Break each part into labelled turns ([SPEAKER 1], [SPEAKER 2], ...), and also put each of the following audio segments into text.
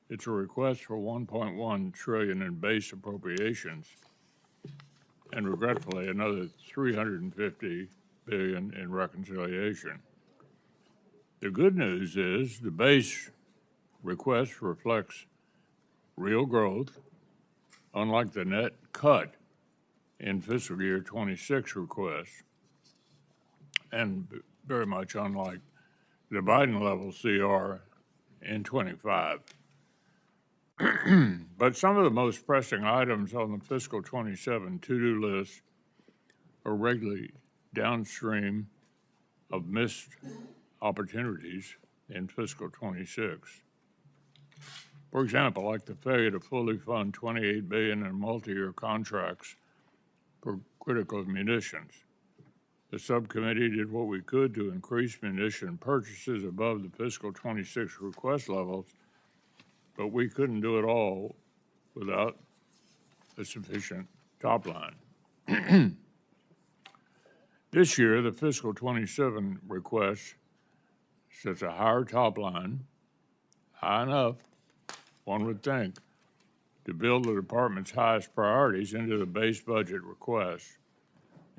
[SPEAKER 1] It's a request for 1.1 trillion in base appropriations and regretfully another 350 billion in reconciliation. The good news is the base request reflects real growth, unlike the net cut in fiscal year 26 request, and very much unlike the Biden level CR in 25. But some of the most pressing items on the fiscal 27 to-do list are regularly downstream of missed opportunities in fiscal 26. For example, like the failure to fully fund $28 billion in multi-year contracts for critical munitions. The subcommittee did what we could to increase munition purchases above the fiscal 26 request levels, but we couldn't do it all without a sufficient top line. This year, the fiscal 27 request sets a higher top line, high enough, one would think, to build the department's highest priorities into the base budget request,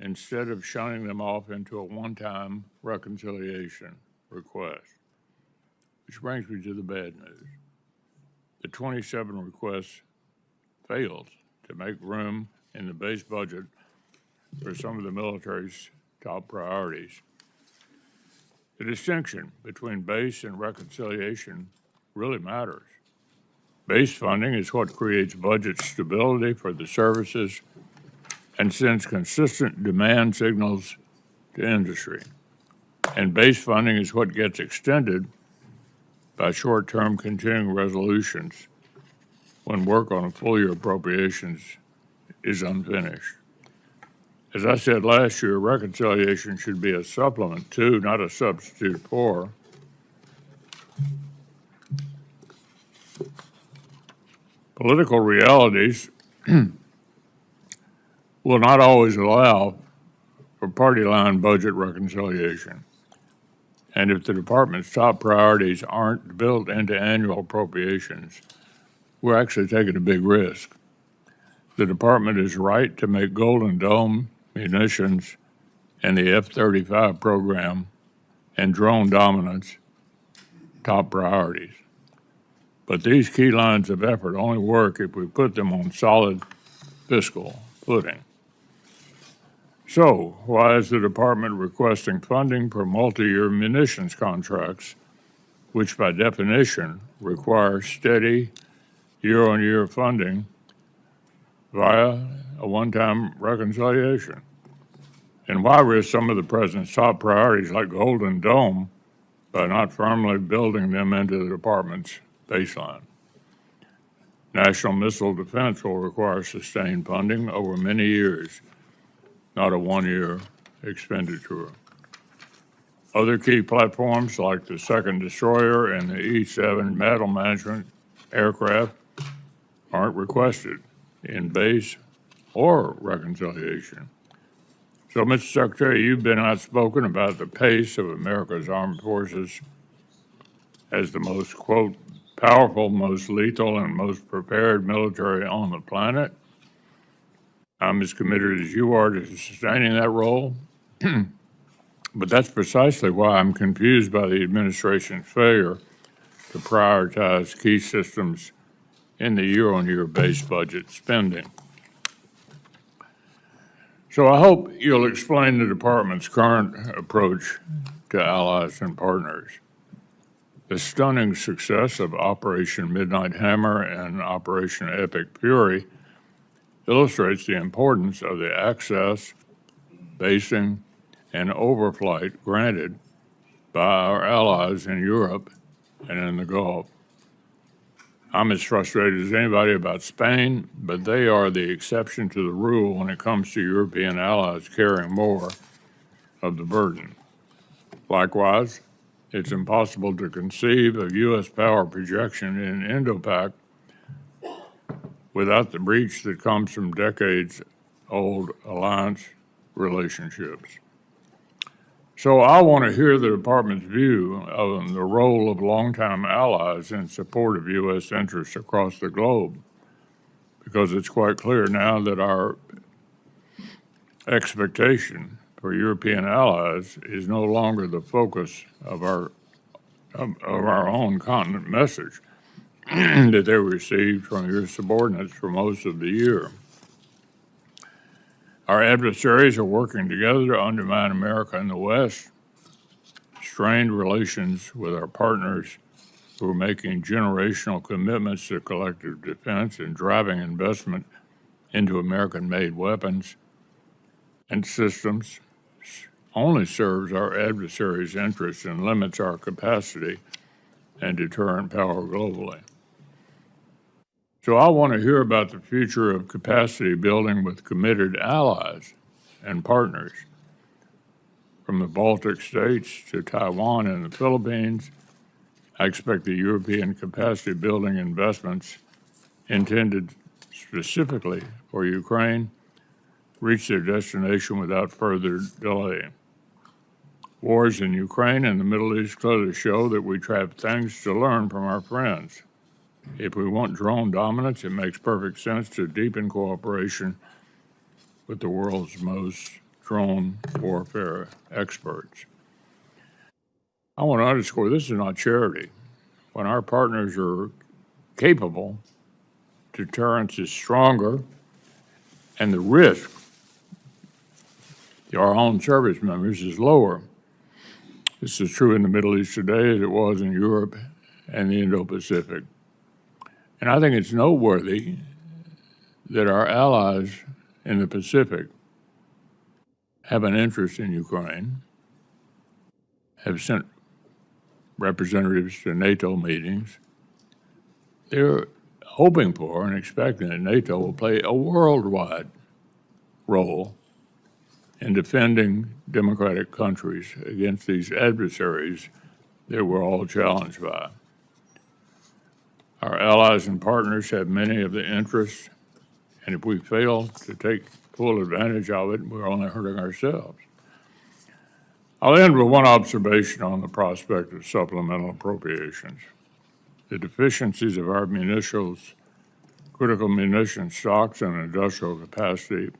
[SPEAKER 1] instead of shunning them off into a one-time reconciliation request. Which brings me to the bad news. The 27 request fails to make room in the base budget for some of the military's top priorities. The distinction between base and reconciliation really matters. Base funding is what creates budget stability for the services and sends consistent demand signals to industry. And base funding is what gets extended by short-term continuing resolutions when work on a full-year appropriations is unfinished. As I said last year, reconciliation should be a supplement to, not a substitute for, political realities will not always allow for party line budget reconciliation. And if the department's top priorities aren't built into annual appropriations, we're actually taking a big risk. The department is right to make Golden Dome, munitions, and the F-35 program and drone dominance top priorities. But these key lines of effort only work if we put them on solid fiscal footing. So, why is the department requesting funding for multi-year munitions contracts, which by definition require steady year-on-year funding via a one-time reconciliation? And why risk some of the president's top priorities like Golden Dome by not firmly building them into the department's baseline? National missile defense will require sustained funding over many years, not a one-year expenditure. Other key platforms like the second destroyer and the E-7 battle management aircraft aren't requested in base or reconciliation. So, Mr. Secretary, you've been outspoken about the pace of America's armed forces as the most, quote, powerful, most lethal, and most prepared military on the planet. I'm as committed as you are to sustaining that role, but that's precisely why I'm confused by the administration's failure to prioritize key systems in the year-on-year base budget spending. So I hope you'll explain the department's current approach to allies and partners. The stunning success of Operation Midnight Hammer and Operation Epic Fury illustrates the importance of the access, basing, and overflight granted by our allies in Europe and in the Gulf. I'm as frustrated as anybody about Spain, but they are the exception to the rule when it comes to European allies carrying more of the burden. Likewise, it's impossible to conceive of U.S. power projection in Indo-Pac without the breach that comes from decades-old alliance relationships. So I want to hear the Department's view of the role of longtime allies in support of U.S. interests across the globe, because it's quite clear now that our expectation for European allies is no longer the focus of our own continent message that they received from your subordinates for most of the year. Our adversaries are working together to undermine America in the West, strained relations with our partners who are making generational commitments to collective defense and driving investment into American-made weapons and systems only serves our adversaries' interests and limits our capacity and deterrent power globally. So I want to hear about the future of capacity building with committed allies and partners. From the Baltic states to Taiwan and the Philippines, I expect the European capacity building investments intended specifically for Ukraine reach their destination without further delay. Wars in Ukraine and the Middle East clearly show that we have things to learn from our friends. If we want drone dominance, it makes perfect sense to deepen cooperation with the world's most drone warfare experts. I want to underscore this is not charity. When our partners are capable, deterrence is stronger, and the risk to our own service members is lower. This is true in the Middle East today as it was in Europe and the Indo-Pacific. And I think it's noteworthy that our allies in the Pacific have an interest in Ukraine, have sent representatives to NATO meetings. They're hoping for and expecting that NATO will play a worldwide role in defending democratic countries against these adversaries that we're all challenged by. Our allies and partners have many of the interests, and if we fail to take full advantage of it, we're only hurting ourselves. I'll end with one observation on the prospect of supplemental appropriations. The deficiencies of our critical munitions stocks and industrial capacity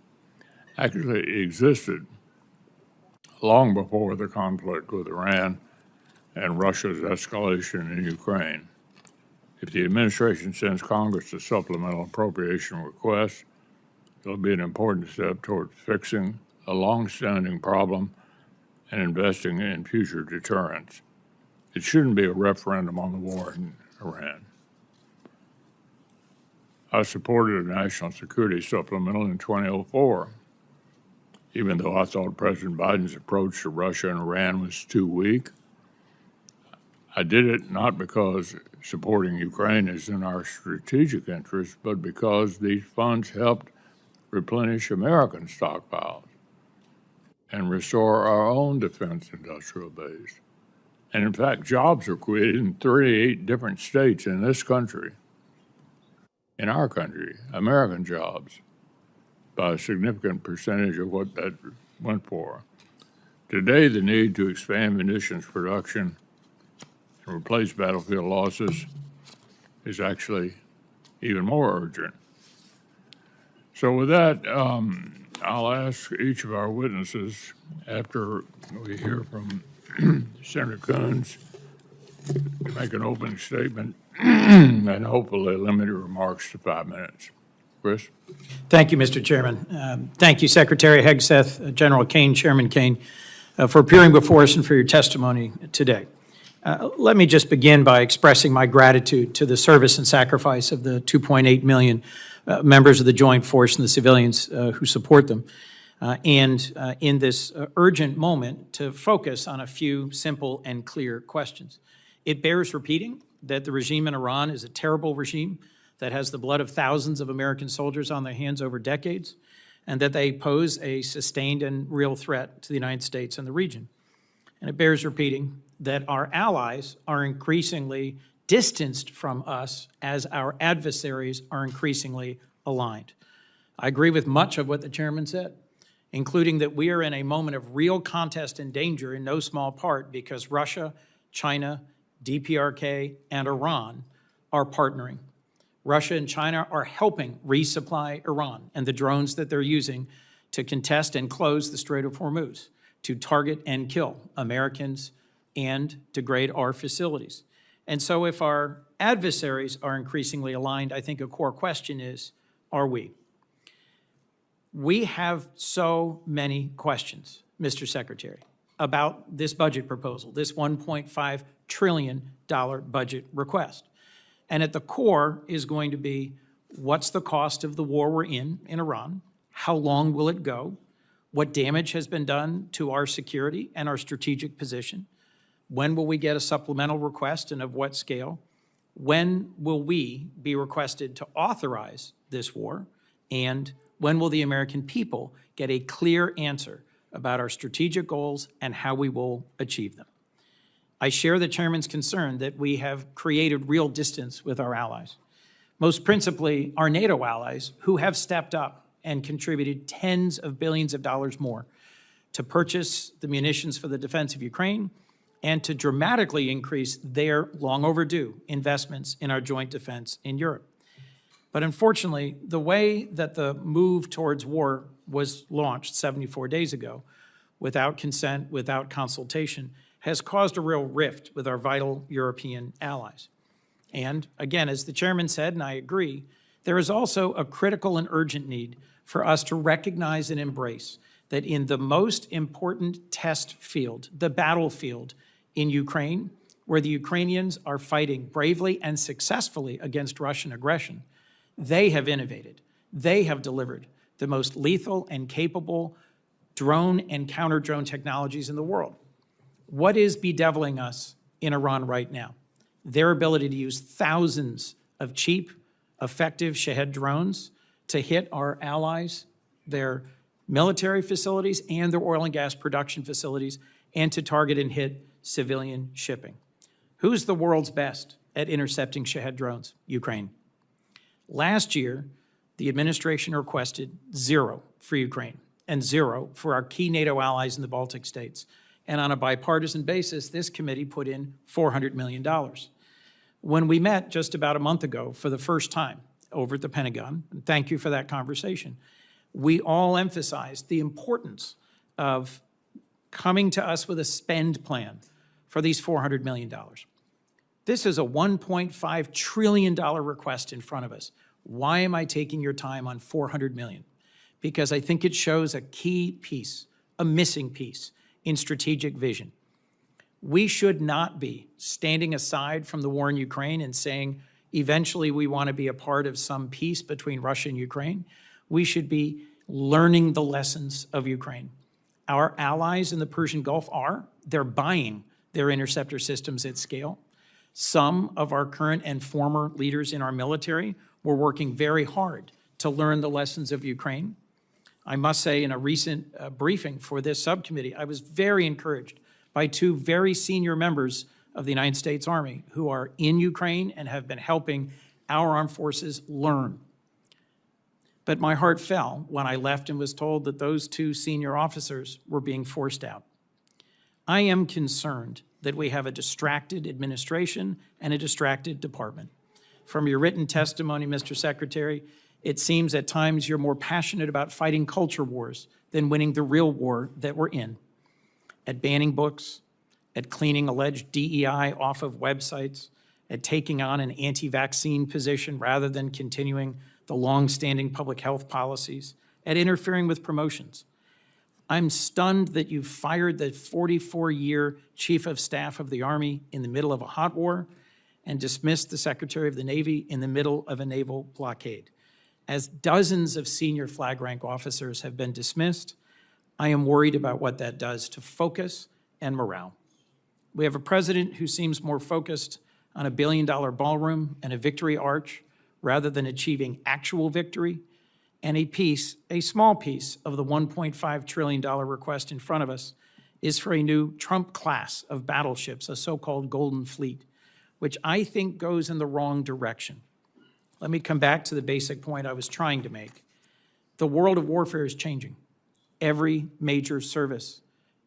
[SPEAKER 1] actually existed long before the conflict with Iran and Russia's escalation in Ukraine. If the administration sends Congress a supplemental appropriation request, it'll be an important step toward fixing a long-standing problem and investing in future deterrence. It shouldn't be a referendum on the war in Iran. I supported a national security supplemental in 2004, even though I thought President Biden's approach to Russia and Iran was too weak. I did it not because supporting Ukraine is in our strategic interest, but because these funds helped replenish American stockpiles and restore our own defense industrial base. And in fact, jobs were created in 38 different states in this country, in our country, American jobs, by a significant percentage of what that went for. Today, the need to expand munitions production and replace battlefield losses is actually even more urgent. So with that, I'll ask each of our witnesses, after we hear from Senator Coons, to make an opening statement and hopefully limit your remarks to 5 minutes. Chris?
[SPEAKER 2] Thank you, Mr. Chairman. Thank you, Secretary Hegseth, General Caine, Chairman Caine, for appearing before us and for your testimony today. Let me just begin by expressing my gratitude to the service and sacrifice of the 2.8 million members of the Joint Force and the civilians who support them. And in this urgent moment, to focus on a few simple and clear questions. It bears repeating that the regime in Iran is a terrible regime that has the blood of thousands of American soldiers on their hands over decades, and that they pose a sustained and real threat to the United States and the region. And it bears repeating that our allies are increasingly distanced from us as our adversaries are increasingly aligned. I agree with much of what the chairman said. including that we are in a moment of real contest and danger in no small part because Russia, China, DPRK, and Iran are partnering. Russia and China are helping resupply Iran and the drones that they're using to contest and close the Strait of Hormuz, to target and kill Americans and degrade our facilities. And so if our adversaries are increasingly aligned, I think a core question is, are we? We have so many questions, Mr. Secretary, about this budget proposal, this $1.5 trillion budget request. And at the core is going to be, what's the cost of the war we're in Iran? How long will it go? What damage has been done to our security and our strategic position? When will we get a supplemental request and of what scale? When will we be requested to authorize this war? And when will the American people get a clear answer about our strategic goals and how we will achieve them? I share the Chairman's concern that we have created real distance with our allies, most principally our NATO allies, who have stepped up and contributed tens of billions of dollars more to purchase the munitions for the defense of Ukraine and to dramatically increase their long overdue investments in our joint defense in Europe. But unfortunately, the way that the move towards war was launched 74 days ago, without consent, without consultation, has caused a real rift with our vital European allies. And again, as the Chairman said, and I agree, there is also a critical and urgent need for us to recognize and embrace that in the most important test field, the battlefield in Ukraine, where the Ukrainians are fighting bravely and successfully against Russian aggression, they have innovated. They have delivered the most lethal and capable drone and counter-drone technologies in the world. What is bedeviling us in Iran right now? Their ability to use thousands of cheap, effective Shahed drones to hit our allies, their military facilities, and their oil and gas production facilities, and to target and hit civilian shipping. Who's the world's best at intercepting Shahed drones? Ukraine. Last year, the administration requested 0 for Ukraine and 0 for our key NATO allies in the Baltic states. And on a bipartisan basis, this committee put in $400 million. When we met just about a month ago for the first time over at the Pentagon, and thank you for that conversation, we all emphasized the importance of coming to us with a spend plan for these $400 million. This is a $1.5 trillion request in front of us. Why am I taking your time on $400 million? Because I think it shows a key piece, a missing piece in strategic vision. We should not be standing aside from the war in Ukraine and saying, eventually we want to be a part of some peace between Russia and Ukraine. We should be learning the lessons of Ukraine. Our allies in the Persian Gulf they're buying their interceptor systems at scale. Some of our current and former leaders in our military were working very hard to learn the lessons of Ukraine. I must say, in a recent briefing for this subcommittee, I was very encouraged by 2 very senior members of the United States Army who are in Ukraine and have been helping our armed forces learn. But my heart fell when I left and was told that those 2 senior officers were being forced out. I am concerned that we have a distracted administration and a distracted department. From your written testimony, Mr. Secretary, it seems at times you're more passionate about fighting culture wars than winning the real war that we're in. At banning books, at cleaning alleged DEI off of websites, at taking on an anti-vaccine position rather than continuing the long-standing public health policies, at interfering with promotions. I'm stunned that you fired the 44-year Chief of Staff of the Army in the middle of a hot war and dismissed the Secretary of the Navy in the middle of a naval blockade. As dozens of senior flag rank officers have been dismissed, I am worried about what that does to focus and morale. We have a president who seems more focused on a billion-dollar ballroom and a victory arch rather than achieving actual victory, and a small piece of the $1.5 trillion request in front of us is for a new Trump class of battleships, a so-called Golden Fleet, which I think goes in the wrong direction. Let me come back to the basic point I was trying to make. The world of warfare is changing. Every major service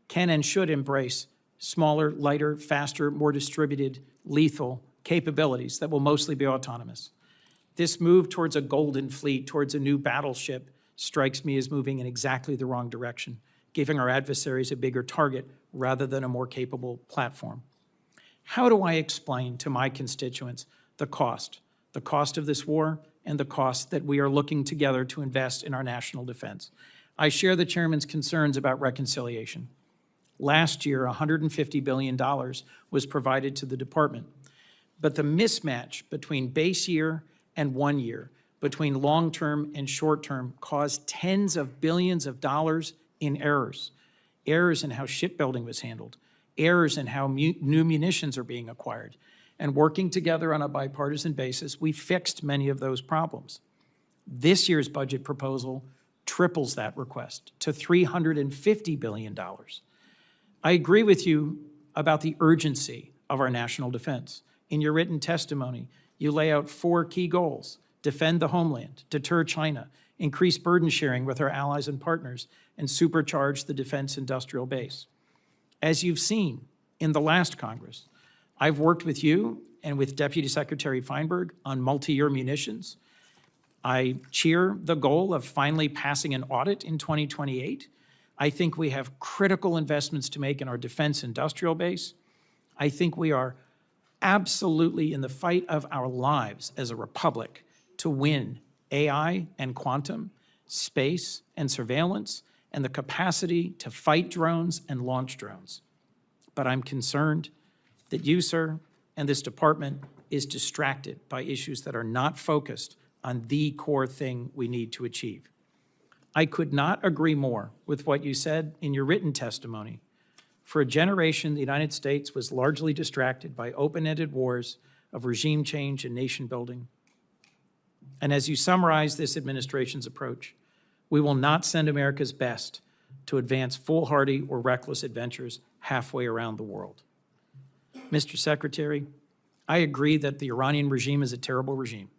[SPEAKER 2] can and should embrace smaller, lighter, faster, more distributed, lethal capabilities that will mostly be autonomous. This move towards a golden fleet, towards a new battleship, strikes me as moving in exactly the wrong direction, giving our adversaries a bigger target rather than a more capable platform. How do I explain to my constituents the cost of this war and the cost that we are looking together to invest in our national defense? I share the chairman's concerns about reconciliation. Last year, $150 billion was provided to the department, but the mismatch between base year and 1 year, between long-term and short-term, caused tens of billions of dollars in errors. Errors in how shipbuilding was handled, errors in how new munitions are being acquired. And working together on a bipartisan basis, we fixed many of those problems. This year's budget proposal triples that request to $350 billion. I agree with you about the urgency of our national defense. In your written testimony, you lay out 4 key goals: defend the homeland, deter China, increase burden sharing with our allies and partners, and supercharge the defense industrial base. As you've seen in the last Congress, I've worked with you and with Deputy Secretary Feinberg on multi-year munitions. I cheer the goal of finally passing an audit in 2028. I think we have critical investments to make in our defense industrial base. I think we are absolutely in the fight of our lives as a republic to win AI and quantum, space and surveillance, and the capacity to fight drones and launch drones. But I'm concerned that you, sir, and this department is distracted by issues that are not focused on the core thing we need to achieve. I could not agree more with what you said in your written testimony. For a generation, the United States was largely distracted by open-ended wars of regime change and nation building. And as you summarize this administration's approach, we will not send America's best to advance foolhardy or reckless adventures halfway around the world. Mr. Secretary, I agree that the Iranian regime is a terrible regime.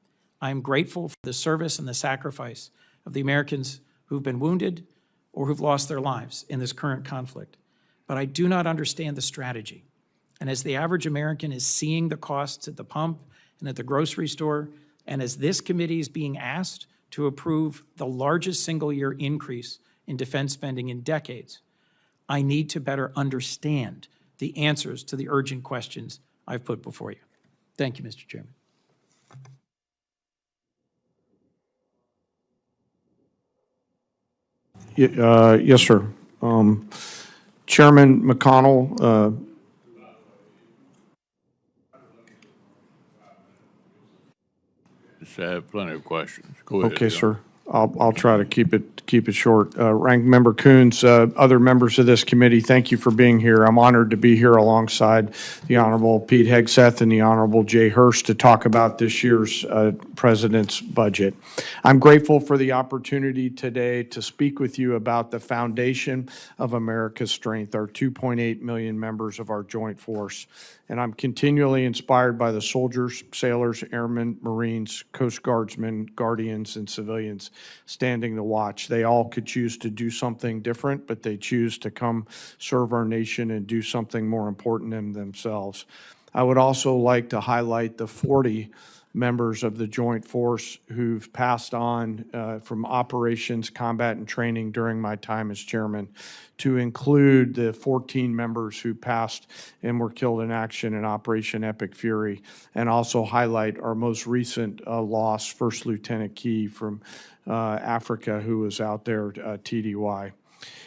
[SPEAKER 2] I am grateful for the service and the sacrifice of the Americans who've been wounded or who've lost their lives in this current conflict. But I do not understand the strategy. And as the average American is seeing the costs at the pump and at the grocery store, and as this committee is being asked to approve the largest single-year increase in defense spending in decades, I need to better understand the answers to the urgent questions I've put before you. Thank you, Mr. Chairman.
[SPEAKER 3] Yes, sir. Chairman McConnell,
[SPEAKER 1] Just have plenty of questions. Go ahead.
[SPEAKER 3] okay,
[SPEAKER 1] John.
[SPEAKER 3] sir. I'll try to keep it short. Ranking Member Coons, other members of this committee, thank you for being here. I'm honored to be here alongside the Honorable Pete Hegseth and the Honorable Jay Hurst to talk about this year's President's budget. I'm grateful for the opportunity today to speak with you about the foundation of America's strength, our 2.8 million members of our joint force. And I'm continually inspired by the soldiers, sailors, airmen, Marines, Coast Guardsmen, Guardians, and civilians standing the watch. They all could choose to do something different, but they choose to come serve our nation and do something more important than themselves. I would also like to highlight the 40 members of the Joint Force who've passed on from operations, combat, and training during my time as chairman, to include the 14 members who passed and were killed in action in Operation Epic Fury, and also highlight our most recent loss, First Lieutenant Key from Africa, who was out there, TDY.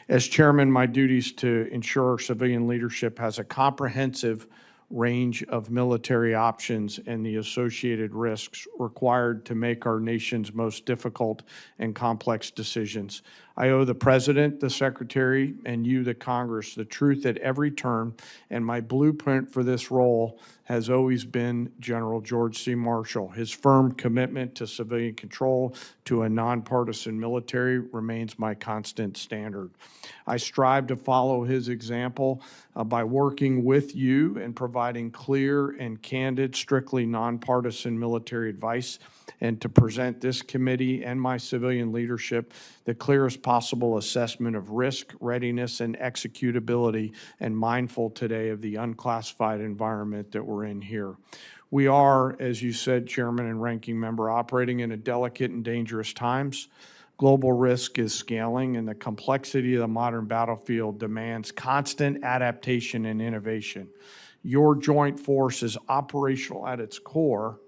[SPEAKER 3] As chairman, my duties to ensure our civilian leadership has a comprehensive range of military options and the associated risks required to make our nation's most difficult and complex decisions. I owe the President, the Secretary, and you, the Congress, the truth at every turn, and my blueprint for this role has always been General George C. Marshall. His firm commitment to civilian control, to a nonpartisan military, remains my constant standard. I strive to follow his example by working with you and providing providing clear and candid, strictly nonpartisan military advice, and to present this committee and my civilian leadership the clearest possible assessment of risk, readiness, and executability, and mindful today of the unclassified environment that we're in here. We are, as you said, Chairman and Ranking Member, operating in a delicate and dangerous times. Global risk is scaling, and the complexity of the modern battlefield demands constant adaptation and innovation. Your joint force is operational at its core,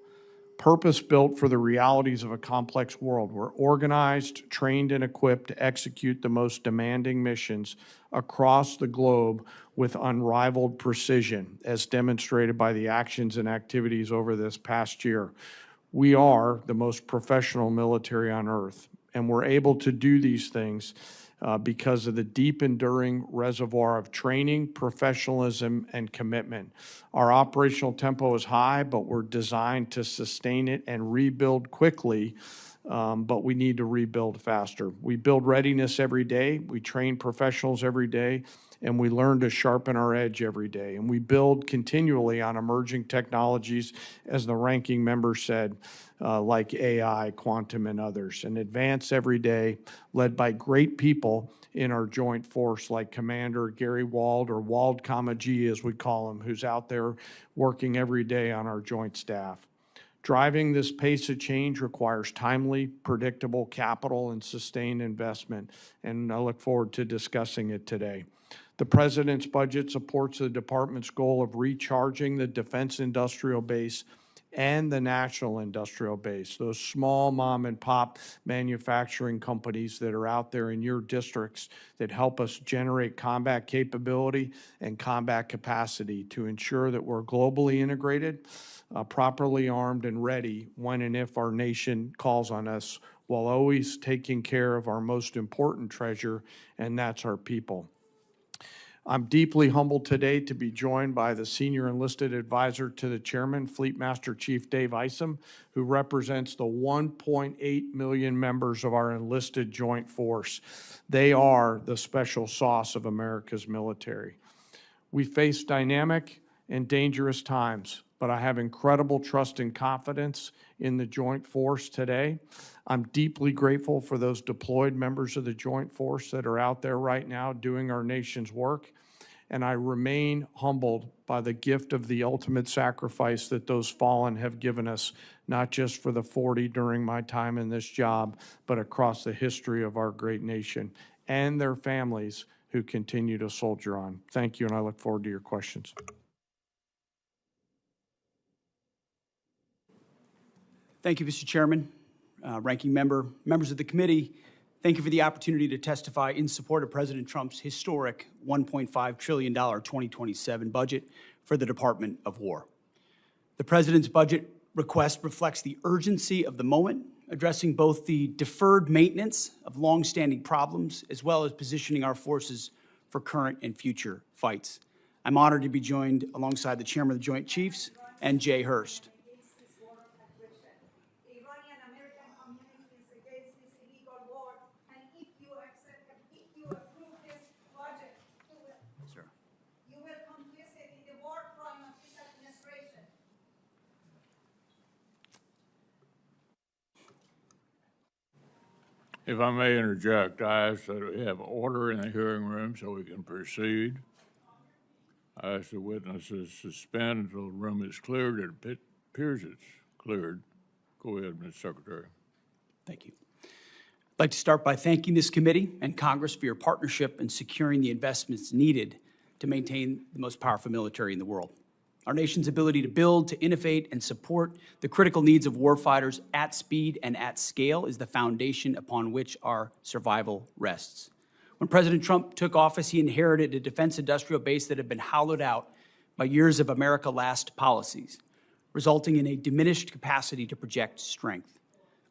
[SPEAKER 3] purpose-built for the realities of a complex world. We're organized, trained, and equipped to execute the most demanding missions across the globe with unrivaled precision, as demonstrated by the actions and activities over this past year. We are the most professional military on earth, and we're able to do these things because of the deep, enduring reservoir of training, professionalism, and commitment. Our operational tempo is high, but we're designed to sustain it and rebuild quickly, but we need to rebuild faster. We build readiness every day, we train professionals every day, and we learn to sharpen our edge every day. And we build continually on emerging technologies, as the ranking member said, like AI, quantum, and others, and advance every day, led by great people in our joint force, like Commander Gary Wald, or Wald, G, as we call him, who's out there working every day on our joint staff. Driving this pace of change requires timely, predictable capital and sustained investment, and I look forward to discussing it today. The President's budget supports the Department's goal of recharging the defense industrial base and the national industrial base, those small mom and pop manufacturing companies that are out there in your districts that help us generate combat capability and combat capacity to ensure that we're globally integrated, properly armed and ready when and if our nation calls on us, while always taking care of our most important treasure, and that's our people. I'm deeply humbled today to be joined by the Senior Enlisted Advisor to the Chairman, Fleet Master Chief Dave Isom, who represents the 1.8 million members of our enlisted joint force. They are the special sauce of America's military. We face dynamic and dangerous times, but I have incredible trust and confidence in the joint force today. I'm deeply grateful for those deployed members of the joint force that are out there right now doing our nation's work. And I remain humbled by the gift of the ultimate sacrifice that those fallen have given us, not just for the 40 during my time in this job, but across the history of our great nation, and their families who continue to soldier on. Thank you, and I look forward to your questions.
[SPEAKER 4] Thank you, Mr. Chairman, Ranking Member, members of the committee. Thank you for the opportunity to testify in support of President Trump's historic $1.5 trillion 2027 budget for the Department of War. The President's budget request reflects the urgency of the moment, addressing both the deferred maintenance of longstanding problems as well as positioning our forces for current and future fights. I'm honored to be joined alongside the Chairman of the Joint Chiefs and Jay Hurst.
[SPEAKER 1] If I may interject, I ask that we have order in the hearing room so we can proceed. I ask the witnesses suspend until the room is cleared. It appears it's cleared. Go ahead, Ms. Secretary.
[SPEAKER 4] Thank you. I'd like to start by thanking this committee and Congress for your partnership in securing the investments needed to maintain the most powerful military in the world. Our nation's ability to build, to innovate, and support the critical needs of warfighters at speed and at scale is the foundation upon which our survival rests. When President Trump took office, he inherited a defense industrial base that had been hollowed out by years of America Last policies, resulting in a diminished capacity to project strength,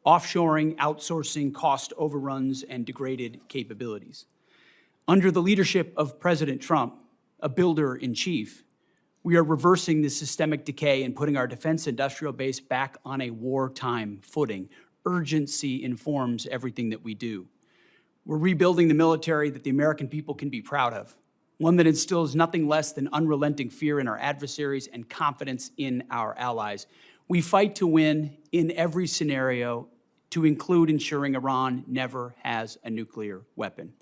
[SPEAKER 4] offshoring, outsourcing, cost overruns, and degraded capabilities. Under the leadership of President Trump, a builder-in-chief, we are reversing this systemic decay and putting our defense industrial base back on a wartime footing. Urgency informs everything that we do. We're rebuilding the military that the American people can be proud of, one that instills nothing less than unrelenting fear in our adversaries and confidence in our allies. We fight to win in every scenario, to include ensuring Iran never has a nuclear weapon.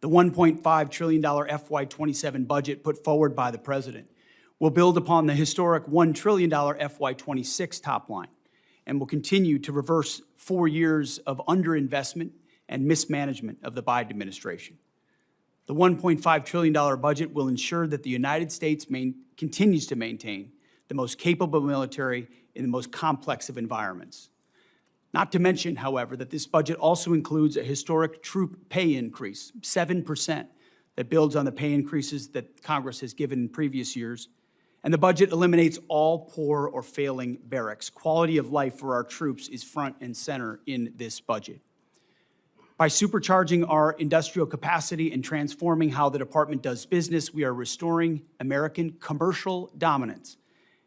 [SPEAKER 4] The $1.5 trillion FY27 budget put forward by the President will build upon the historic $1 trillion FY26 top line and will continue to reverse 4 years of underinvestment and mismanagement of the Biden administration. The $1.5 trillion budget will ensure that the United States continues to maintain the most capable military in the most complex of environments. Not to mention, however, that this budget also includes a historic troop pay increase, 7%, that builds on the pay increases that Congress has given in previous years. And the budget eliminates all poor or failing barracks. Quality of life for our troops is front and center in this budget. By supercharging our industrial capacity and transforming how the department does business, we are restoring American commercial dominance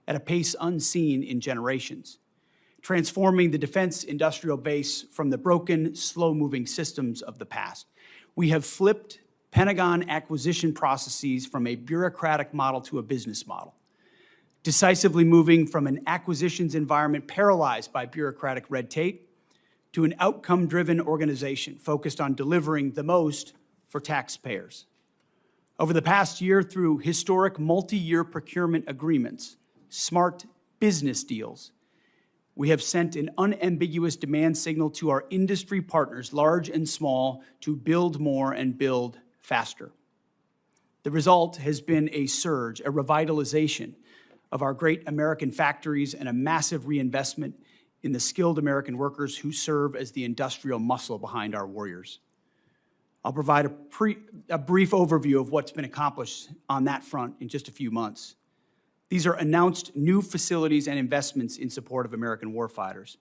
[SPEAKER 4] at a pace unseen in generations, transforming the defense industrial base from the broken, slow-moving systems of the past. We have flipped Pentagon acquisition processes from a bureaucratic model to a business model, decisively moving from an acquisitions environment paralyzed by bureaucratic red tape to an outcome-driven organization focused on delivering the most for taxpayers. Over the past year, through historic multi-year procurement agreements, smart business deals, we have sent an unambiguous demand signal to our industry partners, large and small, to build more and build faster. The result has been a surge, a revitalization of our great American factories and a massive reinvestment in the skilled American workers who serve as the industrial muscle behind our warriors. I'll provide a brief overview of what's been accomplished on that front in just a few months. These are announced new facilities and investments in support of American warfighters.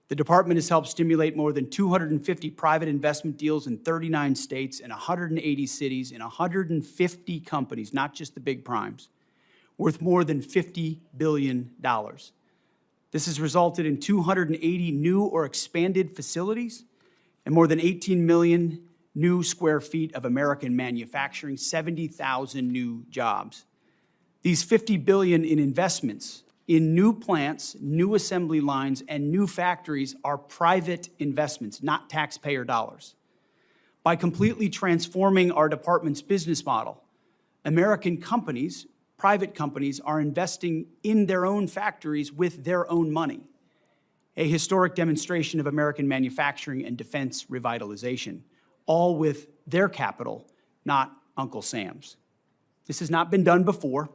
[SPEAKER 4] The department has helped stimulate more than 250 private investment deals in 39 states and 180 cities in 150 companies, not just the big primes, worth more than $50 billion. This has resulted in 280 new or expanded facilities and more than 18 million new square feet of American manufacturing, 70,000 new jobs. These $50 billion in investments in new plants, new assembly lines, and new factories are private investments, not taxpayer dollars. By completely transforming our department's business model, American companies, private companies, are investing in their own factories with their own money, a historic demonstration of American manufacturing and defense revitalization, all with their capital, not Uncle Sam's. This has not been done before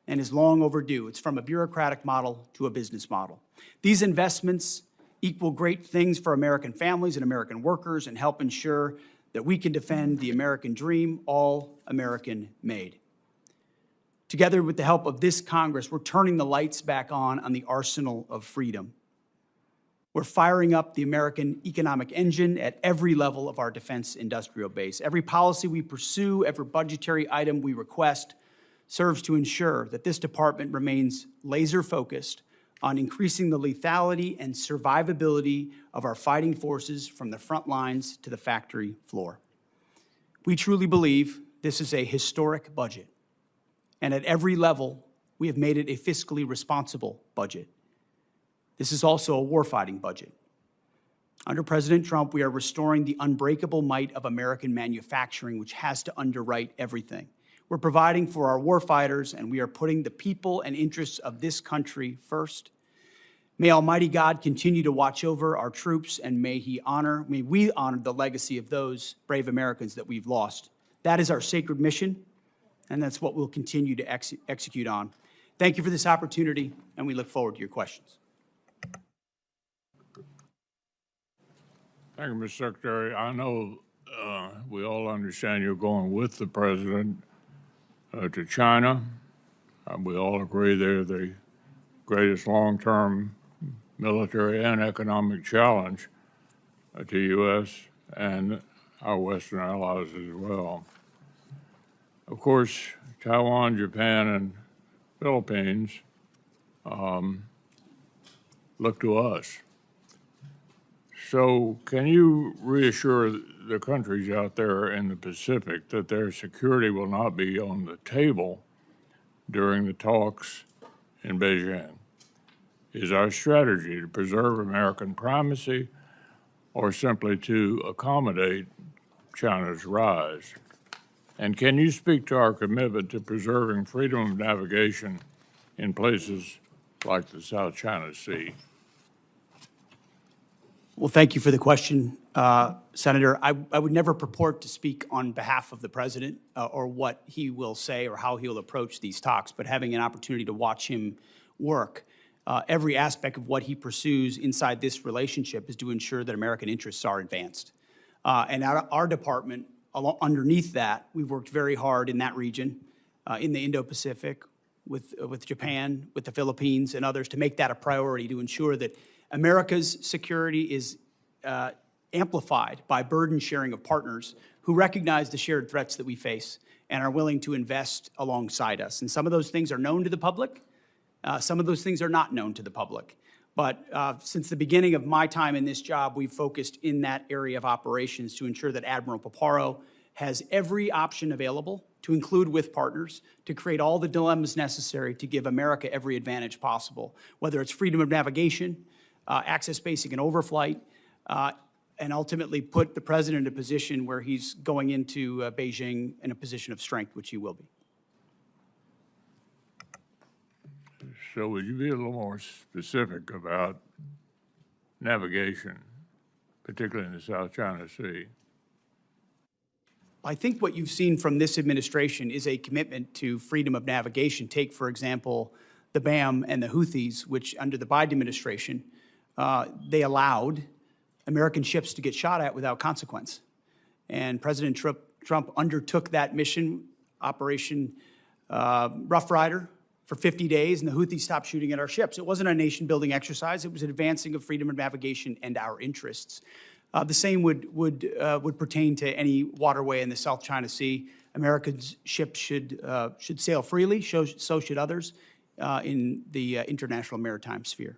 [SPEAKER 4] and is long overdue. It's from a bureaucratic model to a business model. These investments equal great things for American families and American workers and help ensure that we can defend the American dream, all American made. Together with the help of this Congress, we're turning the lights back on the arsenal of freedom. We're firing up the American economic engine at every level of our defense industrial base. Every policy we pursue, every budgetary item we request serves to ensure that this department remains laser-focused on increasing the lethality and survivability of our fighting forces from the front lines to the factory floor. We truly believe this is a historic budget. And at every level, we have made it a fiscally responsible budget. This is also a warfighting budget. Under President Trump, we are restoring the unbreakable might of American manufacturing, which has to underwrite everything. We're providing for our warfighters, and we are putting the people and interests of this country first. May Almighty God continue to watch over our troops, and may we honor the legacy of those brave Americans that we've lost. That is our sacred mission, and that's what we'll continue to execute on. Thank you for this opportunity, and we look forward to your questions.
[SPEAKER 1] Thank you, Mr. Secretary. I know we all understand you're going with the president to China. We all agree they're the greatest long-term military and economic challenge to U.S. and our Western allies as well. Of course, Taiwan, Japan, and Philippines look to us. So can you reassure the countries out there in the Pacific that their security will not be on the table during the talks in Beijing? Is our strategy to preserve American primacy or simply to accommodate China's rise? And can you speak to our commitment to preserving freedom of navigation in places like the South China Sea?
[SPEAKER 4] Well, thank you for the question, Senator. I would never purport to speak on behalf of the president or what he will say or how he'll approach these talks, but having an opportunity to watch him work, every aspect of what he pursues inside this relationship is to ensure that American interests are advanced. And our department, underneath that, we've worked very hard in that region, in the Indo-Pacific, with Japan, with the Philippines, and others, to make that a priority to ensure that America's security is amplified by burden sharing of partners who recognize the shared threats that we face and are willing to invest alongside us. And some of those things are known to the public. Some of those things are not known to the public. But since the beginning of my time in this job, we've focused in that area of operations to ensure that Admiral Paparo has every option available to include with partners to create all the dilemmas necessary to give America every advantage possible, whether it's freedom of navigation, access basic and overflight, and ultimately put the president in a position where he's going into Beijing in a position of strength, which he will be.
[SPEAKER 1] So would you be a little more specific about navigation, particularly in the South China Sea?
[SPEAKER 4] I think what you've seen from this administration is a commitment to freedom of navigation. Take, for example, the BAM and the Houthis, which under the Biden administration, they allowed American ships to get shot at without consequence. And President Trump undertook that mission, Operation Rough Rider, for 50 days, and the Houthis stopped shooting at our ships. It wasn't a nation-building exercise. It was an advancing of freedom of navigation and our interests. The same would pertain to any waterway in the South China Sea. American ships should sail freely, so should others in the international maritime sphere.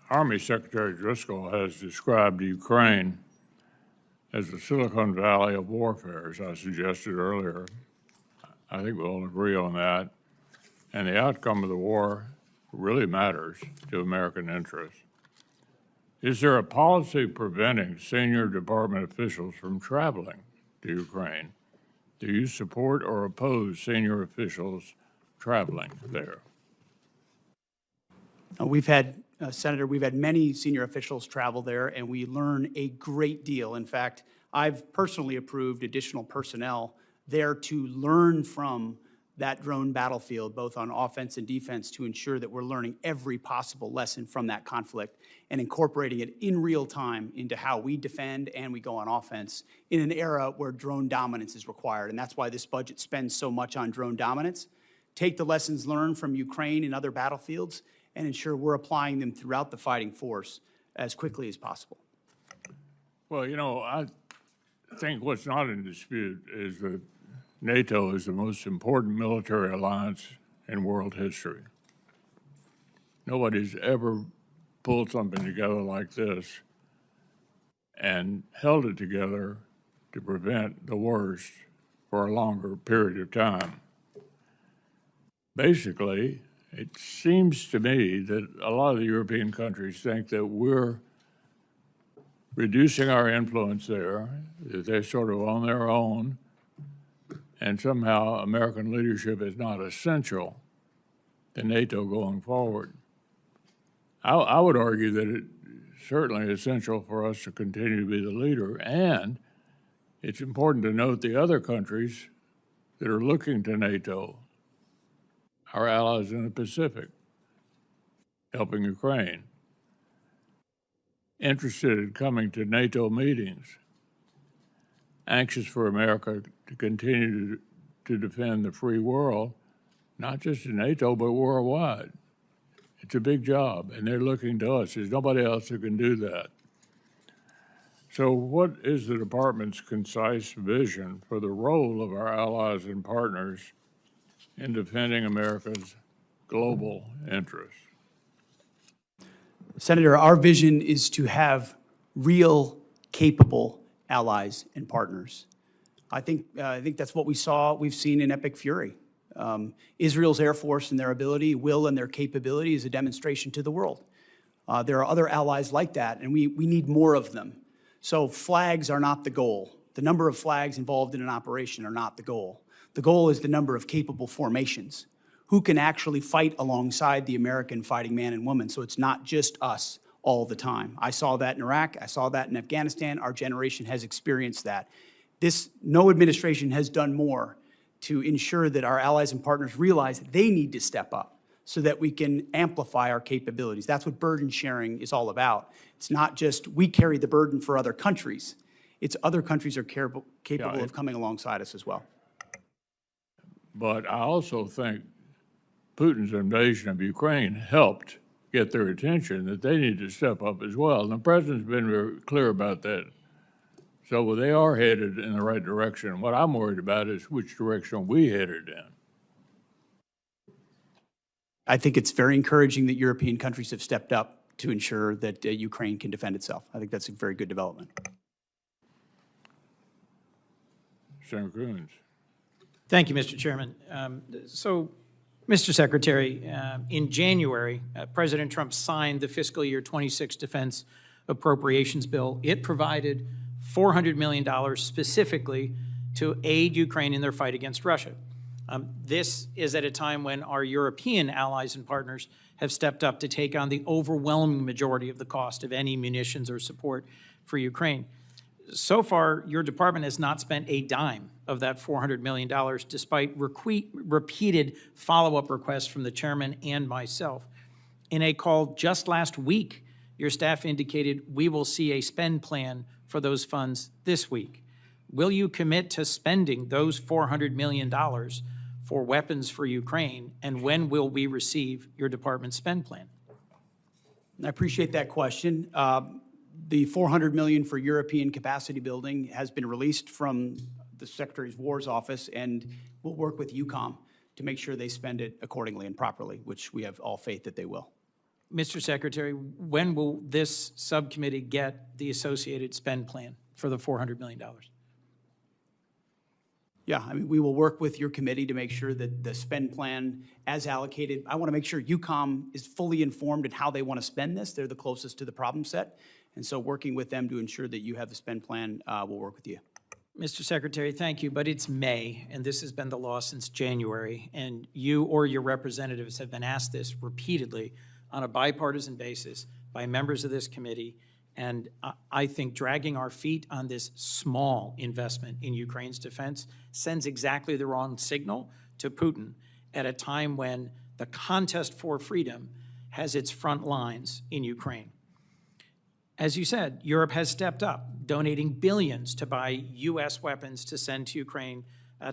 [SPEAKER 1] Army Secretary Driscoll has described Ukraine as the Silicon Valley of warfare, as I suggested earlier. I think we'll all agree on that. And the outcome of the war really matters to American interests. Is there a policy preventing senior department officials from traveling to Ukraine? Do you support or oppose senior officials traveling there?
[SPEAKER 4] Senator, we've had many senior officials travel there, and we learn a great deal. In fact, I've personally approved additional personnel there to learn from that drone battlefield, both on offense and defense, to ensure that we're learning every possible lesson from that conflict and incorporating it in real time into how we defend and we go on offense in an era where drone dominance is required. And that's why this budget spends so much on drone dominance. Take the lessons learned from Ukraine and other battlefields and ensure we're applying them throughout the fighting force as quickly as possible.
[SPEAKER 1] Well, you know, I think what's not in dispute is that NATO is the most important military alliance in world history. Nobody's ever pulled something together like this and held it together to prevent the worst for a longer period of time. Basically, it seems to me that a lot of the European countries think that we're reducing our influence there, that they're sort of on their own, and somehow American leadership is not essential to NATO going forward. I would argue that it's certainly essential for us to continue to be the leader, and it's important to note the other countries that are looking to NATO, our allies in the Pacific, helping Ukraine, interested in coming to NATO meetings, anxious for America to continue to defend the free world, not just in NATO, but worldwide. It's a big job, and they're looking to us. There's nobody else who can do that. So what is the department's concise vision for the role of our allies and partners in defending America's global interests?
[SPEAKER 4] Senator, our vision is to have real, capable allies and partners. I think that's what we've seen in Epic Fury. Israel's Air Force and their ability, will, and their capability is a demonstration to the world. There are other allies like that, and we need more of them. So flags are not the goal. The number of flags involved in an operation are not the goal. The goal is the number of capable formations who can actually fight alongside the American fighting man and woman. So it's not just us all the time. I saw that in Iraq. I saw that in Afghanistan. Our generation has experienced that. No administration has done more to ensure that our allies and partners realize that they need to step up so that we can amplify our capabilities. That's what burden sharing is all about. It's not just we carry the burden for other countries. It's other countries are capable of coming alongside us as well.
[SPEAKER 1] But I also think Putin's invasion of Ukraine helped get their attention that they need to step up as well. And the president's been very clear about that. So they are headed in the right direction. What I'm worried about is which direction we headed in.
[SPEAKER 4] I think it's very encouraging that European countries have stepped up to ensure that Ukraine can defend itself. I think that's a very good development.
[SPEAKER 1] Senator Coons.
[SPEAKER 2] Thank you, Mr. Chairman. So, Mr. Secretary, in January, President Trump signed the fiscal year 26 defense appropriations bill. It provided $400 million specifically to aid Ukraine in their fight against Russia. This is at a time when our European allies and partners have stepped up to take on the overwhelming majority of the cost of any munitions or support for Ukraine. So far, your department has not spent a dime of that $400 million, despite repeated follow-up requests from the chairman and myself. In a call just last week, your staff indicated we will see a spend plan for those funds this week. Will you commit to spending those $400 million for weapons for Ukraine, and when will we receive your department's spend plan?
[SPEAKER 4] I appreciate that question. The $400 million for European capacity building has been released from the Secretary of War's office, and we'll work with EUCOM to make sure they spend it accordingly and properly, which we have all faith that they will.
[SPEAKER 2] Mr. Secretary, when will this subcommittee get the associated spend plan for the $400 million?
[SPEAKER 4] Yeah, I mean, we will work with your committee to make sure that the spend plan as allocated, I want to make sure EUCOM is fully informed in how they want to spend this. They're the closest to the problem set. And so working with them to ensure that you have the spend plan, we'll work with you.
[SPEAKER 2] Mr. Secretary, thank you, but it's May, and this has been the law since January, and you or your representatives have been asked this repeatedly on a bipartisan basis by members of this committee, and I think dragging our feet on this small investment in Ukraine's defense sends exactly the wrong signal to Putin at a time when the contest for freedom has its front lines in Ukraine. As you said, Europe has stepped up, donating billions to buy U.S. weapons to send to Ukraine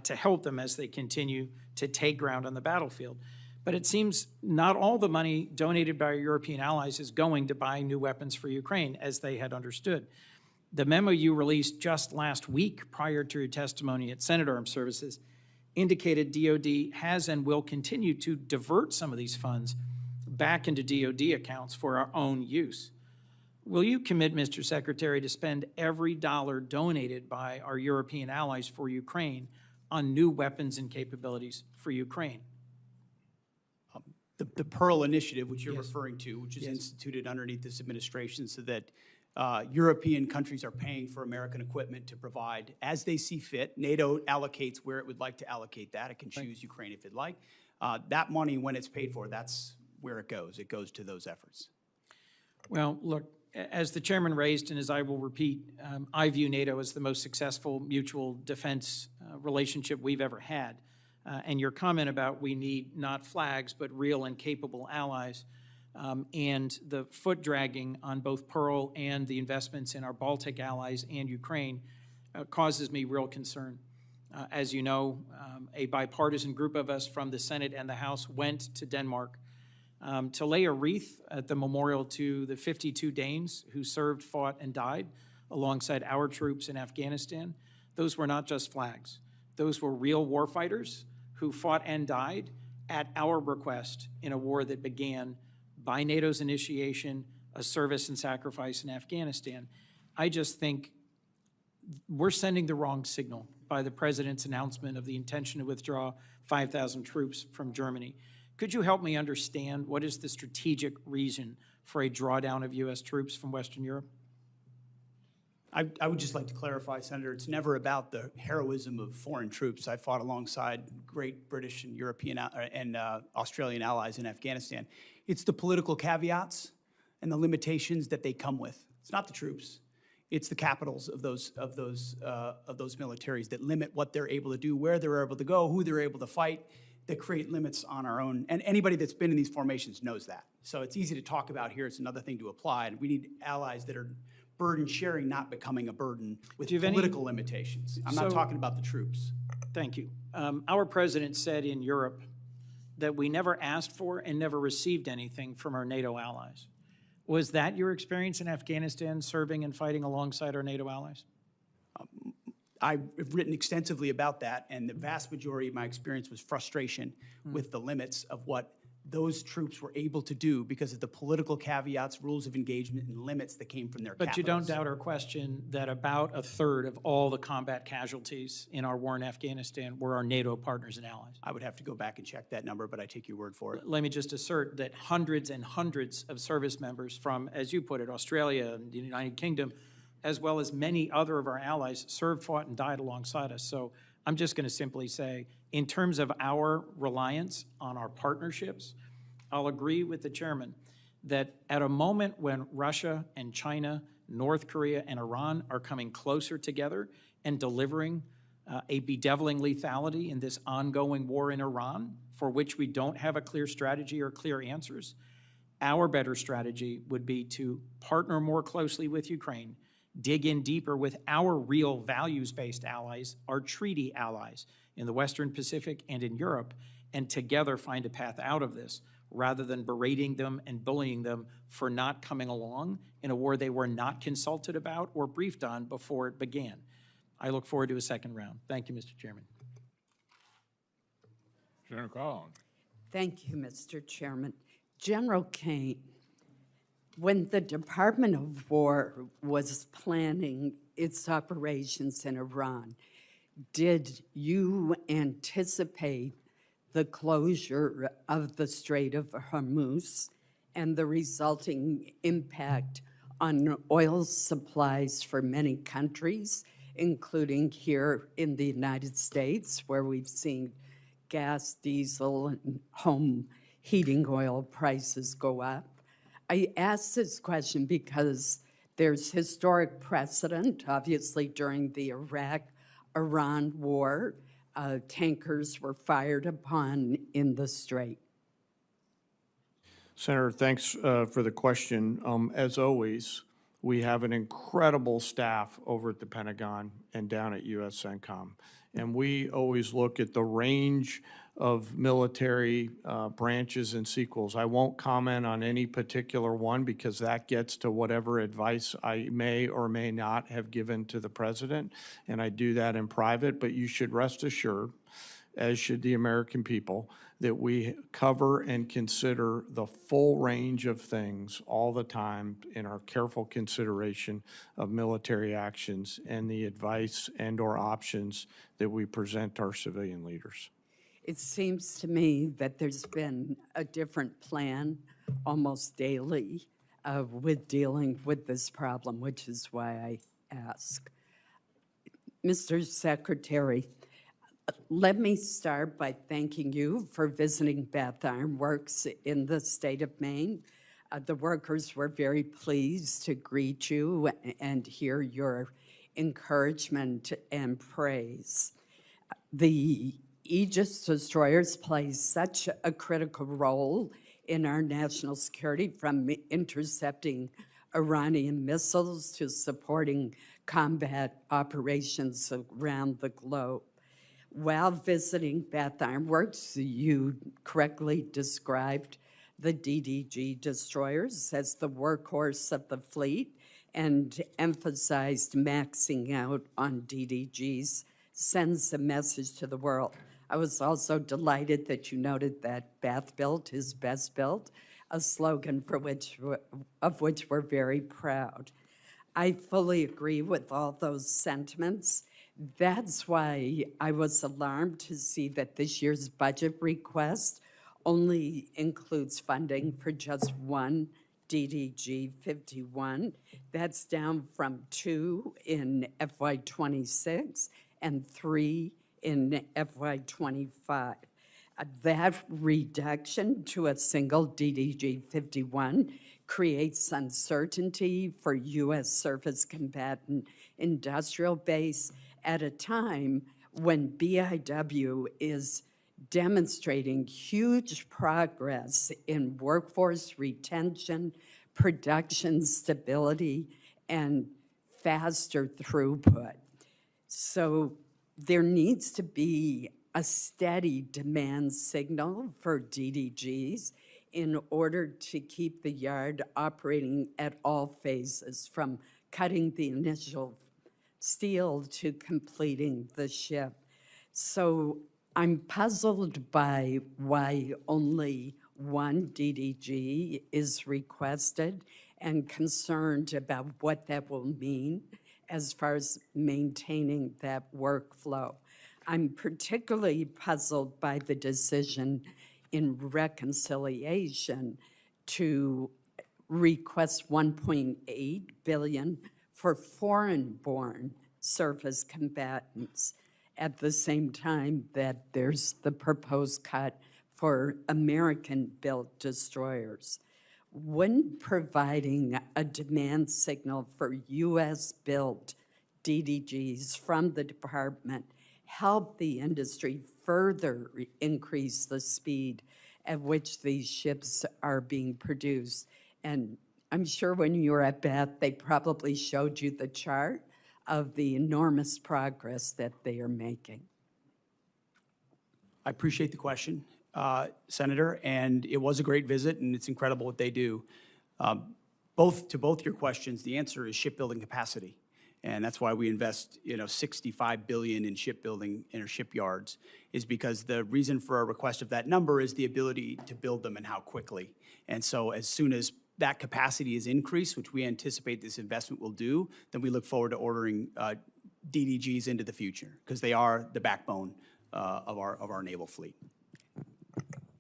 [SPEAKER 2] to help them as they continue to take ground on the battlefield. But it seems not all the money donated by our European allies is going to buy new weapons for Ukraine, as they had understood. The memo you released just last week prior to your testimony at Senate Armed Services indicated DOD has and will continue to divert some of these funds back into DOD accounts for our own use. Will you commit, Mr. Secretary, to spend every dollar donated by our European allies for Ukraine on new weapons and capabilities for Ukraine?
[SPEAKER 4] The Pearl Initiative, which you're referring to, which is instituted underneath this administration so that European countries are paying for American equipment to provide as they see fit. NATO allocates where it would like to allocate that. It can choose Ukraine if it'd like. That money, when it's paid for, that's where it goes. It goes to those efforts.
[SPEAKER 2] Well, look, as the chairman raised, and as I will repeat, I view NATO as the most successful mutual defense relationship we've ever had. And your comment about we need not flags, but real and capable allies, and the foot dragging on both Pearl and the investments in our Baltic allies and Ukraine causes me real concern. As you know, a bipartisan group of us from the Senate and the House went to Denmark to lay a wreath at the memorial to the 52 Danes who served, fought, and died alongside our troops in Afghanistan. Those were not just flags. Those were real warfighters who fought and died at our request in a war that began by NATO's initiation, a service and sacrifice in Afghanistan. I just think we're sending the wrong signal by the president's announcement of the intention to withdraw 5,000 troops from Germany. Could you help me understand what is the strategic reason for a drawdown of U.S. troops from Western Europe?
[SPEAKER 4] I would just like to clarify, Senator, it's never about the heroism of foreign troops. I fought alongside great British and European and Australian allies in Afghanistan. It's the political caveats and the limitations that they come with. It's not the troops. It's the capitals of those militaries that limit what they're able to do, where they're able to go, who they're able to fight, that create limits on our own. And anybody that's been in these formations knows that. So it's easy to talk about here. It's another thing to apply. And we need allies that are burden sharing, not becoming a burden with political limitations. I'm not talking about the troops.
[SPEAKER 2] Thank you. Our president said in Europe that we never asked for and never received anything from our NATO allies. Was that your experience in Afghanistan, serving and fighting alongside our NATO allies?
[SPEAKER 4] I've written extensively about that, and the vast majority of my experience was frustration with the limits of what those troops were able to do because of the political caveats, rules of engagement, and limits that came from their
[SPEAKER 2] But
[SPEAKER 4] capitals.
[SPEAKER 2] you don't doubt our question that about a third of all the combat casualties in our war in Afghanistan were our NATO partners and allies.
[SPEAKER 4] I would have to go back and check that number, but I take your word for it.
[SPEAKER 2] Let me just assert that hundreds and hundreds of service members from, as you put it, Australia and the United Kingdom, as well as many other of our allies, served, fought, and died alongside us. So I'm just going to simply say, in terms of our reliance on our partnerships, I'll agree with the chairman that at a moment when Russia and China, North Korea and Iran are coming closer together and delivering a bedeviling lethality in this ongoing war in Iran, for which we don't have a clear strategy or clear answers, our better strategy would be to partner more closely with Ukraine, dig in deeper with our real values-based allies, our treaty allies in the Western Pacific and in Europe, and together find a path out of this, rather than berating them and bullying them for not coming along in a war they were not consulted about or briefed on before it began. I look forward to a second round. Thank you, Mr. Chairman.
[SPEAKER 1] Senator Collins.
[SPEAKER 5] Thank you, Mr. Chairman. General Caine, when the Department of War was planning its operations in Iran, did you anticipate the closure of the Strait of Hormuz and the resulting impact on oil supplies for many countries, including here in the United States, where we've seen gas, diesel, and home heating oil prices go up? I ask this question because there's historic precedent, obviously during the Iraq-Iran war. Tankers were fired upon in the Strait.
[SPEAKER 3] Senator, thanks for the question. As always, we have an incredible staff over at the Pentagon and down at USCENTCOM. And we always look at the range of military branches and sequels. I won't comment on any particular one because that gets to whatever advice I may or may not have given to the president, and I do that in private. But you should rest assured, as should the American people, that we cover and consider the full range of things all the time in our careful consideration of military actions and the advice and/or options that we present our civilian leaders.
[SPEAKER 5] It seems to me that there's been a different plan almost daily with dealing with this problem, which is why I ask. Mr. Secretary, let me start by thanking you for visiting Bath Iron Works in the state of Maine. The workers were very pleased to greet you and hear your encouragement and praise. The Aegis destroyers play such a critical role in our national security, from intercepting Iranian missiles to supporting combat operations around the globe. While visiting Bath Iron Works, you correctly described the DDG destroyers as the workhorse of the fleet and emphasized maxing out on DDGs sends a message to the world. I was also delighted that you noted that Bath built is best built. a slogan of which we're very proud. I fully agree with all those sentiments. That's why I was alarmed to see that this year's budget request only includes funding for just one DDG 51. That's down from 2 in FY26 and 3 in FY25. That reduction to a single DDG 51 creates uncertainty for U.S. surface combatant industrial base at a time when BIW is demonstrating huge progress in workforce retention, production stability, and faster throughput. So there needs to be a steady demand signal for DDGs in order to keep the yard operating at all phases, from cutting the initial steel to completing the ship. So I'm puzzled by why only one DDG is requested and concerned about what that will mean as far as maintaining that workflow. I'm particularly puzzled by the decision in reconciliation to request 1.8 billion for foreign-born surface combatants at the same time that there's the proposed cut for American-built destroyers. Wouldn't providing a demand signal for U.S.-built DDGs from the department help the industry further increase the speed at which these ships are being produced? And I'm sure when you were at Bath, they probably showed you the chart of the enormous progress that they are making.
[SPEAKER 4] I appreciate the question, Senator, and it was a great visit, and it's incredible what they do. To both your questions, the answer is shipbuilding capacity, and that's why we invest, $65 billion in shipbuilding in our shipyards, is because the reason for a request of that number is the ability to build them and how quickly. And so as soon as that capacity is increased, which we anticipate this investment will do, then we look forward to ordering DDGs into the future, because they are the backbone of our naval fleet.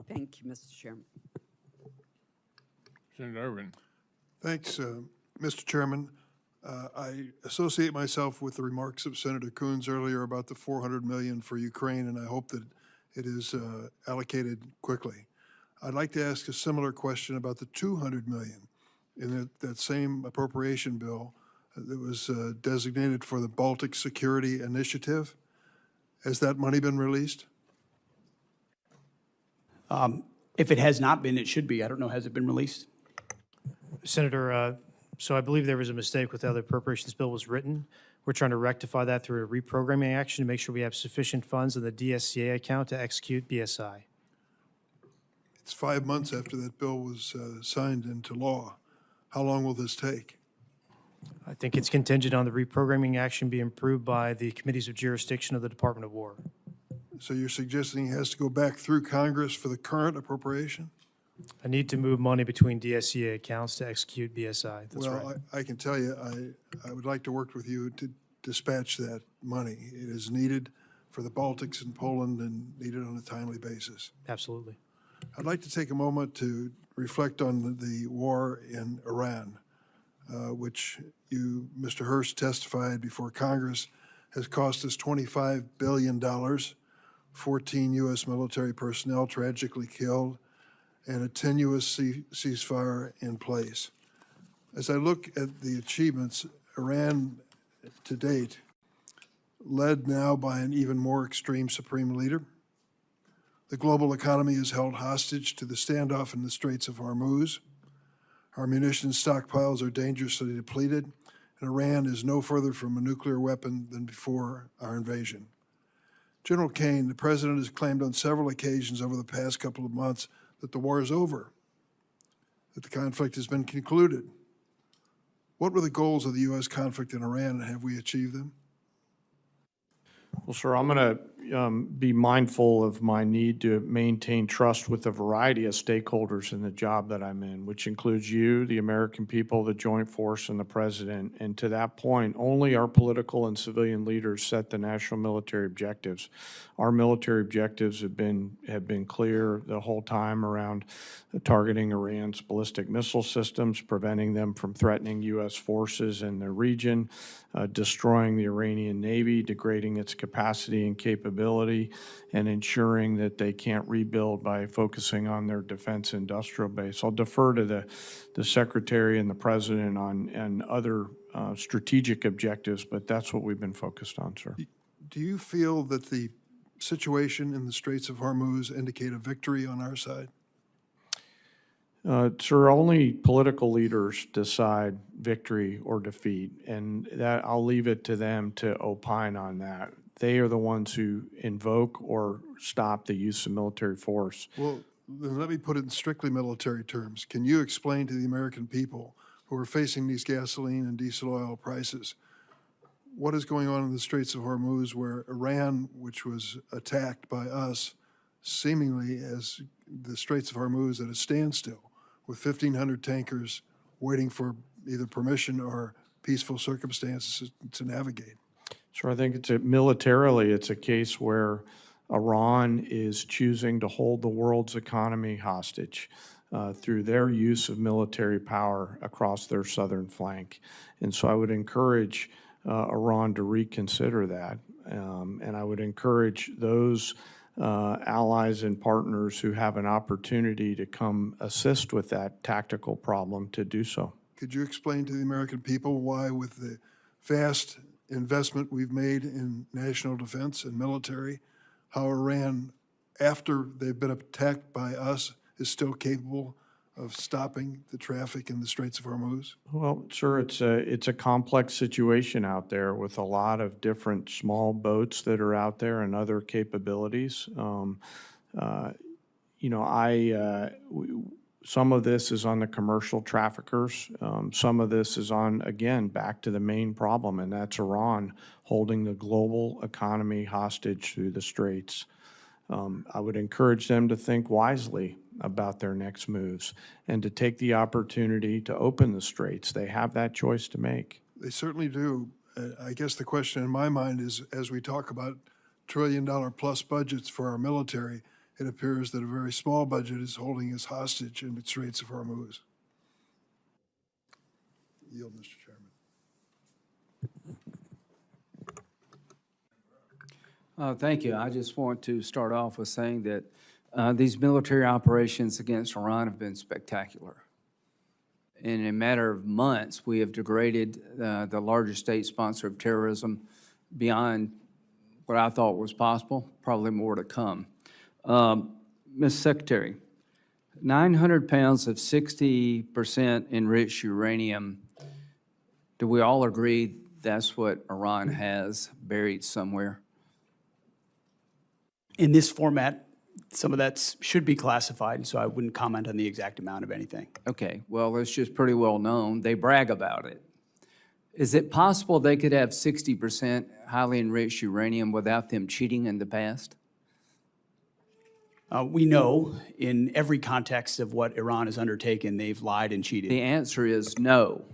[SPEAKER 5] Thank you, Mr. Chairman.
[SPEAKER 1] Senator Irvin.
[SPEAKER 6] Thanks, Mr. Chairman. I associate myself with the remarks of Senator Coons earlier about the $400 million for Ukraine, and I hope that it is allocated quickly. I'd like to ask a similar question about the $200 million in that same appropriation bill that was designated for the Baltic Security Initiative. Has that money been released?
[SPEAKER 4] If it has not been, it should be. I don't know, has it been released?
[SPEAKER 7] Senator, so I believe there was a mistake with how the appropriations bill was written. We're trying to rectify that through a reprogramming action to make sure we have sufficient funds in the DSCA account to execute BSI.
[SPEAKER 6] It's 5 months after that bill was signed into law. How long will this take?
[SPEAKER 7] I think it's contingent on the reprogramming action being approved by the committees of jurisdiction of the Department of War.
[SPEAKER 6] So you're suggesting it has to go back through Congress for the current appropriation?
[SPEAKER 7] I need to move money between DSCA accounts to execute BSI. That's right.
[SPEAKER 6] Well, I can tell you, I would like to work with you to dispatch that money. It is needed for the Baltics and Poland and needed on a timely basis.
[SPEAKER 7] Absolutely.
[SPEAKER 6] I'd like to take a moment to reflect on the war in Iran, which you, Mr. Hurst, testified before Congress has cost us $25 billion, 14 U.S. military personnel tragically killed, and a tenuous ceasefire in place. As I look at the achievements, Iran to date, led now by an even more extreme supreme leader. The global economy is held hostage to the standoff in the Straits of Hormuz. Our munitions stockpiles are dangerously depleted, and Iran is no further from a nuclear weapon than before our invasion. General Caine, the president has claimed on several occasions over the past couple of months that the war is over, that the conflict has been concluded. What were the goals of the U.S. conflict in Iran, and have we achieved them?
[SPEAKER 3] Well, sir, I'm going to be mindful of my need to maintain trust with a variety of stakeholders in the job that I'm in, which includes you, the American people, the Joint Force, and the President. And to that point, only our political and civilian leaders set the national military objectives. Our military objectives have been clear the whole time around targeting Iran's ballistic missile systems, preventing them from threatening U.S. forces in the region, destroying the Iranian Navy, degrading its capacity and capability, and ensuring that they can't rebuild by focusing on their defense industrial base. I'll defer to the Secretary and the President on other strategic objectives, but that's what we've been focused on, sir.
[SPEAKER 6] Do you feel that the situation in the Straits of Hormuz indicate a victory on our side?
[SPEAKER 3] Sir, only political leaders decide victory or defeat, and that I'll leave it to them to opine on that. They are the ones who invoke or stop the use of military force.
[SPEAKER 6] Well, then let me put it in strictly military terms. Can you explain to the American people who are facing these gasoline and diesel oil prices what is going on in the Straits of Hormuz, where Iran, which was attacked by us, seemingly as the Straits of Hormuz at a standstill, with 1,500 tankers waiting for either permission or peaceful circumstances to navigate?
[SPEAKER 3] So I think militarily, it's a case where Iran is choosing to hold the world's economy hostage through their use of military power across their southern flank. And so I would encourage Iran to reconsider that. And I would encourage those allies and partners who have an opportunity to come assist with that tactical problem to do so.
[SPEAKER 6] Could you explain to the American people why, with the vast investment we've made in national defense and military, how Iran, after they've been attacked by us, is still capable of stopping the traffic in the Straits of Hormuz?
[SPEAKER 3] Well, sir, it's a complex situation out there with a lot of different small boats that are out there and other capabilities. Some of this is on the commercial traffickers. Some of this is on, again, back to the main problem, and that's Iran holding the global economy hostage through the Straits. I would encourage them to think wisely about their next moves and to take the opportunity to open the Straits. They have that choice to make.
[SPEAKER 6] They certainly do. I guess the question in my mind is, as we talk about trillion-dollar-plus budgets for our military, it appears that a very small budget is holding us hostage in the Straits of Hormuz. Yield, Mr. Chairman.
[SPEAKER 8] Thank you. I just want to start off with saying that these military operations against Iran have been spectacular. In a matter of months, we have degraded the largest state sponsor of terrorism beyond what I thought was possible, probably more to come. Ms. Secretary, 900 pounds of 60% enriched uranium, do we all agree that's what Iran has buried somewhere?
[SPEAKER 4] In this format, some of that should be classified, so I wouldn't comment on the exact amount of anything.
[SPEAKER 8] Okay, well, it's just pretty well known. They brag about it. Is it possible they could have 60% highly enriched uranium without them cheating in the past?
[SPEAKER 4] We know in every context of what Iran has undertaken, they've lied and cheated.
[SPEAKER 8] The answer is no.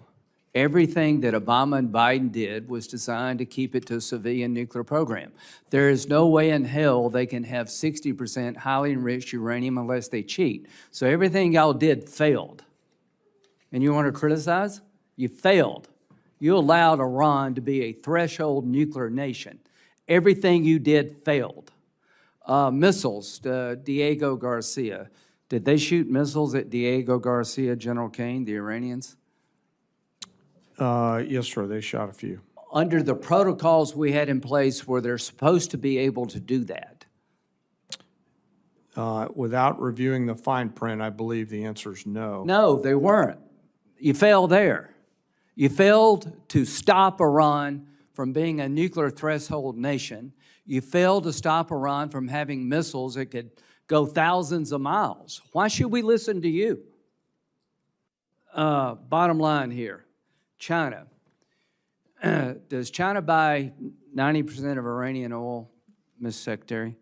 [SPEAKER 8] Everything that Obama and Biden did was designed to keep it to a civilian nuclear program. There is no way in hell they can have 60% highly enriched uranium unless they cheat. So everything y'all did failed. And you want to criticize? You failed. You allowed Iran to be a threshold nuclear nation. Everything you did failed. Missiles, Diego Garcia. Did they shoot missiles at Diego Garcia, General Caine, the Iranians?
[SPEAKER 3] Yes, sir, they shot a few.
[SPEAKER 8] Under the protocols we had in place, were they supposed to be able to do that?
[SPEAKER 3] Without reviewing the fine print, I believe the answer is no.
[SPEAKER 8] No, they weren't. You failed there. You failed to stop Iran from being a nuclear threshold nation. You failed to stop Iran from having missiles that could go thousands of miles. Why should we listen to you? Bottom line here, China. Does China buy 90% of Iranian oil? Ms. Secretary?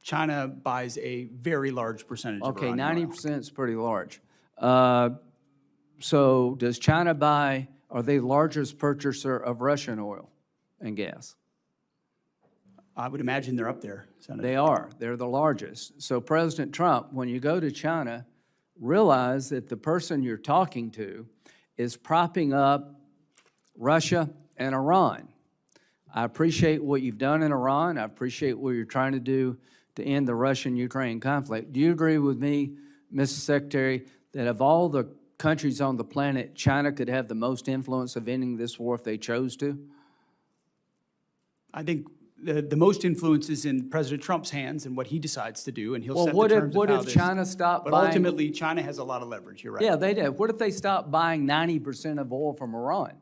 [SPEAKER 4] China buys a very large percentage of
[SPEAKER 8] Okay,
[SPEAKER 4] Iranian oil.
[SPEAKER 8] 90% is pretty large. So does China buy, are they the largest purchaser of Russian oil and gas?
[SPEAKER 4] I would imagine they're up there, Senator.
[SPEAKER 8] They are. They're the largest. So President Trump, when you go to China, realize that the person you're talking to is propping up Russia and Iran. I appreciate what you've done in Iran. I appreciate what you're trying to do to end the Russian-Ukraine conflict. Do you agree with me, Mr. Secretary, that of all the countries on the planet, China could have the most influence of ending this war if they chose to?
[SPEAKER 4] I think the most influence is in President Trump's hands and what he decides to do, and he'll
[SPEAKER 8] Well,
[SPEAKER 4] set the
[SPEAKER 8] what if-
[SPEAKER 4] terms
[SPEAKER 8] what
[SPEAKER 4] of how
[SPEAKER 8] if
[SPEAKER 4] this.
[SPEAKER 8] China stopped
[SPEAKER 4] But
[SPEAKER 8] buying-
[SPEAKER 4] ultimately, China has a lot of leverage, you're right.
[SPEAKER 8] Yeah, they did. What if they stopped buying 90% of oil from Iran?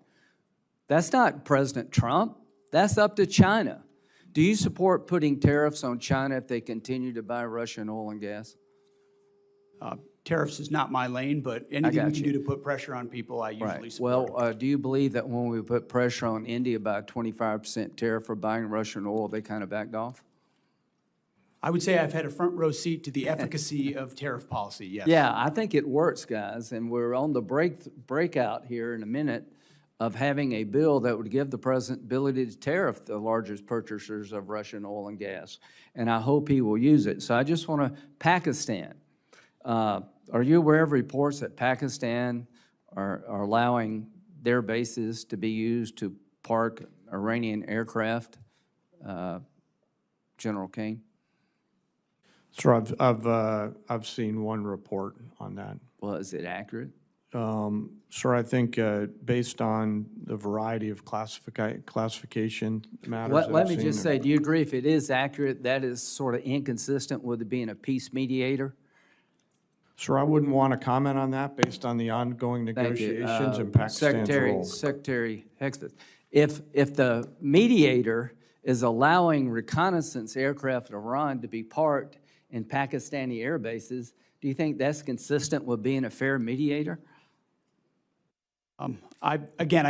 [SPEAKER 8] That's not President Trump. That's up to China. Do you support putting tariffs on China if they continue to buy Russian oil and gas?
[SPEAKER 4] Tariffs is not my lane, but anything
[SPEAKER 8] got
[SPEAKER 4] we can
[SPEAKER 8] you.
[SPEAKER 4] do to put pressure on people, I usually
[SPEAKER 8] Right.
[SPEAKER 4] support.
[SPEAKER 8] Well, do you believe that when we put pressure on India by a 25% tariff for buying Russian oil, they kind of backed off?
[SPEAKER 4] I would say I've had a front row seat to the efficacy of tariff policy, yes.
[SPEAKER 8] Yeah, I think it works, guys, and we're on the breakout here in a minute of having a bill that would give the president ability to tariff the largest purchasers of Russian oil and gas, and I hope he will use it. So I just want to, Pakistan, are you aware of reports that Pakistan are allowing their bases to be used to park Iranian aircraft, General Caine?
[SPEAKER 3] Sir, I've seen one report on that.
[SPEAKER 8] Well, is it accurate?
[SPEAKER 3] Sir, I think based on the variety of classification matters that
[SPEAKER 8] Let
[SPEAKER 3] I've
[SPEAKER 8] me
[SPEAKER 3] seen,
[SPEAKER 8] just say, do you agree if it is accurate, that is sort of inconsistent with it being a peace mediator?
[SPEAKER 3] Sir, I wouldn't want to comment on that based on the ongoing
[SPEAKER 8] Thank you.
[SPEAKER 3] negotiations and Pakistan's role.
[SPEAKER 8] Secretary Hegseth, if the mediator is allowing reconnaissance aircraft in Iran to be parked in Pakistani air bases, do you think that's consistent with being a fair mediator?
[SPEAKER 4] I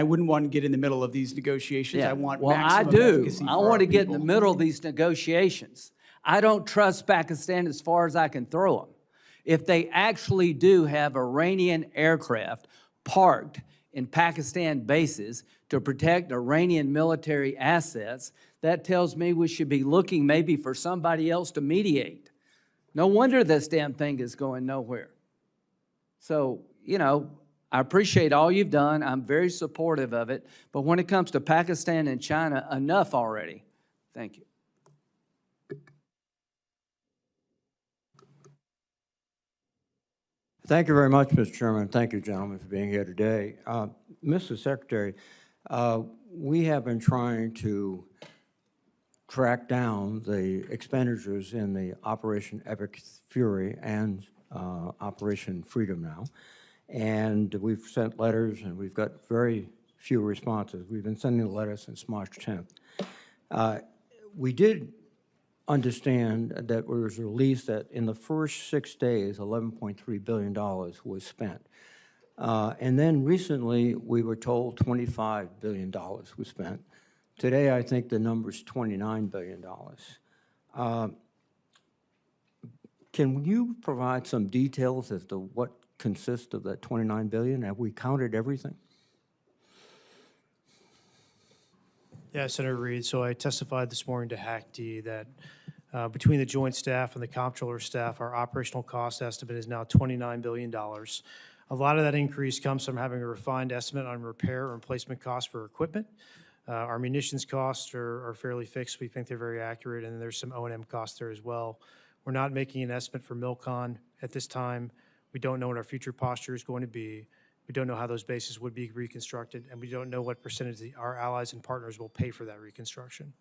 [SPEAKER 4] wouldn't want to get in the middle of these negotiations. I want
[SPEAKER 8] Well, I
[SPEAKER 4] maximum
[SPEAKER 8] do.
[SPEAKER 4] efficacy
[SPEAKER 8] I
[SPEAKER 4] for
[SPEAKER 8] want
[SPEAKER 4] our
[SPEAKER 8] to get in the
[SPEAKER 4] people.
[SPEAKER 8] middle of these negotiations. I don't trust Pakistan as far as I can throw them. If they actually do have Iranian aircraft parked in Pakistan bases to protect Iranian military assets, that tells me we should be looking maybe for somebody else to mediate. No wonder this damn thing is going nowhere. So, you know, I appreciate all you've done. I'm very supportive of it. But when it comes to Pakistan and China, enough already. Thank you.
[SPEAKER 9] Thank you very much, Mr. Chairman. Thank you, gentlemen, for being here today. Mr. Secretary, we have been trying to track down the expenditures in the Operation Epic Fury and Operation Freedom now. And we've sent letters, and we've got very few responses. We've been sending letters since March 10th. We did understand that there was a release that in the first 6 days, $11.3 billion was spent. And then recently, we were told $25 billion was spent. Today, I think the number is $29 billion. Can you provide some details as to what consists of that $29 billion? Have we counted everything?
[SPEAKER 7] Yeah, Senator Reed, so I testified this morning to HACD that between the joint staff and the comptroller staff, our operational cost estimate is now $29 billion. A lot of that increase comes from having a refined estimate on repair or replacement costs for equipment. Our munitions costs are fairly fixed. We think they're very accurate, and there's some O&M costs there as well. We're not making an estimate for MILCON at this time. We don't know what our future posture is going to be. We don't know how those bases would be reconstructed, and we don't know what percentage our allies and partners will pay for that reconstruction.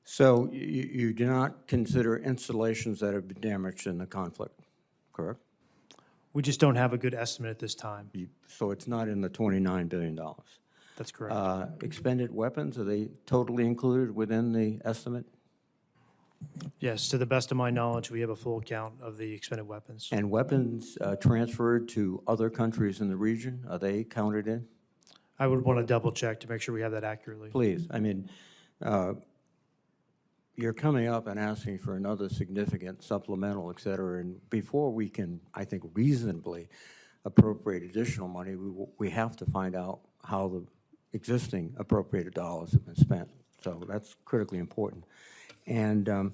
[SPEAKER 9] So you do not consider installations that have been damaged in the conflict, correct?
[SPEAKER 7] We just don't have a good estimate at this time.
[SPEAKER 9] So it's not in the $29 billion.
[SPEAKER 7] That's correct.
[SPEAKER 9] Expended weapons, are they totally included within the estimate?
[SPEAKER 7] Yes, to the best of my knowledge, we have a full count of the expended weapons.
[SPEAKER 9] And weapons transferred to other countries in the region, are they counted in?
[SPEAKER 7] I would want to double check to make sure we have that accurately.
[SPEAKER 9] Please, I mean, you're coming up and asking for another significant supplemental, et cetera, and before we can, I think, reasonably appropriate additional money, we have to find out how the existing appropriated dollars have been spent. So that's critically important. And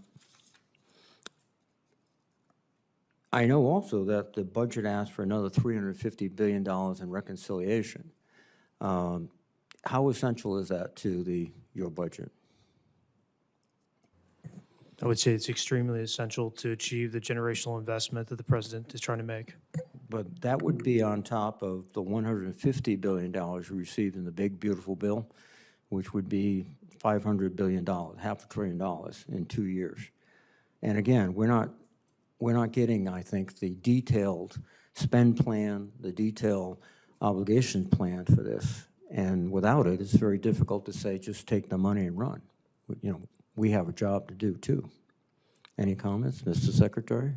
[SPEAKER 9] I know also that the budget asked for another $350 billion in reconciliation. How essential is that to your budget?
[SPEAKER 7] I would say it's extremely essential to achieve the generational investment that the president is trying to make.
[SPEAKER 9] But that would be on top of the $150 billion we received in the big, beautiful bill, which would be $500 billion, half $500 billion in 2 years. And again, we're not getting, I think, the detailed spend plan, the detailed obligation plan for this. And without it, it's very difficult to say, just take the money and run. You know, we have a job to do too. Any comments, Mr. Secretary?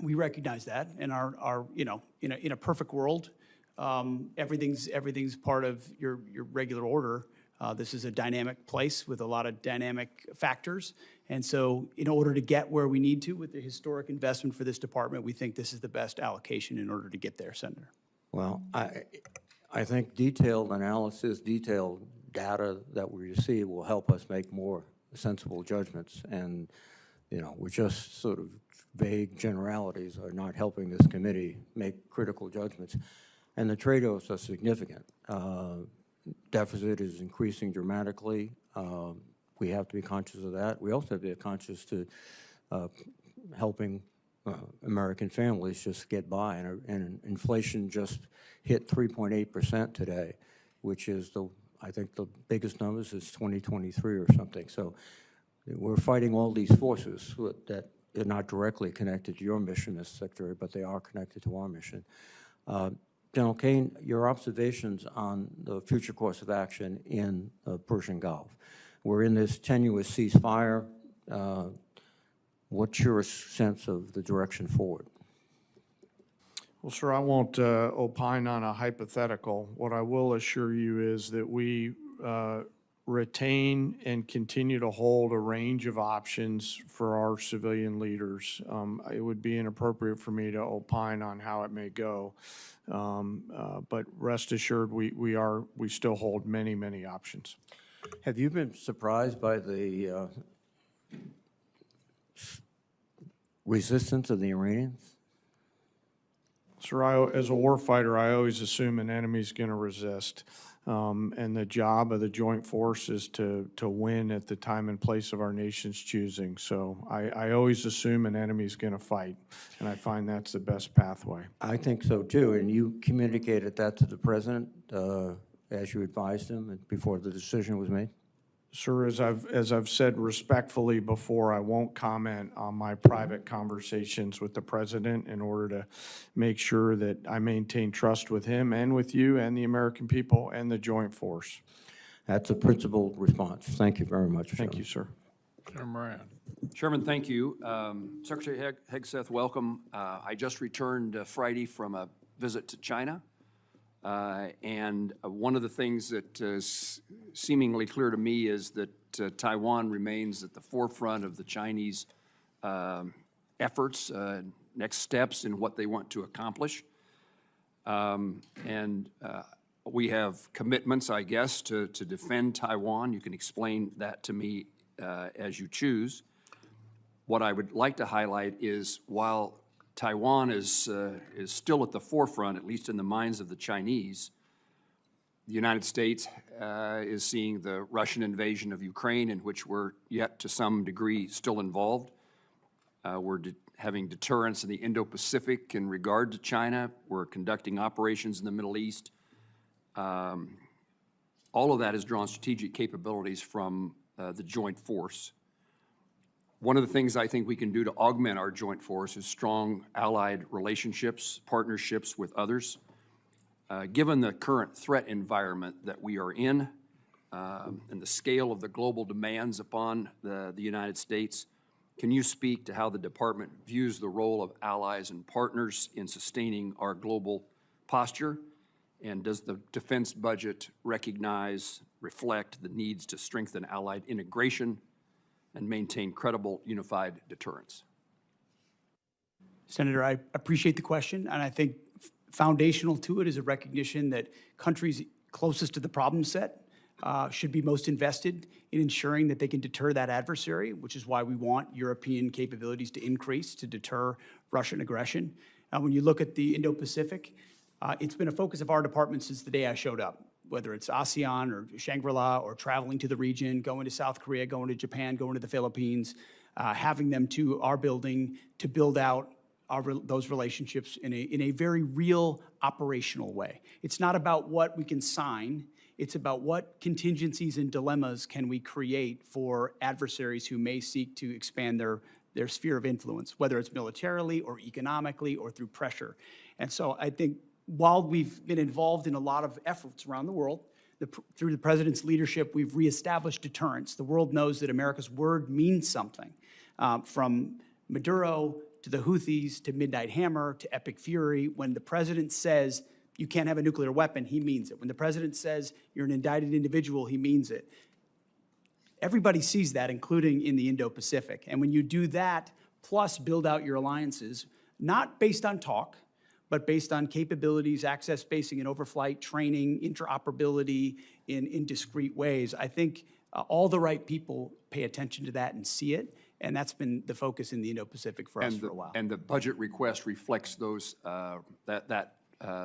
[SPEAKER 4] We recognize that, and our you know, in a perfect world, everything's part of your regular order. This is a dynamic place with a lot of dynamic factors, and so in order to get where we need to with the historic investment for this department, we think this is the best allocation in order to get there, Senator.
[SPEAKER 9] Well, I think detailed analysis, detailed data that we receive will help us make more sensible judgments, and you know, we're just sort of vague generalities are not helping this committee make critical judgments. And the trade-offs are significant. Deficit is increasing dramatically. We have to be conscious of that. We also have to be conscious to helping American families just get by. And inflation just hit 3.8% today, which is I think the biggest numbers is 2023 or something. So we're fighting all these forces that are not directly connected to your mission, Mr. Secretary, but they are connected to our mission. General Caine, your observations on the future course of action in the Persian Gulf. We're in this tenuous ceasefire. What's your sense of the direction forward?
[SPEAKER 3] Well, sir, I won't opine on a hypothetical. What I will assure you is that we retain and continue to hold a range of options for our civilian leaders. It would be inappropriate for me to opine on how it may go, but rest assured we still hold many, many options.
[SPEAKER 9] Have you been surprised by the resistance of the Iranians?
[SPEAKER 3] Sir, as a warfighter, I always assume an enemy's going to resist. And the job of the joint force is to win at the time and place of our nation's choosing. So I always assume an enemy's going to fight, and I find that's the best pathway.
[SPEAKER 9] I think so too, and you communicated that to the president as you advised him before the decision was made?
[SPEAKER 3] Sir, as I've said respectfully before, I won't comment on my private conversations with the president in order to make sure that I maintain trust with him and with you and the American people and the joint force.
[SPEAKER 9] That's a principled response. Thank you very much.
[SPEAKER 3] Thank you, sir.
[SPEAKER 1] Senator Moran.
[SPEAKER 10] Chairman, thank you. Secretary Hegseth, welcome. I just returned Friday from a visit to China. And one of the things that is seemingly clear to me is that Taiwan remains at the forefront of the Chinese efforts, next steps in what they want to accomplish. We have commitments, I guess, to defend Taiwan. You can explain that to me as you choose. What I would like to highlight is while Taiwan is still at the forefront, at least in the minds of the Chinese, the United States is seeing the Russian invasion of Ukraine, in which we're yet to some degree still involved. We're having deterrence in the Indo-Pacific in regard to China. We're conducting operations in the Middle East. All of that has drawn strategic capabilities from the joint force. One of the things I think we can do to augment our joint force is strong allied relationships, partnerships with others. Given the current threat environment that we are in and the scale of the global demands upon the United States, can you speak to how the department views the role of allies and partners in sustaining our global posture? And does the defense budget recognize reflect the needs to strengthen Allied integration and maintain credible unified deterrence?
[SPEAKER 4] Senator, I appreciate the question, and I think foundational to it is a recognition that countries closest to the problem set should be most invested in ensuring that they can deter that adversary, which is why we want European capabilities to increase to deter Russian aggression. When you look at the Indo-Pacific, it's been a focus of our department since the day I showed up, whether it's ASEAN or Shangri-La or traveling to the region, going to South Korea, going to Japan, going to the Philippines, having them to our building to build out those relationships in a very real operational way. It's not about what we can sign. It's about what contingencies and dilemmas can we create for adversaries who may seek to expand their sphere of influence, whether it's militarily or economically or through pressure. And so I think while we've been involved in a lot of efforts around the world, through the president's leadership, we've reestablished deterrence. The world knows that America's word means something, from Maduro to the Houthis to Midnight Hammer to Epic Fury. When the president says you can't have a nuclear weapon, he means it. When the president says you're an indicted individual, he means it. Everybody sees that, including in the Indo-Pacific. And when you do that, plus build out your alliances, not based on talk, but based on capabilities, access, spacing, and overflight, training, interoperability in discrete ways, I think all the right people pay attention to that and see it. And that's been the focus in the Indo-Pacific for us for a while.
[SPEAKER 10] And the budget request reflects those,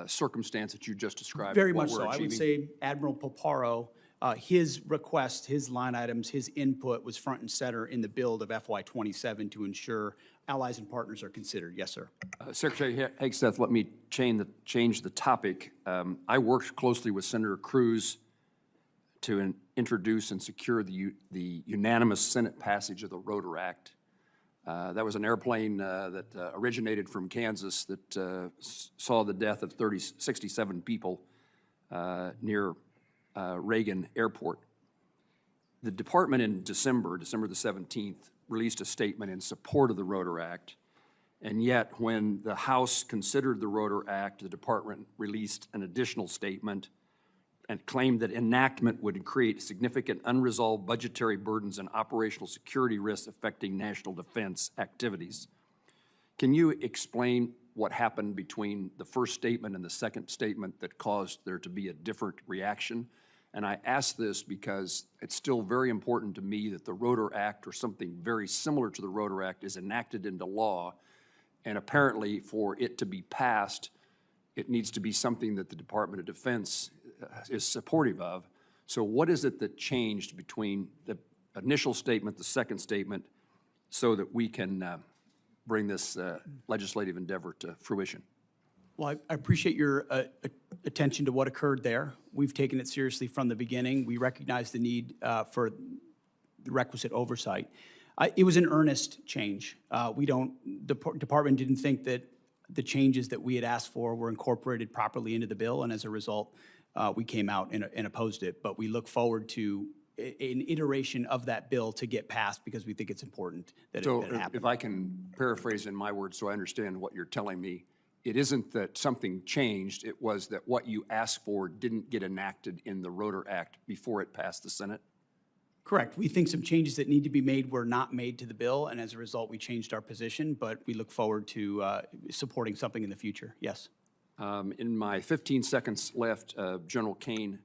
[SPEAKER 10] circumstance that you just described.
[SPEAKER 4] Very
[SPEAKER 10] what
[SPEAKER 4] much
[SPEAKER 10] we're
[SPEAKER 4] so. I would
[SPEAKER 10] achieving.
[SPEAKER 4] say Admiral Poparo, his request, his line items, his input was front and center in the build of FY27 to ensure allies and partners are considered. Yes, sir.
[SPEAKER 10] Secretary Hegseth, let me change the topic. I worked closely with Senator Cruz to introduce and secure the unanimous Senate passage of the Rotor Act. That was an airplane that originated from Kansas that saw the death of 67 people near Reagan Airport. The department in December the 17th, released a statement in support of the Rotor Act, and yet when the House considered the Rotor Act, the department released an additional statement and claimed that enactment would create significant unresolved budgetary burdens and operational security risks affecting national defense activities. Can you explain what happened between the first statement and the second statement that caused there to be a different reaction? And I ask this because it's still very important to me that the Rotor Act or something very similar to the Rotor Act is enacted into law, and apparently for it to be passed, it needs to be something that the Department of Defense is supportive of. So what is it that changed between the initial statement, the second statement, so that we can bring this legislative endeavor to fruition?
[SPEAKER 4] Well, I appreciate your attention to what occurred there. We've taken it seriously from the beginning. We recognize the need for the requisite oversight. It was an earnest change. The department didn't think that the changes that we had asked for were incorporated properly into the bill, and as a result, we came out and opposed it. But we look forward to an iteration of that bill to get passed because we think it's important that it happen.
[SPEAKER 10] So if I can paraphrase in my words so I understand what you're telling me, it isn't that something changed, it was that what you asked for didn't get enacted in the Rotor Act before it passed the Senate?
[SPEAKER 4] Correct. We think some changes that need to be made were not made to the bill, and as a result, we changed our position, but we look forward to supporting something in the future. Yes.
[SPEAKER 10] In my 15 seconds left, General Caine,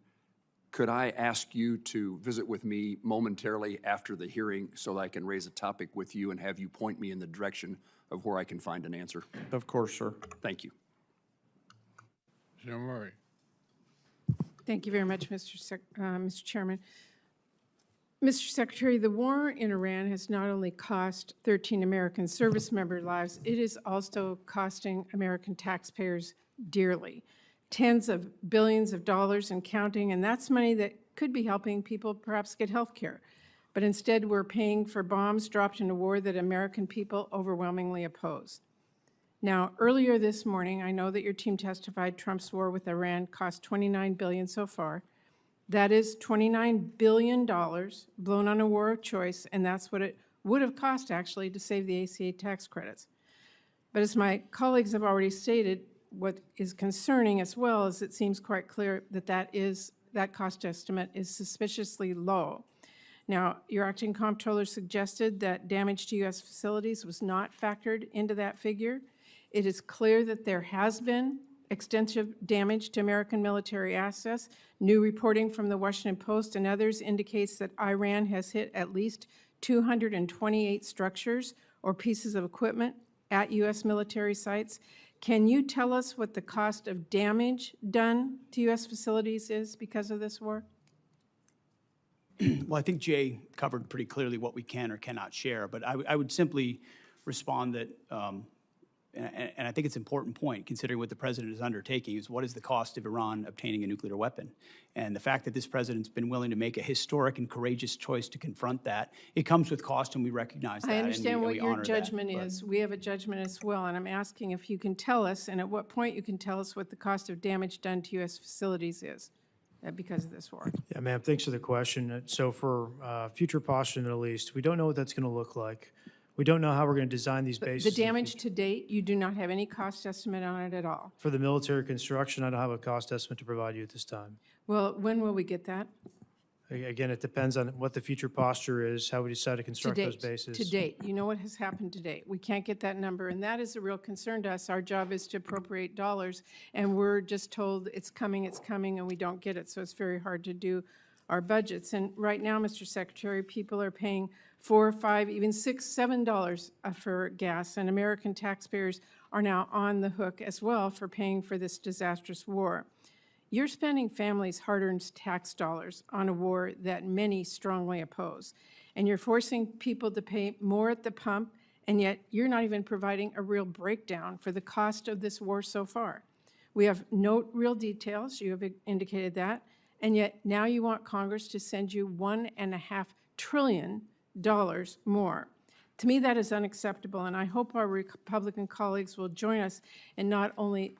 [SPEAKER 10] could I ask you to visit with me momentarily after the hearing so that I can raise a topic with you and have you point me in the direction of where I can find an answer?
[SPEAKER 3] Of course, sir.
[SPEAKER 10] Thank you.
[SPEAKER 1] Senator Murray.
[SPEAKER 11] Thank you very much, Mr. Chairman. Mr. Secretary, the war in Iran has not only cost 13 American service member lives, it is also costing American taxpayers dearly. Tens of billions of dollars and counting, and that's money that could be helping people perhaps get health care. But instead, we're paying for bombs dropped in a war that American people overwhelmingly oppose. Now, earlier this morning, I know that your team testified Trump's war with Iran cost $29 billion so far. That is $29 billion blown on a war of choice, and that's what it would have cost, actually, to save the ACA tax credits. But as my colleagues have already stated, what is concerning as well is it seems quite clear that that is that cost estimate is suspiciously low. Now, your acting comptroller suggested that damage to U.S. facilities was not factored into that figure. It is clear that there has been extensive damage to American military assets. New reporting from the Washington Post and others indicates that Iran has hit at least 228 structures or pieces of equipment at U.S. military sites. Can you tell us what the cost of damage done to U.S. facilities is because of this war?
[SPEAKER 4] Well, I think Jay covered pretty clearly what we can or cannot share, but I would simply respond that, and I think it's an important point, considering what the president is undertaking, is what is the cost of Iran obtaining a nuclear weapon? And the fact that this president's been willing to make a historic and courageous choice to confront that, it comes with cost, and we recognize that.
[SPEAKER 11] I understand what your
[SPEAKER 4] honor that,
[SPEAKER 11] judgment
[SPEAKER 4] but-
[SPEAKER 11] is. We have a judgment as well, and I'm asking if you can tell us, and at what point you can tell us what the cost of damage done to U.S. facilities is because of this war.
[SPEAKER 7] Yeah, ma'am, thanks for the question. So for future posture in the Middle East, we don't know what that's going to look like. We don't know how we're going to design these
[SPEAKER 11] The
[SPEAKER 7] bases.
[SPEAKER 11] damage to date, you do not have any cost estimate on it at all.
[SPEAKER 7] For the military construction, I don't have a cost estimate to provide you at this time.
[SPEAKER 11] Well, when will we get that?
[SPEAKER 7] Again, it depends on what the future posture is, how we decide to
[SPEAKER 11] To
[SPEAKER 7] construct those
[SPEAKER 11] date,
[SPEAKER 7] bases.
[SPEAKER 11] to date. You know what has happened to date. We can't get that number, and that is a real concern to us. Our job is to appropriate dollars, and we're just told it's coming, and we don't get it, so it's very hard to do our budgets. And right now, Mr. Secretary, people are paying $4, $5, even $6, $7 for gas, and American taxpayers are now on the hook as well for paying for this disastrous war. You're spending families' hard-earned tax dollars on a war that many strongly oppose, and you're forcing people to pay more at the pump, and yet you're not even providing a real breakdown for the cost of this war so far. We have no real details, you have indicated that, and yet now you want Congress to send you $1.5 trillion more. To me, that is unacceptable, and I hope our Republican colleagues will join us in not only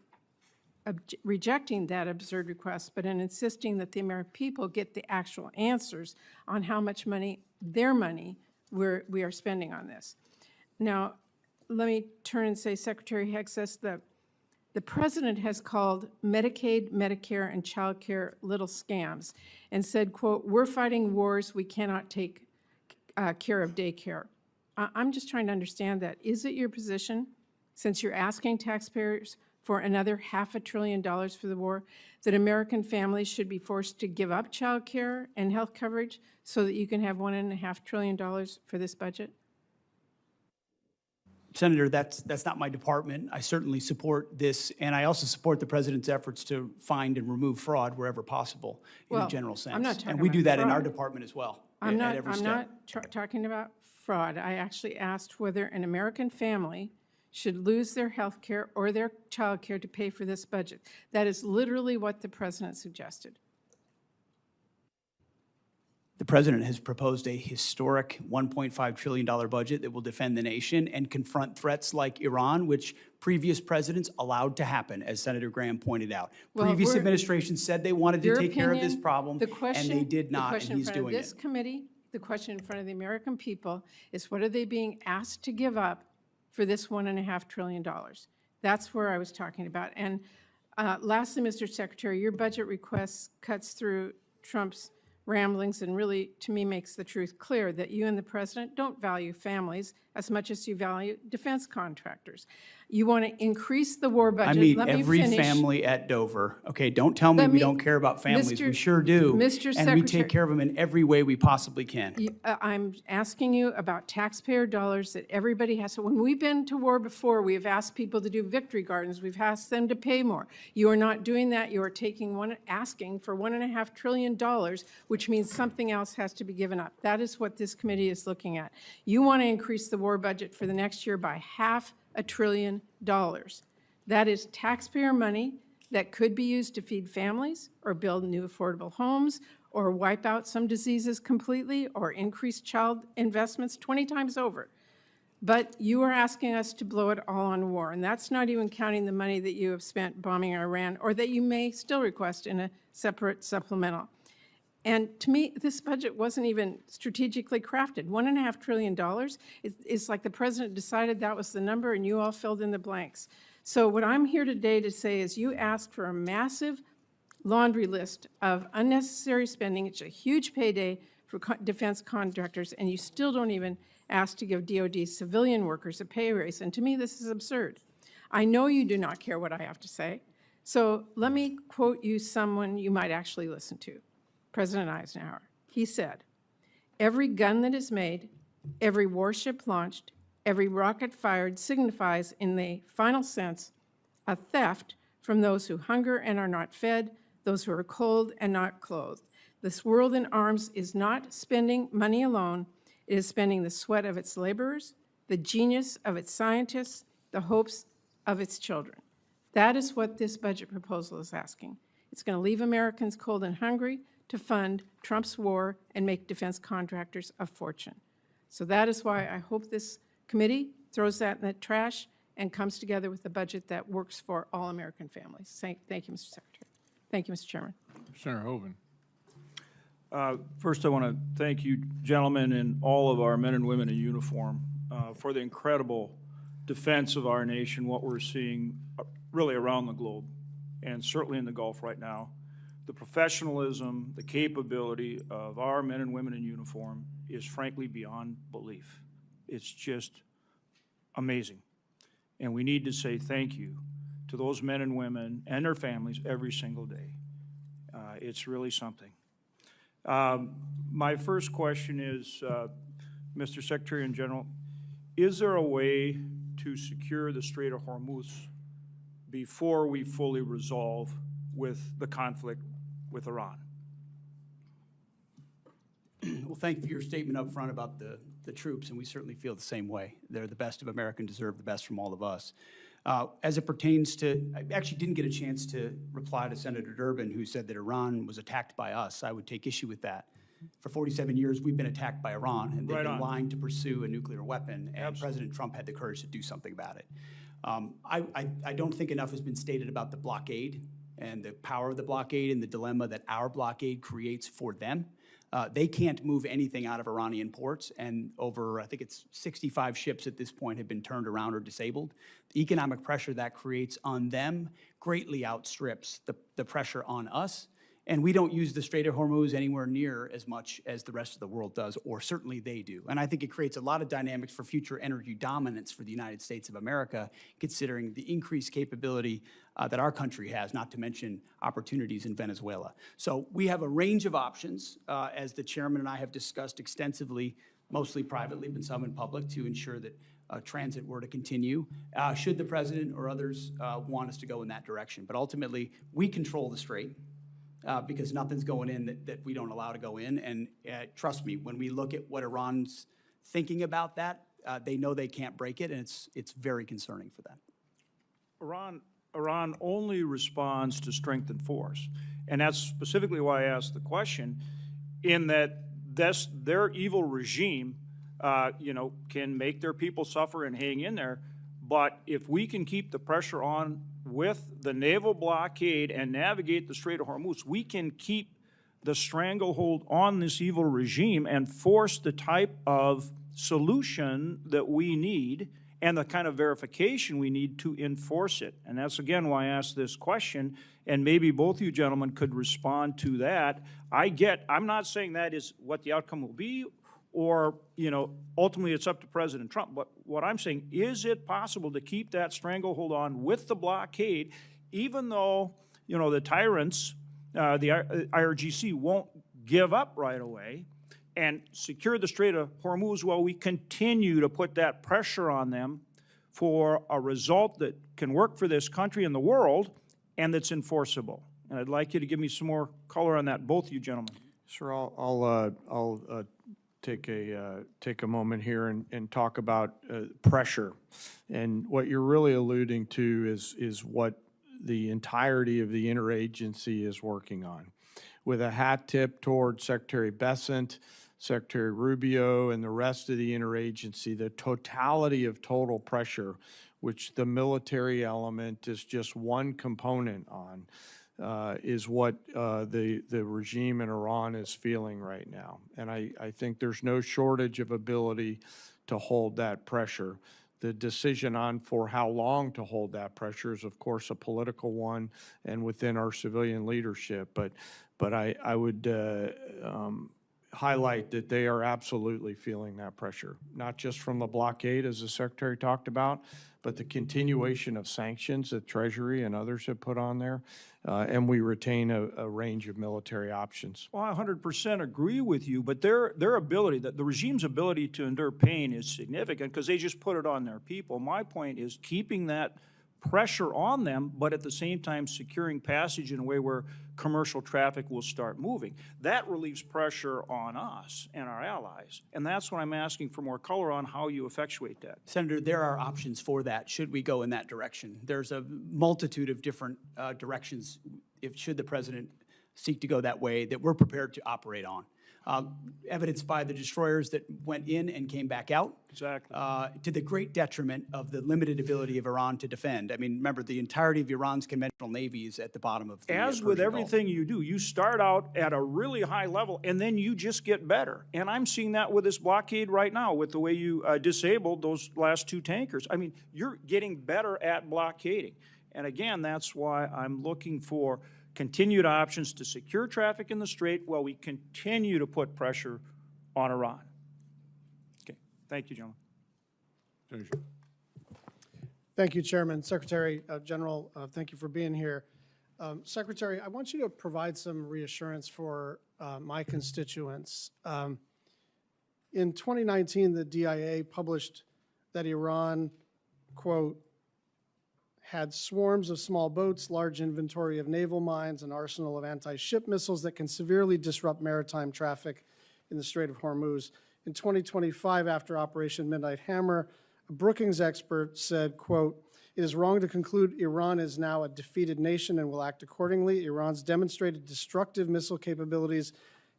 [SPEAKER 11] rejecting that absurd request, but in insisting that the American people get the actual answers on how much money, their money, we are spending on this. Now, let me turn and say, Secretary Hegseth, the president has called Medicaid, Medicare, and child care little scams and said, quote, we're fighting wars, we cannot take care of daycare. I'm just trying to understand that. Is it your position, since you're asking taxpayers for another $500 billion for the war, that American families should be forced to give up child care and health coverage so that you can have $1.5 trillion for this budget?
[SPEAKER 4] Senator, that's not my department. I certainly support this, and I also support the president's efforts to find and remove fraud wherever possible in a general sense.
[SPEAKER 11] I'm not talking
[SPEAKER 4] and we
[SPEAKER 11] about
[SPEAKER 4] do that in our
[SPEAKER 11] fraud.
[SPEAKER 4] department as well.
[SPEAKER 11] I'm
[SPEAKER 4] at every step.
[SPEAKER 11] not talking about fraud. I actually asked whether an American family should lose their health care or their child care to pay for this budget. That is literally what the president suggested.
[SPEAKER 4] The president has proposed a historic $1.5 trillion budget that will defend the nation and confront threats like Iran, which previous presidents allowed to happen, as Senator Graham pointed out.
[SPEAKER 11] Well,
[SPEAKER 4] Previous administrations said they wanted to
[SPEAKER 11] Your
[SPEAKER 4] take care of this
[SPEAKER 11] opinion,
[SPEAKER 4] problem,
[SPEAKER 11] the question,
[SPEAKER 4] and they did not,
[SPEAKER 11] the
[SPEAKER 4] and
[SPEAKER 11] question
[SPEAKER 4] he's
[SPEAKER 11] in front
[SPEAKER 4] doing
[SPEAKER 11] of this
[SPEAKER 4] it.
[SPEAKER 11] committee, the question in front of the American people is, what are they being asked to give up for this $1.5 trillion? That's where I was talking about. And lastly, Mr. Secretary, your budget request cuts through Trump's ramblings and really, to me, makes the truth clear that you and the president don't value families as much as you value defense contractors. You want to increase the war budget.
[SPEAKER 4] I meet
[SPEAKER 11] Let me
[SPEAKER 4] every
[SPEAKER 11] finish.
[SPEAKER 4] family at Dover. Okay, don't tell me
[SPEAKER 11] Let
[SPEAKER 4] we
[SPEAKER 11] me-
[SPEAKER 4] don't care about families.
[SPEAKER 11] Mr.
[SPEAKER 4] We sure do.
[SPEAKER 11] Mr.
[SPEAKER 4] And we
[SPEAKER 11] Secretary-
[SPEAKER 4] take care of them in every way we possibly can.
[SPEAKER 11] I'm asking you about taxpayer dollars that everybody has. When we've been to war before, we have asked people to do victory gardens. We've asked them to pay more. You are not doing that. You are asking for $1.5 trillion, which means something else has to be given up. That is what this committee is looking at. You want to increase the war budget for the next year by $500 billion. That is taxpayer money that could be used to feed families or build new affordable homes or wipe out some diseases completely or increase child investments 20 times over. But you are asking us to blow it all on war, and that's not even counting the money that you have spent bombing Iran or that you may still request in a separate supplemental. And to me, this budget wasn't even strategically crafted. $1.5 trillion is like the president decided that was the number and you all filled in the blanks. So what I'm here today to say is you asked for a massive laundry list of unnecessary spending. It's a huge payday for defense contractors, and you still don't even ask to give DoD civilian workers a pay raise. And to me, this is absurd. I know you do not care what I have to say, so let me quote you someone you might actually listen to, President Eisenhower. He said, "Every gun that is made, every warship launched, every rocket fired signifies in the final sense a theft from those who hunger and are not fed, those who are cold and not clothed. This world in arms is not spending money alone. It is spending the sweat of its laborers, the genius of its scientists, the hopes of its children." That is what this budget proposal is asking. It's going to leave Americans cold and hungry to fund Trump's war and make defense contractors a fortune. So that is why I hope this committee throws that in the trash and comes together with a budget that works for all American families. Thank you, Mr. Secretary. Thank you, Mr. Chairman.
[SPEAKER 1] Senator Hoven.
[SPEAKER 12] First, I want to thank you, gentlemen, and all of our men and women in uniform for the incredible defense of our nation, what we're seeing really around the globe, and certainly in the Gulf right now. The professionalism, the capability of our men and women in uniform is frankly beyond belief. It's just amazing. And we need to say thank you to those men and women and their families every single day. It's really something. My first question is, Mr. Secretary and General, is there a way to secure the Strait of Hormuz before we fully resolve with the conflict with Iran?
[SPEAKER 4] Well, thank you for your statement up front about the troops, and we certainly feel the same way. They're the best of America and deserve the best from all of us. As it pertains to, I actually didn't get a chance to reply to Senator Durbin, who said that Iran was attacked by us. I would take issue with that. For 47 years, we've been attacked by Iran, and they've been lying to pursue a nuclear weapon, and President Trump had the courage to do something about it. I don't think enough has been stated about the blockade and the power of the blockade and the dilemma that our blockade creates for them. They can't move anything out of Iranian ports, and over, I think it's 65 ships at this point have been turned around or disabled. The economic pressure that creates on them greatly outstrips the pressure on us, and we don't use the Strait of Hormuz anywhere near as much as the rest of the world does, or certainly they do. And I think it creates a lot of dynamics for future energy dominance for the United States of America, considering the increased capability that our country has, not to mention opportunities in Venezuela. So we have a range of options, as the chairman and I have discussed extensively, mostly privately, but some in public, to ensure that transit were to continue, should the president or others want us to go in that direction. But ultimately, we control the strait. Because nothing's going in that we don't allow to go in. And trust me, when we look at what Iran's thinking about that, they know they can't break it, and it's very concerning for them.
[SPEAKER 12] Iran only responds to strength and force. And that's specifically why I asked the question, in that their evil regime can make their people suffer and hang in there. But if we can keep the pressure on with the naval blockade and navigate the Strait of Hormuz, we can keep the stranglehold on this evil regime and force the type of solution that we need and the kind of verification we need to enforce it. And that's, again, why I asked this question, and maybe both of you gentlemen could respond to that. I'm not saying that is what the outcome will be, or, ultimately it's up to President Trump. But what I'm saying, is it possible to keep that stranglehold on with the blockade, even though, the tyrants, the IRGC, won't give up right away, and secure the Strait of Hormuz while we continue to put that pressure on them for a result that can work for this country and the world and that's enforceable? And I'd like you to give me some more color on that, both of you gentlemen.
[SPEAKER 3] Sir, I'll take a moment here and talk about pressure. And what you're really alluding to is what the entirety of the interagency is working on. With a hat tip toward Secretary Bessent, Secretary Rubio, and the rest of the interagency, the totality of total pressure, which the military element is just one component on, is what the regime in Iran is feeling right now. And I think there's no shortage of ability to hold that pressure. The decision on for how long to hold that pressure is, of course, a political one and within our civilian leadership. But I would highlight that they are absolutely feeling that pressure, not just from the blockade, as the Secretary talked about, but the continuation of sanctions that Treasury and others have put on there, and we retain a range of military options.
[SPEAKER 12] Well, I 100% agree with you, but their ability, the regime's ability to endure pain is significant because they just put it on their people. My point is keeping that pressure on them, but at the same time securing passage in a way where commercial traffic will start moving. That relieves pressure on us and our allies, and that's what I'm asking for more color on how you effectuate that.
[SPEAKER 4] Senator, there are options for that, should we go in that direction. There's a multitude of different directions, should the president seek to go that way, that we're prepared to operate on. Evidenced by the destroyers that went in and came back out.
[SPEAKER 12] Exactly.
[SPEAKER 4] To the great detriment of the limited ability of Iran to defend. I mean, remember, the entirety of Iran's conventional navy is at the bottom of the
[SPEAKER 12] As with
[SPEAKER 4] Persian Gulf.
[SPEAKER 12] everything you do, you start out at a really high level and then you just get better. And I'm seeing that with this blockade right now with the way you disabled those last 2 tankers. I mean, you're getting better at blockading. And again, that's why I'm looking for continued options to secure traffic in the Strait while we continue to put pressure on Iran. Okay, thank you, gentlemen.
[SPEAKER 13] Thank you, Chairman. Secretary General, thank you for being here. Secretary, I want you to provide some reassurance for my constituents. In 2019, the DIA published that Iran, quote, had swarms of small boats, large inventory of naval mines, an arsenal of anti-ship missiles that can severely disrupt maritime traffic in the Strait of Hormuz. In 2025, after Operation Midnight Hammer, a Brookings expert said, quote, "It is wrong to conclude Iran is now a defeated nation and will act accordingly. Iran's demonstrated destructive missile capabilities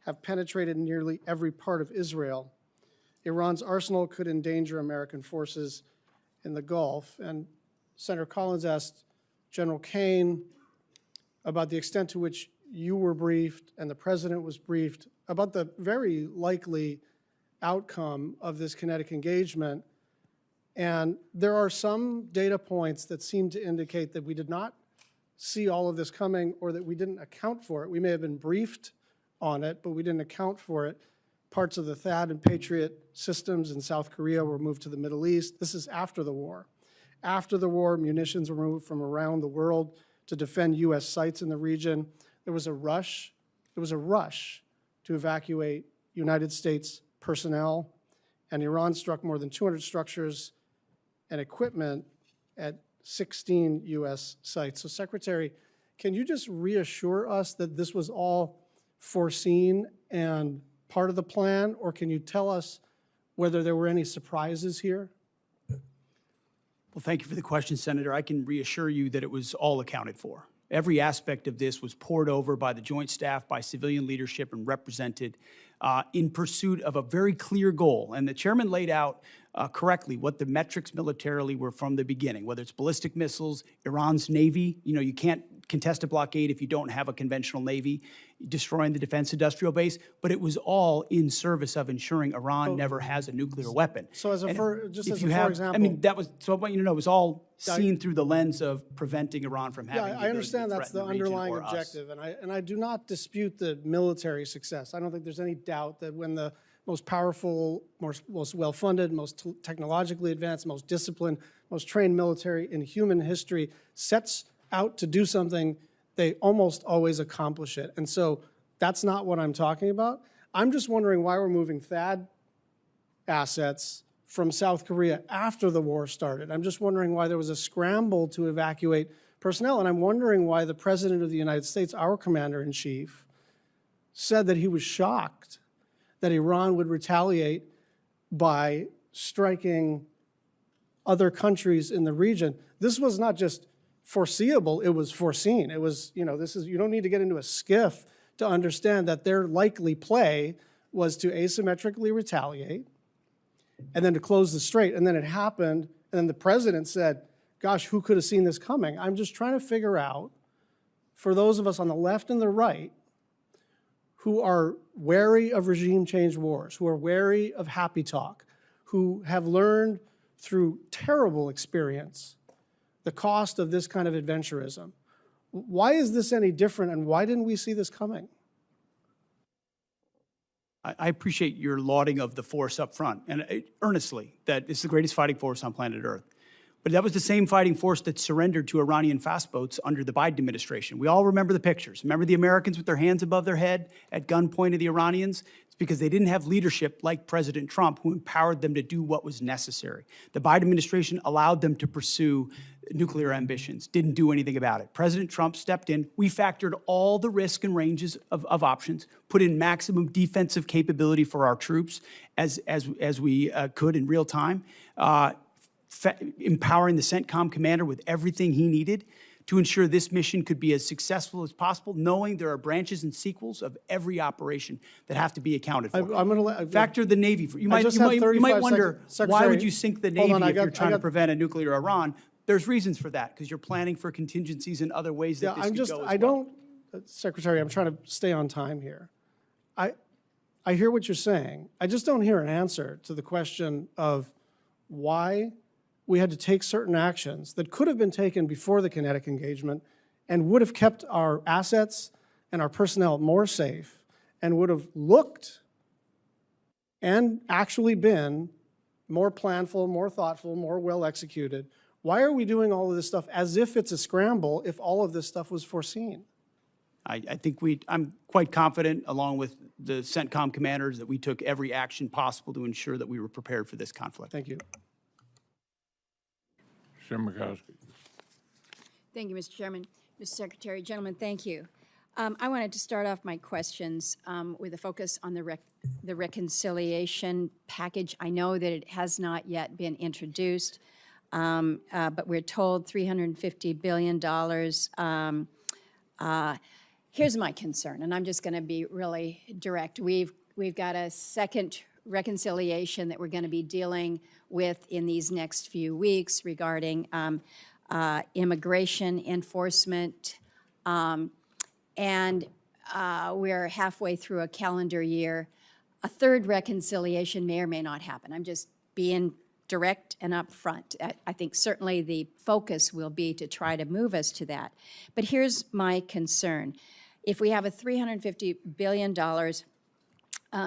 [SPEAKER 13] have penetrated nearly every part of Israel. Iran's arsenal could endanger American forces in the Gulf." And Senator Collins asked General Caine about the extent to which you were briefed and the president was briefed about the very likely outcome of this kinetic engagement. And there are some data points that seem to indicate that we did not see all of this coming or that we didn't account for it. We may have been briefed on it, but we didn't account for it. Parts of the THAAD and Patriot systems in South Korea were moved to the Middle East. This is after the war. After the war, munitions were moved from around the world to defend U.S. sites in the region. There was a rush. There was a rush to evacuate United States personnel, and Iran struck more than 200 structures and equipment at 16 U.S. sites. So, Secretary, can you just reassure us that this was all foreseen and part of the plan, or can you tell us whether there were any surprises here?
[SPEAKER 4] Well, thank you for the question, Senator. I can reassure you that it was all accounted for. Every aspect of this was poured over by the Joint Staff, by civilian leadership, and represented in pursuit of a very clear goal. And the chairman laid out correctly what the metrics militarily were from the beginning, whether it's ballistic missiles, Iran's Navy. You know, you can't contest a blockade if you don't have a conventional Navy, destroying the defense industrial base, but it was all in service of ensuring Iran never has a nuclear weapon.
[SPEAKER 13] So as a for example,
[SPEAKER 4] I mean, that was, so I want you to know, it was all seen through the lens of preventing Iran from having the
[SPEAKER 13] I
[SPEAKER 4] ability
[SPEAKER 13] understand
[SPEAKER 4] to
[SPEAKER 13] that's the
[SPEAKER 4] threaten region
[SPEAKER 13] underlying
[SPEAKER 4] or us.
[SPEAKER 13] objective, and I do not dispute the military success. I don't think there's any doubt that when the most powerful, most well-funded, most technologically advanced, most disciplined, most trained military in human history sets out to do something, they almost always accomplish it. And so that's not what I'm talking about. I'm just wondering why we're moving THAAD assets from South Korea after the war started. I'm just wondering why there was a scramble to evacuate personnel. And I'm wondering why the President of the United States, our Commander-in-Chief, said that he was shocked that Iran would retaliate by striking other countries in the region. This was not just foreseeable, it was foreseen. It was, you know, you don't need to get into a skiff to understand that their likely play was to asymmetrically retaliate and then to close the strait. And then it happened, and then the president said, gosh, who could have seen this coming? I'm just trying to figure out, for those of us on the left and the right who are wary of regime change wars, who are wary of happy talk, who have learned through terrible experience the cost of this kind of adventurism. Why is this any different, and why didn't we see this coming?
[SPEAKER 4] I appreciate your lauding of the force up front, and earnestly, that it's the greatest fighting force on planet Earth. But that was the same fighting force that surrendered to Iranian fast boats under the Biden administration. We all remember the pictures. Remember the Americans with their hands above their head at gunpoint of the Iranians? It's because they didn't have leadership like President Trump, who empowered them to do what was necessary. The Biden administration allowed them to pursue nuclear ambitions, didn't do anything about it. President Trump stepped in. We factored all the risk and ranges of options, put in maximum defensive capability for our troops as we could in real time, empowering the CENTCOM commander with everything he needed to ensure this mission could be as successful as possible, knowing there are branches and sequels of every operation that have to be accounted for.
[SPEAKER 13] I'm going to
[SPEAKER 4] factor the Navy. You might wonder, why would you sink the Navy if you're trying to prevent a nuclear Iran? There's reasons for that, because you're planning for contingencies in other ways that this could go as well.
[SPEAKER 13] Secretary, I'm trying to stay on time here. I hear what you're saying. I just don't hear an answer to the question of why we had to take certain actions that could have been taken before the kinetic engagement and would have kept our assets and our personnel more safe and would have looked and actually been more planful, more thoughtful, more well executed. Why are we doing all of this stuff as if it's a scramble if all of this stuff was foreseen?
[SPEAKER 4] I think I'm quite confident, along with the CENTCOM commanders, that we took every action possible to ensure that we were prepared for this conflict.
[SPEAKER 13] Thank you.
[SPEAKER 1] Senator Murkowski.
[SPEAKER 14] Thank you, Mr. Chairman. Mr. Secretary, gentlemen, thank you. I wanted to start off my questions with a focus on the reconciliation package. I know that it has not yet been introduced, but we're told $350 billion. Here's my concern, and I'm just going to be really direct. We've got a second reconciliation that we're going to be dealing with in these next few weeks regarding immigration enforcement, and we're halfway through a calendar year. A third reconciliation may or may not happen. I'm just being direct and upfront. I think certainly the focus will be to try to move us to that. But here's my concern. If we have a $350 billion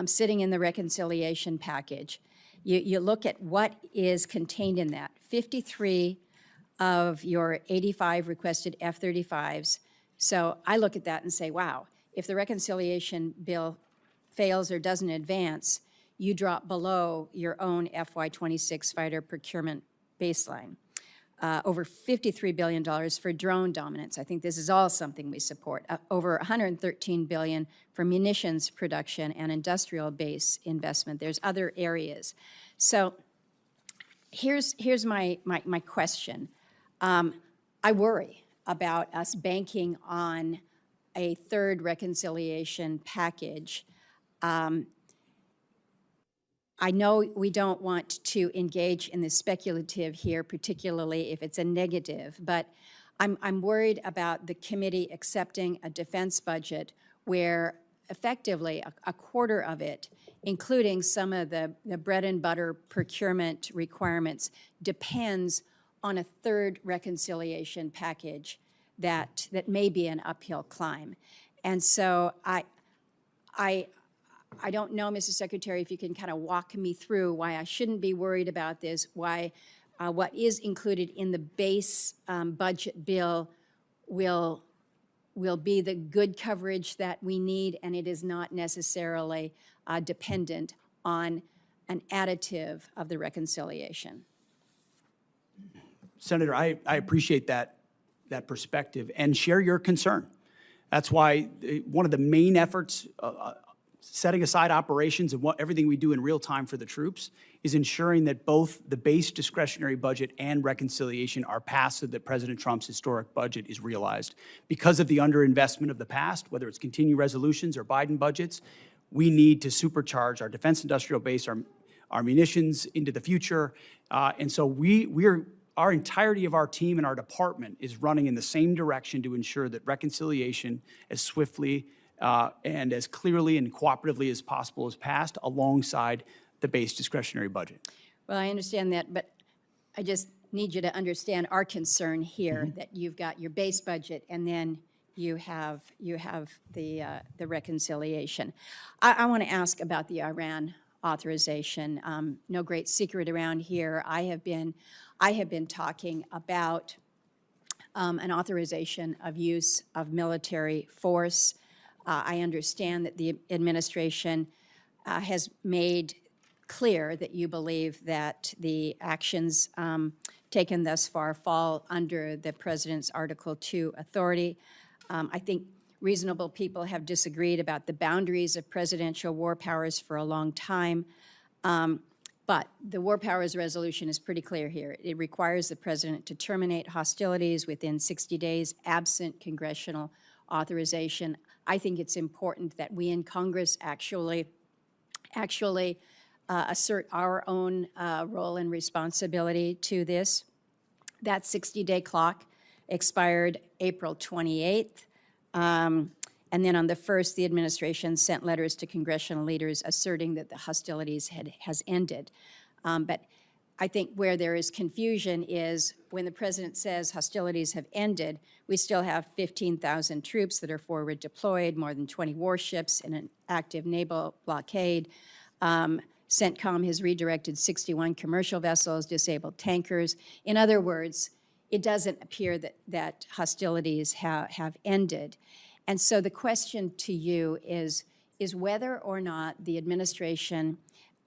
[SPEAKER 14] sitting in the reconciliation package, you look at what is contained in that. 53 of your 85 requested F-35s. So I look at that and say, wow, if the reconciliation bill fails or doesn't advance, you drop below your own FY26 fighter procurement baseline. Over $53 billion for drone dominance. I think this is all something we support. Over $113 billion for munitions production and industrial base investment. There's other areas. So here's my question. I worry about us banking on a third reconciliation package. I know we don't want to engage in the speculative here, particularly if it's a negative, but I'm worried about the committee accepting a defense budget where effectively a quarter of it, including some of the bread and butter procurement requirements, depends on a third reconciliation package that may be an uphill climb. And so I don't know, Mr. Secretary, if you can kind of walk me through why I shouldn't be worried about this, why what is included in the base budget bill will be the good coverage that we need, and it is not necessarily dependent on an additive of the reconciliation.
[SPEAKER 4] Senator, I appreciate that perspective and share your concern. That's why one of the main efforts setting aside operations and everything we do in real time for the troops is ensuring that both the base discretionary budget and reconciliation are passed so that President Trump's historic budget is realized. Because of the underinvestment of the past, whether it's continuing resolutions or Biden budgets, we need to supercharge our defense industrial base, our munitions into the future. And so our entirety of our team and our department is running in the same direction to ensure that reconciliation as swiftly and as clearly and cooperatively as possible is passed alongside the base discretionary budget.
[SPEAKER 14] Well, I understand that, but I just need you to understand our concern here, that you've got your base budget and then you have the reconciliation. I want to ask about the Iran authorization. No great secret around here. I have been talking about an authorization of use of military force. I understand that the administration has made clear that you believe that the actions taken thus far fall under the President's Article 2 authority. I think reasonable people have disagreed about the boundaries of presidential war powers for a long time. But the War Powers Resolution is pretty clear here. It requires the President to terminate hostilities within 60 days, absent congressional authorization. I think it's important that we in Congress actually assert our own role and responsibility to this. That 60-day clock expired April 28th. And then on the 1st, the administration sent letters to congressional leaders asserting that the hostilities has ended. But I think where there is confusion is when the president says hostilities have ended, we still have 15,000 troops that are forward deployed, more than 20 warships in an active naval blockade. CENTCOM has redirected 61 commercial vessels, disabled tankers. In other words, it doesn't appear that hostilities have ended. And so the question to you is whether or not the administration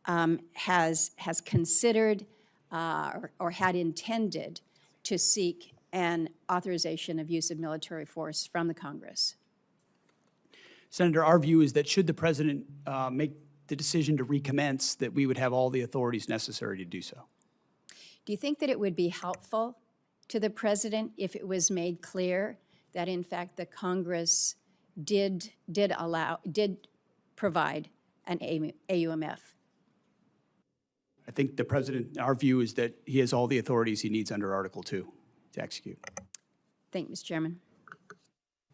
[SPEAKER 14] has considered or had intended to seek an authorization of use of military force from the Congress.
[SPEAKER 4] Senator, our view is that should the president make the decision to recommence, that we would have all the authorities necessary to do so.
[SPEAKER 14] Do you think that it would be helpful to the president if it was made clear that in fact the Congress did provide an AUMF?
[SPEAKER 4] I think the president, our view is that he has all the authorities he needs under Article 2 to execute.
[SPEAKER 14] Thank you, Mr. Chairman.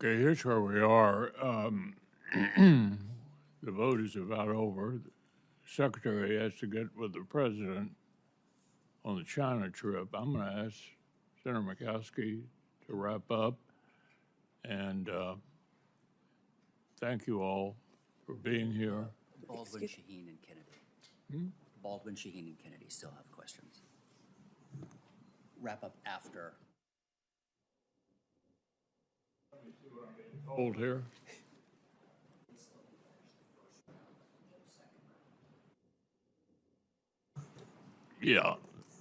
[SPEAKER 1] Okay, here's where we are. The vote is about over. The Secretary has to get with the President on the China trip. I'm going to ask Senator Murkowski to wrap up. And thank you all for being here.
[SPEAKER 15] Baldwin, Shaheen, and Kennedy. Baldwin, Shaheen, and Kennedy still have questions. Wrap up after.
[SPEAKER 1] Hold here. Yeah,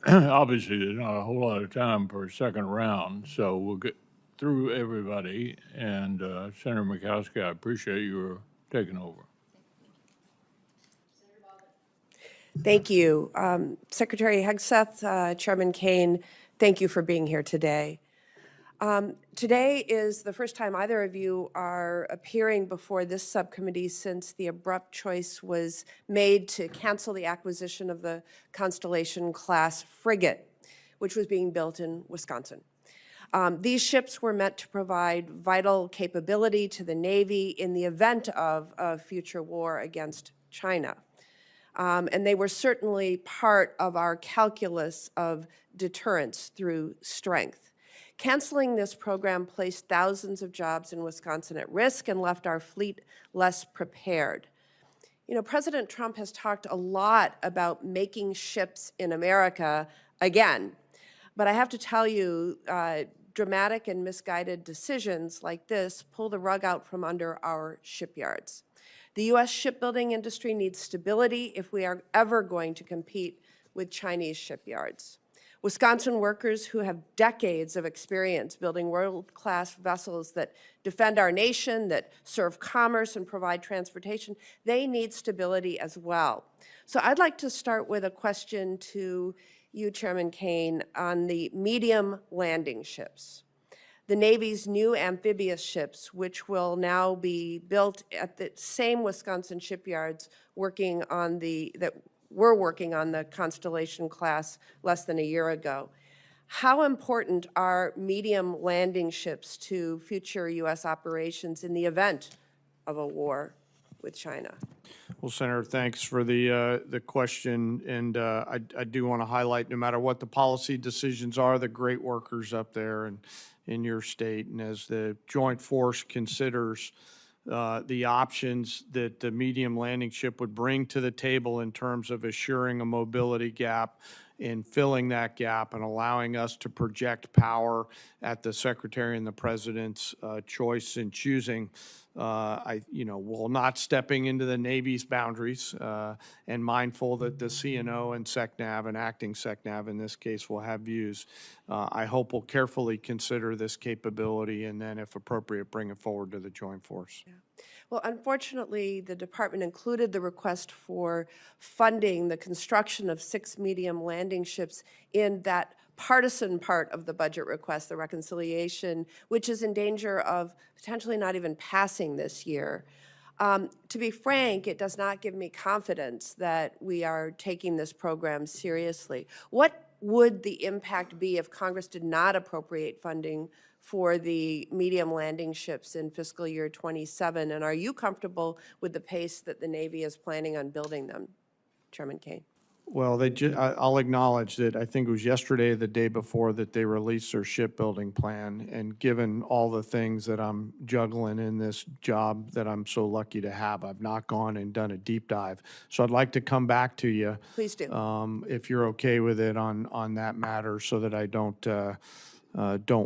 [SPEAKER 1] obviously there's not a whole lot of time for a second round, so we'll get through everybody. And Senator Murkowski, I appreciate your taking over.
[SPEAKER 16] Thank you. Secretary Hegseth, Chairman Caine, thank you for being here today. Today is the first time either of you are appearing before this subcommittee since the abrupt choice was made to cancel the acquisition of the Constellation-class frigate, which was being built in Wisconsin. These ships were meant to provide vital capability to the Navy in the event of a future war against China. And they were certainly part of our calculus of deterrence through strength. Canceling this program placed thousands of jobs in Wisconsin at risk and left our fleet less prepared. You know, President Trump has talked a lot about making ships in America again. But I have to tell you, dramatic and misguided decisions like this pull the rug out from under our shipyards. The U.S. shipbuilding industry needs stability if we are ever going to compete with Chinese shipyards. Wisconsin workers who have decades of experience building world-class vessels that defend our nation, that serve commerce and provide transportation, they need stability as well. So I'd like to start with a question to you, Chairman Caine, on the medium landing ships. The Navy's new amphibious ships, which will now be built at the same Wisconsin shipyards working on that were working on the Constellation class less than a year ago. How important are medium landing ships to future U.S. operations in the event of a war with China?
[SPEAKER 3] Well, Senator, thanks for the question, and I do want to highlight, no matter what the policy decisions are, the great workers up there and in your state, and as the Joint Force considers the options that the medium landing ship would bring to the table in terms of assuring a mobility gap, in filling that gap and allowing us to project power at the Secretary and the President's choice in choosing. While not stepping into the Navy's boundaries and mindful that the CNO and SECNAV and acting SECNAV in this case will have views, I hope we'll carefully consider this capability and then, if appropriate, bring it forward to the Joint Force.
[SPEAKER 16] Yeah. Well, unfortunately, the department included the request for funding the construction of 6 medium landing ships in that partisan part of the budget request, the reconciliation, which is in danger of potentially not even passing this year. To be frank, it does not give me confidence that we are taking this program seriously. What would the impact be if Congress did not appropriate funding for the medium landing ships in fiscal year 27? And are you comfortable with the pace that the Navy is planning on building them, Chairman Caine?
[SPEAKER 3] Well, I'll acknowledge that I think it was yesterday or the day before that they released their shipbuilding plan. And given all the things that I'm juggling in this job that I'm so lucky to have, I've not gone and done a deep dive. So I'd like to come back to you.
[SPEAKER 16] Please do.
[SPEAKER 3] If you're okay with it on that matter, so that I don't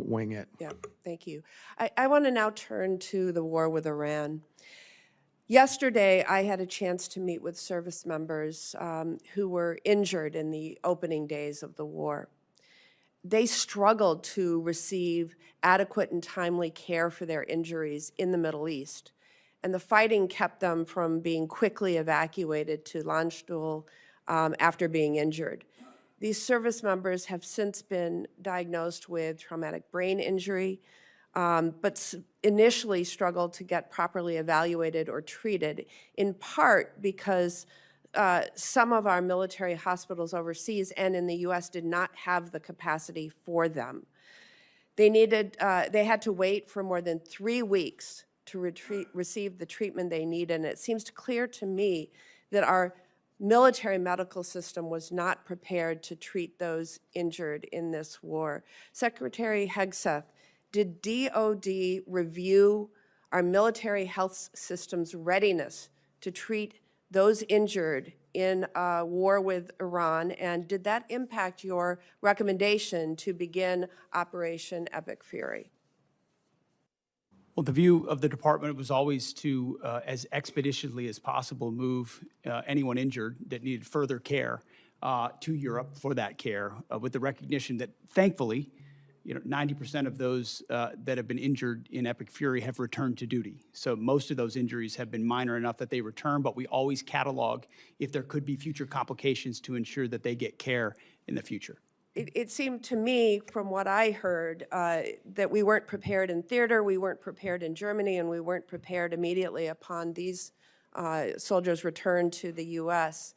[SPEAKER 3] wing it.
[SPEAKER 16] Yeah, thank you. I want to now turn to the war with Iran. Yesterday, I had a chance to meet with service members who were injured in the opening days of the war. They struggled to receive adequate and timely care for their injuries in the Middle East, and the fighting kept them from being quickly evacuated to Landstuhl after being injured. These service members have since been diagnosed with traumatic brain injury, but initially struggled to get properly evaluated or treated, in part because some of our military hospitals overseas and in the U.S. did not have the capacity for them. They had to wait for more than 3 weeks to receive the treatment they needed, and it seems clear to me that our military medical system was not prepared to treat those injured in this war. Secretary Hegseth, did DOD review our military health system's readiness to treat those injured in war with Iran, and did that impact your recommendation to begin Operation Epic Fury?
[SPEAKER 4] Well, the view of the department was always to, as expeditiously as possible, move anyone injured that needed further care to Europe for that care, with the recognition that, thankfully, 90% of those that have been injured in Epic Fury have returned to duty. So most of those injuries have been minor enough that they return, but we always catalog if there could be future complications to ensure that they get care in the future.
[SPEAKER 16] It seemed to me, from what I heard, that we weren't prepared in theater, we weren't prepared in Germany, and we weren't prepared immediately upon these soldiers' return to the U.S.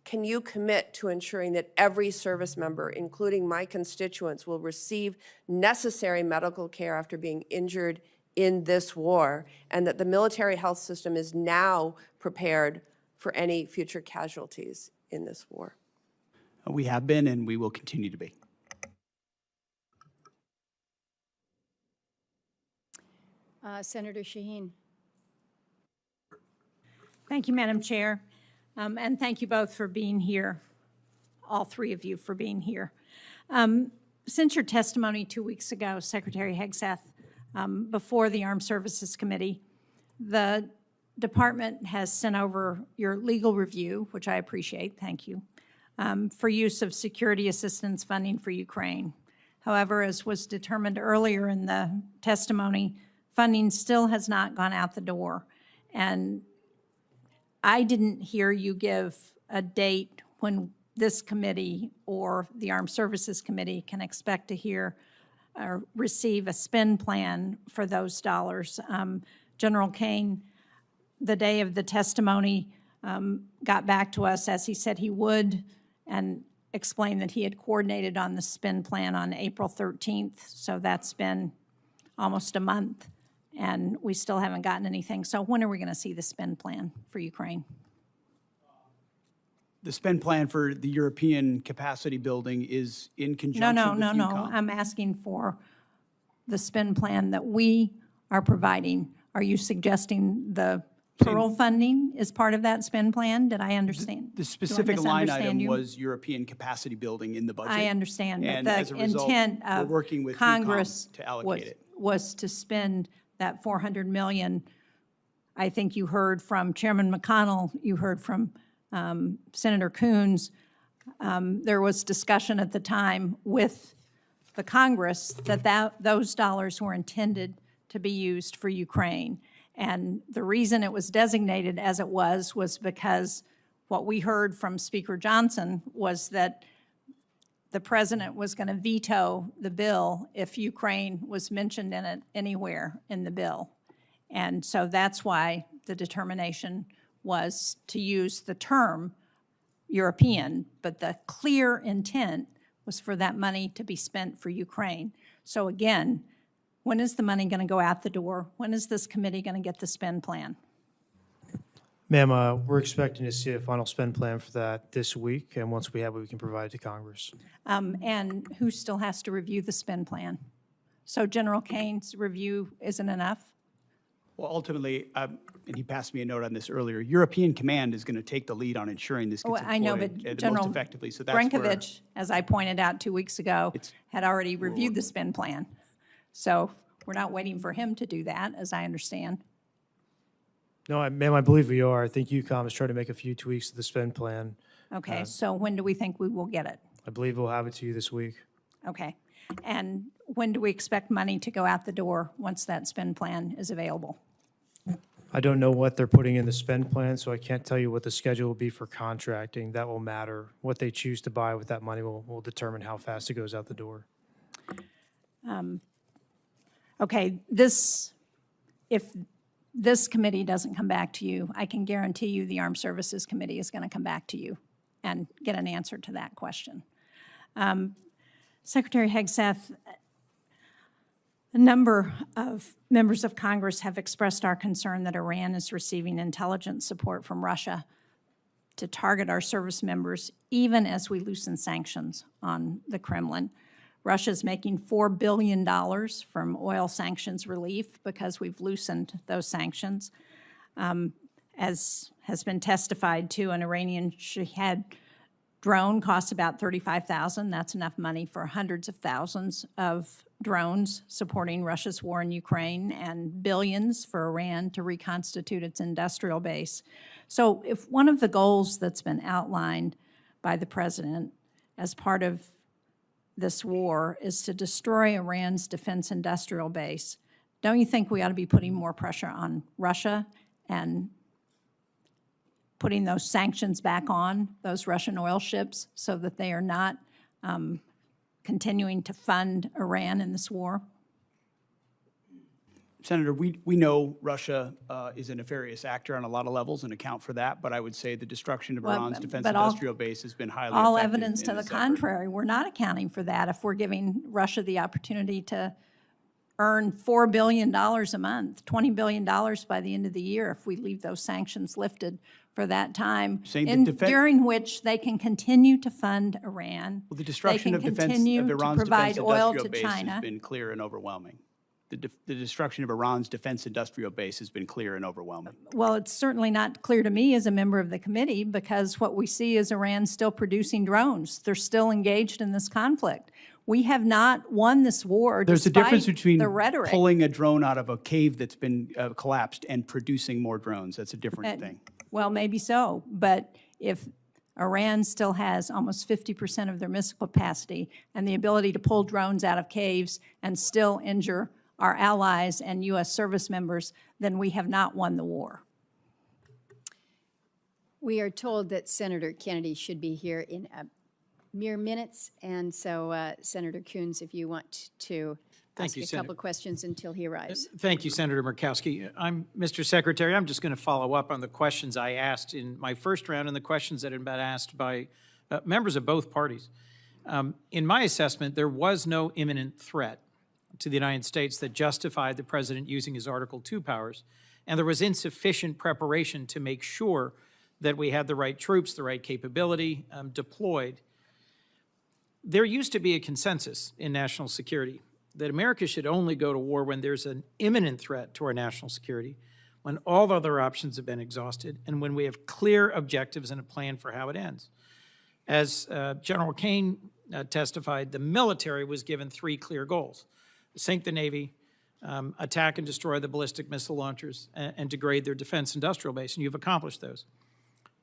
[SPEAKER 16] Can you commit to ensuring that every service member, including my constituents, will receive necessary medical care after being injured in this war, and that the military health system is now prepared for any future casualties in this war?
[SPEAKER 4] We have been, and we will continue to be.
[SPEAKER 14] Senator Shaheen.
[SPEAKER 17] Thank you, Madam Chair. And thank you both for being here, all three of you for being here. Since your testimony 2 weeks ago, Secretary Hegseth, before the Armed Services Committee, the department has sent over your legal review, which I appreciate, thank you, for use of security assistance funding for Ukraine. However, as was determined earlier in the testimony, funding still has not gone out the door. And I didn't hear you give a date when this committee or the Armed Services Committee can expect to hear or receive a spend plan for those dollars. General Caine, the day of the testimony, got back to us as he said he would and explained that he had coordinated on the spend plan on April 13th, so that's been almost a month. and we still haven't gotten anything. So when are we going to see the spend plan for Ukraine?
[SPEAKER 4] The spend plan for the European capacity building is in conjunction with
[SPEAKER 17] No.
[SPEAKER 4] UCOM.
[SPEAKER 17] I'm asking for the spend plan that we are providing. Are you suggesting the Pearl funding is part of that spend plan? Did I understand?
[SPEAKER 4] The specific line item
[SPEAKER 17] you?
[SPEAKER 4] was European capacity building in the budget.
[SPEAKER 17] I understand, but
[SPEAKER 4] And as a
[SPEAKER 17] the
[SPEAKER 4] result,
[SPEAKER 17] intent
[SPEAKER 4] we're
[SPEAKER 17] of
[SPEAKER 4] working with
[SPEAKER 17] Congress
[SPEAKER 4] UCOM to allocate it.
[SPEAKER 17] was to spend that $400 million. I think you heard from Chairman McConnell, you heard from Senator Coons. There was discussion at the time with the Congress that those dollars were intended to be used for Ukraine. And the reason it was designated as it was because what we heard from Speaker Johnson was that the president was going to veto the bill if Ukraine was mentioned in it anywhere in the bill. And so that's why the determination was to use the term European, but the clear intent was for that money to be spent for Ukraine. So again, when is the money going to go out the door? When is this committee going to get the spend plan?
[SPEAKER 7] Ma'am, we're expecting to see a final spend plan for that this week, and once we have it, we can provide it to Congress.
[SPEAKER 17] And who still has to review the spend plan? So General Caine's review isn't enough?
[SPEAKER 4] Well, ultimately, and he passed me a note on this earlier, European Command is going to take the lead on ensuring this gets
[SPEAKER 17] I know,
[SPEAKER 4] deployed
[SPEAKER 17] but
[SPEAKER 4] most
[SPEAKER 17] General
[SPEAKER 4] effectively. So that's where
[SPEAKER 17] Brinkovich, as I pointed out 2 weeks ago, had already reviewed the spend plan. So we're not waiting for him to do that, as I understand.
[SPEAKER 7] No, ma'am, I believe we are. I think UCOM is trying to make a few tweaks to the spend plan.
[SPEAKER 17] Okay, so when do we think we will get it?
[SPEAKER 7] I believe we'll have it to you this week.
[SPEAKER 17] Okay. And when do we expect money to go out the door once that spend plan is available?
[SPEAKER 7] I don't know what they're putting in the spend plan, so I can't tell you what the schedule will be for contracting. That will matter. What they choose to buy with that money will determine how fast it goes out the door.
[SPEAKER 17] Okay, if this committee doesn't come back to you, I can guarantee you the Armed Services Committee is going to come back to you and get an answer to that question. Secretary Hegseth, a number of members of Congress have expressed our concern that Iran is receiving intelligence support from Russia to target our service members, even as we loosen sanctions on the Kremlin. Russia's making $4 billion from oil sanctions relief because we've loosened those sanctions. As has been testified to, an Iranian Shahed drone costs about $35,000. That's enough money for hundreds of thousands of drones supporting Russia's war in Ukraine, and billions for Iran to reconstitute its industrial base. So if one of the goals that's been outlined by the president as part of this war is to destroy Iran's defense industrial base, don't you think we ought to be putting more pressure on Russia and putting those sanctions back on those Russian oil ships so that they are not continuing to fund Iran in this war?
[SPEAKER 4] Senator, we know Russia is a nefarious actor on a lot of levels and account for that, but I would say the destruction of Iran's defense industrial base has been highly
[SPEAKER 17] All
[SPEAKER 4] effective
[SPEAKER 17] evidence
[SPEAKER 4] in
[SPEAKER 17] to the
[SPEAKER 4] this effort.
[SPEAKER 17] contrary. We're not accounting for that if we're giving Russia the opportunity to earn $4 billion a month, $20 billion by the end of the year if we leave those sanctions lifted for that time, during which they can continue to fund Iran.
[SPEAKER 4] Well, the destruction of Iran's defense industrial base has been clear and overwhelming. The destruction of Iran's defense industrial base has been clear and overwhelming.
[SPEAKER 17] Well, it's certainly not clear to me as a member of the committee, because what we see is Iran still producing drones. They're still engaged in this conflict. We have not won this war
[SPEAKER 4] There's a
[SPEAKER 17] despite
[SPEAKER 4] difference between
[SPEAKER 17] the rhetoric.
[SPEAKER 4] pulling a drone out of a cave that's been collapsed and producing more drones. That's a different thing.
[SPEAKER 17] Well, maybe so, but if Iran still has almost 50% of their missile capacity and the ability to pull drones out of caves and still injure our allies and U.S. service members, then we have not won the war.
[SPEAKER 14] We are told that Senator Kennedy should be here in mere minutes, and so Senator Coons, if you want to ask a couple questions until he arrives.
[SPEAKER 2] Thank you, Senator Murkowski. Mr. Secretary, I'm just going to follow up on the questions I asked in my first round and the questions that had been asked by members of both parties. In my assessment, there was no imminent threat to the United States that justified the president using his Article II powers, and there was insufficient preparation to make sure that we had the right troops, the right capability deployed. There used to be a consensus in national security that America should only go to war when there's an imminent threat to our national security, when all other options have been exhausted, and when we have clear objectives and a plan for how it ends. As General Caine testified, the military was given 3 clear goals: sink the Navy, attack and destroy the ballistic missile launchers, and degrade their defense industrial base, and you've accomplished those.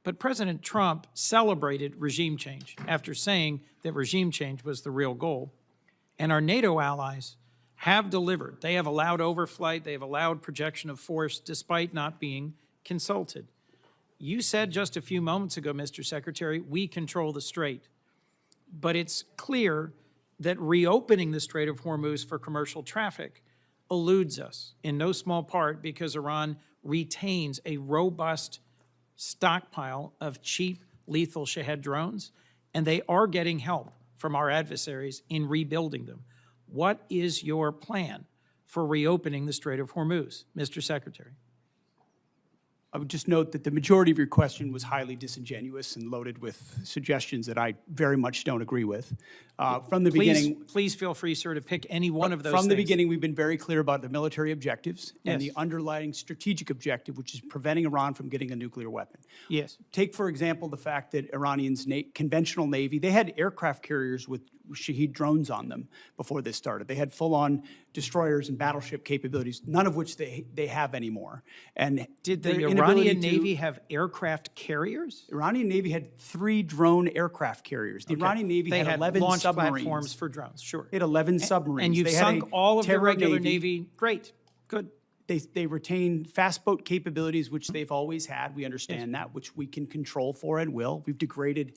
[SPEAKER 2] But President Trump celebrated regime change after saying that regime change was the real goal. And our NATO allies have delivered. They have allowed overflight. They have allowed projection of force despite not being consulted. You said just a few moments ago, Mr. Secretary, we control the Strait. But it's clear that reopening the Strait of Hormuz for commercial traffic eludes us, in no small part because Iran retains a robust stockpile of cheap, lethal Shahed drones, and they are getting help from our adversaries in rebuilding them. What is your plan for reopening the Strait of Hormuz, Mr. Secretary?
[SPEAKER 4] I would just note that the majority of your question was highly disingenuous and loaded with suggestions that I very much don't agree with. From the beginning,
[SPEAKER 2] please feel free, sir, to pick any one of those
[SPEAKER 4] From the
[SPEAKER 2] things.
[SPEAKER 4] beginning, we've been very clear about the military objectives and
[SPEAKER 2] Yes.
[SPEAKER 4] the underlying strategic objective, which is preventing Iran from getting a nuclear weapon.
[SPEAKER 2] Yes.
[SPEAKER 4] Take, for example, the fact that Iranians' conventional Navy, they had aircraft carriers with Shahed drones on them before this started. They had full-on destroyers and battleship capabilities, none of which they have anymore. And
[SPEAKER 2] Did the
[SPEAKER 4] their inability
[SPEAKER 2] Iranian
[SPEAKER 4] to-
[SPEAKER 2] Navy have aircraft carriers?
[SPEAKER 4] Iranian Navy had 3 drone aircraft carriers. The
[SPEAKER 2] Okay.
[SPEAKER 4] Iranian Navy
[SPEAKER 2] They
[SPEAKER 4] had
[SPEAKER 2] had
[SPEAKER 4] 11
[SPEAKER 2] launch
[SPEAKER 4] submarines.
[SPEAKER 2] platforms for drones, sure.
[SPEAKER 4] They had 11 submarines.
[SPEAKER 2] And you've
[SPEAKER 4] They had
[SPEAKER 2] sunk
[SPEAKER 4] a
[SPEAKER 2] all of the
[SPEAKER 4] terror
[SPEAKER 2] regular Navy. Great, good.
[SPEAKER 4] They retain fast boat capabilities, which they've always had. We understand that, which we can control for and will. We've degraded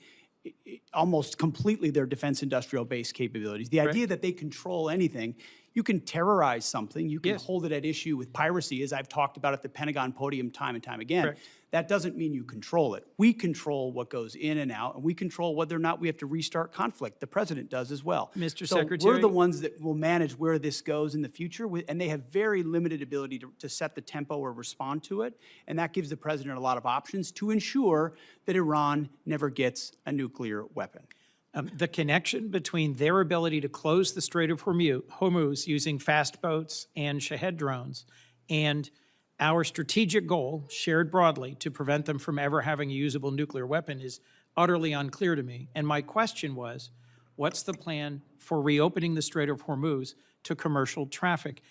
[SPEAKER 4] almost completely their defense industrial base capabilities. The idea that they control anything, you can terrorize something, you can hold it at issue with piracy, as I've talked about at the Pentagon podium time and time again.
[SPEAKER 2] Correct.
[SPEAKER 4] That doesn't mean you control it. We control what goes in and out, and we control whether or not we have to restart conflict. The president does as well.
[SPEAKER 2] Mr.
[SPEAKER 4] So
[SPEAKER 2] Secretary.
[SPEAKER 4] we're the ones that will manage where this goes in the future, and they have very limited ability to set the tempo or respond to it, and that gives the president a lot of options to ensure that Iran never gets a nuclear weapon.
[SPEAKER 2] The connection between their ability to close the Strait of Hormuz using fast boats and Shahed drones and our strategic goal, shared broadly, to prevent them from ever having a usable nuclear weapon is utterly unclear to me. And my question was, what's the plan for reopening the Strait of Hormuz to commercial traffic,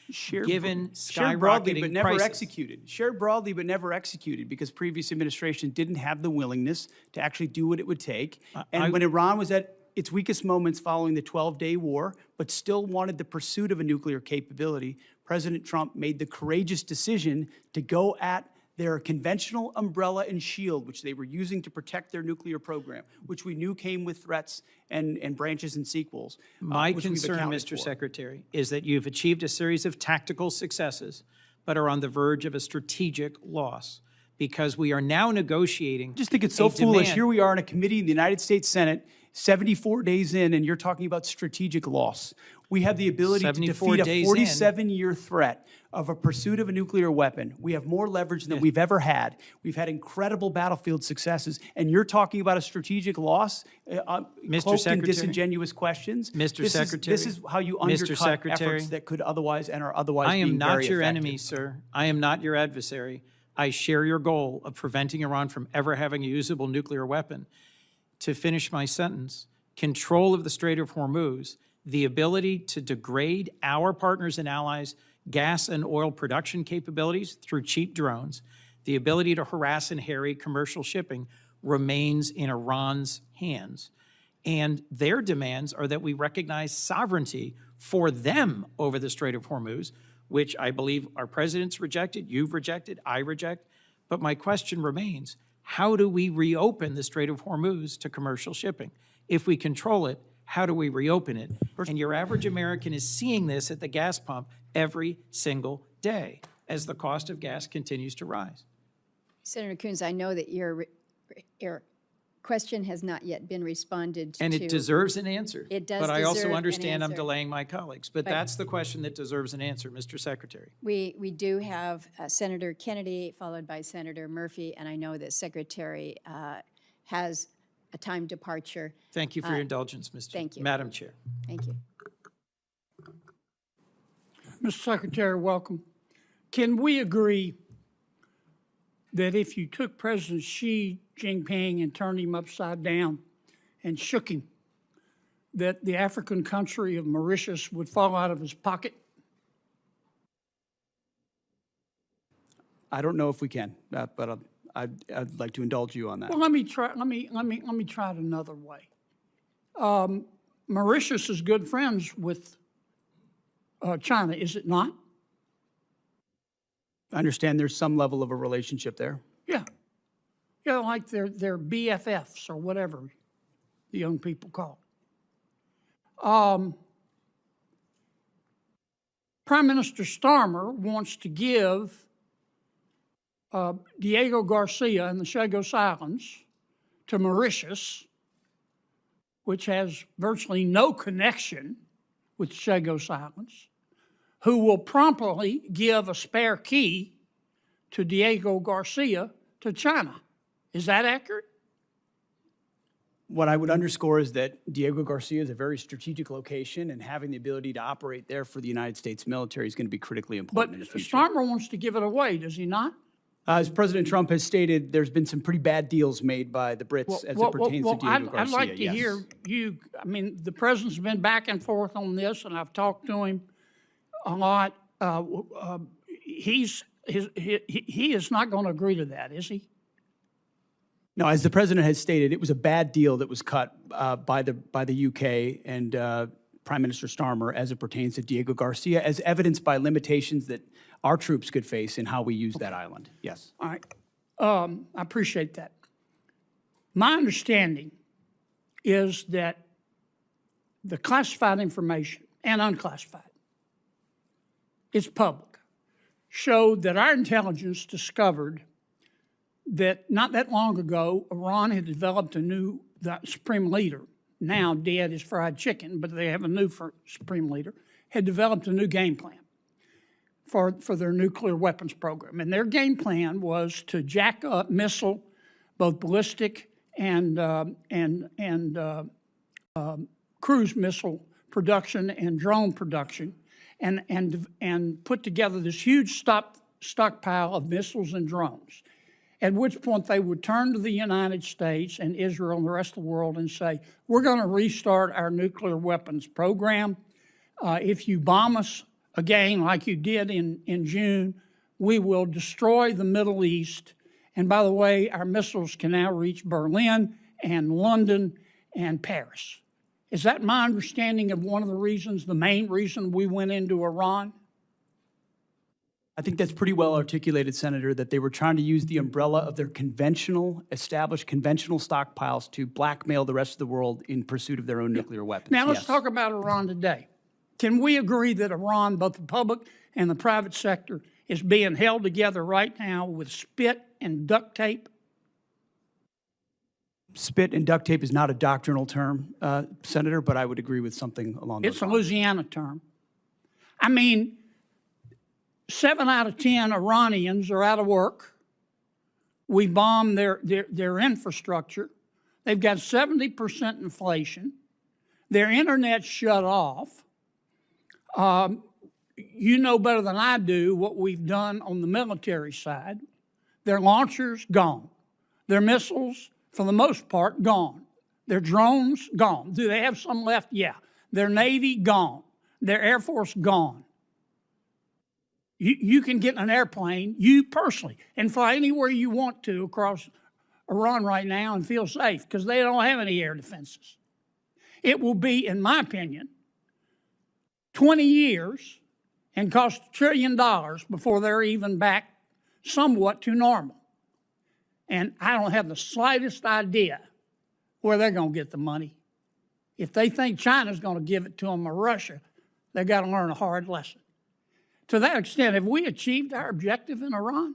[SPEAKER 2] given
[SPEAKER 4] Shared broadly, but
[SPEAKER 2] skyrocketing
[SPEAKER 4] never
[SPEAKER 2] prices?
[SPEAKER 4] executed. Shared broadly, but never executed, because previous administration didn't have the willingness to actually do what it would take. And when Iran was at its weakest moments following the 12-day war, but still wanted the pursuit of a nuclear capability, President Trump made the courageous decision to go at their conventional umbrella and shield, which they were using to protect their nuclear program, which we knew came with threats and branches and sequels.
[SPEAKER 2] My
[SPEAKER 4] which we've
[SPEAKER 2] concern,
[SPEAKER 4] accounted
[SPEAKER 2] Mr.
[SPEAKER 4] for.
[SPEAKER 2] Secretary, is that you've achieved a series of tactical successes, but are on the verge of a strategic loss, because we are now negotiating.
[SPEAKER 4] I just think it's so
[SPEAKER 2] a
[SPEAKER 4] foolish.
[SPEAKER 2] demand-
[SPEAKER 4] Here we are in a committee in the United States Senate, 74 days in, and you're talking about strategic loss. We have the ability to
[SPEAKER 2] 74
[SPEAKER 4] defeat
[SPEAKER 2] days
[SPEAKER 4] a
[SPEAKER 2] in.
[SPEAKER 4] 47-year threat of a pursuit of a nuclear weapon. We have more leverage than we've ever had. We've had incredible battlefield successes, and you're talking about a strategic loss,
[SPEAKER 2] Mr.
[SPEAKER 4] cloaked in
[SPEAKER 2] Secretary.
[SPEAKER 4] disingenuous questions.
[SPEAKER 2] Mr.
[SPEAKER 4] This
[SPEAKER 2] Secretary.
[SPEAKER 4] this is how you
[SPEAKER 2] Mr.
[SPEAKER 4] undercut
[SPEAKER 2] Secretary.
[SPEAKER 4] efforts that could otherwise and are otherwise
[SPEAKER 2] I am
[SPEAKER 4] being
[SPEAKER 2] not
[SPEAKER 4] very
[SPEAKER 2] your
[SPEAKER 4] effective.
[SPEAKER 2] enemy, sir. I am not your adversary. I share your goal of preventing Iran from ever having a usable nuclear weapon. To finish my sentence, control of the Strait of Hormuz, the ability to degrade our partners and allies' gas and oil production capabilities through cheap drones, the ability to harass and harry commercial shipping remains in Iran's hands. And their demands are that we recognize sovereignty for them over the Strait of Hormuz, which I believe our president's rejected, you've rejected, I reject. But my question remains, how do we reopen the Strait of Hormuz to commercial shipping? If we control it, how do we reopen it? And your average American is seeing this at the gas pump every single day as the cost of gas continues to rise.
[SPEAKER 14] Senator Coons, I know that you're question has not yet been responded to.
[SPEAKER 2] And it deserves an answer.
[SPEAKER 14] It does
[SPEAKER 2] But I also
[SPEAKER 14] deserve an
[SPEAKER 2] understand I'm
[SPEAKER 14] answer.
[SPEAKER 2] delaying my colleagues. But that's the question that deserves an answer, Mr. Secretary.
[SPEAKER 14] We do have Senator Kennedy, followed by Senator Murphy, and I know that Secretary has a time departure.
[SPEAKER 2] Thank you for your indulgence,
[SPEAKER 14] Thank you.
[SPEAKER 2] Madam Chair.
[SPEAKER 14] Thank you.
[SPEAKER 18] Mr. Secretary, welcome. Can we agree that if you took President Xi Jinping and turned him upside down and shook him, that the African country of Mauritius would fall out of his pocket?
[SPEAKER 4] I don't know if we can, but I'd like to indulge you on that.
[SPEAKER 18] Well, let me try it another way. Mauritius is good friends with China, is it not?
[SPEAKER 4] I understand there's some level of a relationship there.
[SPEAKER 18] Yeah. Yeah, like they're BFFs or whatever the young people call it. Prime Minister Starmer wants to give Diego Garcia and the Chagos Islands to Mauritius, which has virtually no connection with the Chagos Islands, who will promptly give a spare key to Diego Garcia to China. Is that accurate?
[SPEAKER 4] What I would underscore is that Diego Garcia is a very strategic location, and having the ability to operate there for the United States military is going to be critically important in the future.
[SPEAKER 18] Starmer wants to give it away, does he not?
[SPEAKER 4] As President Trump has stated, there's been some pretty bad deals made by the Brits as it pertains to Diego Garcia.
[SPEAKER 18] I'd like to hear you, I mean, the president's been back and forth on this, and I've talked to him a lot. He is not going to agree to that, is he?
[SPEAKER 4] No, as the president has stated, it was a bad deal that was cut by the UK and Prime Minister Starmer as it pertains to Diego Garcia, as evidenced by limitations that our troops could face in how we use that island. Yes.
[SPEAKER 18] All right. I appreciate that. My understanding is that the classified information and unclassified, it's public, showed that our intelligence discovered that not that long ago, Iran had developed the supreme leader, now dead is fried chicken, but they have a new supreme leader, had developed a new game plan for their nuclear weapons program. And their game plan was to jack up missile, both ballistic and cruise missile production and drone production, and put together this huge stockpile of missiles and drones, at which point they would turn to the United States and Israel and the rest of the world and say, we're going to restart our nuclear weapons program. If you bomb us again, like you did in June, we will destroy the Middle East. And by the way, our missiles can now reach Berlin and London and Paris. Is that my understanding of one of the reasons, the main reason we went into Iran?
[SPEAKER 4] I think that's pretty well articulated, Senator, that they were trying to use the umbrella of their established conventional stockpiles to blackmail the rest of the world in pursuit of their own nuclear weapons.
[SPEAKER 18] Now let's talk about Iran today. Can we agree that Iran, both the public and the private sector, is being held together right now with spit and duct tape?
[SPEAKER 4] Spit and duct tape is not a doctrinal term, Senator, but I would agree with something along those lines.
[SPEAKER 18] It's a Louisiana term. I mean, 7 out of 10 Iranians are out of work. We bomb their infrastructure. They've got 70% inflation. Their internet's shut off. You know better than I do what we've done on the military side. Their launchers, gone. Their missiles, for the most part, gone. Their drones, gone. Do they have some left? Yeah. Their Navy, gone. Their Air Force, gone. You can get in an airplane, you personally, and fly anywhere you want to across Iran right now and feel safe because they don't have any air defenses. It will be, in my opinion, 20 years and cost $1 trillion before they're even back somewhat to normal. And I don't have the slightest idea where they're going to get the money. If they think China's going to give it to them or Russia, they've got to learn a hard lesson. To that extent, have we achieved our objective in Iran?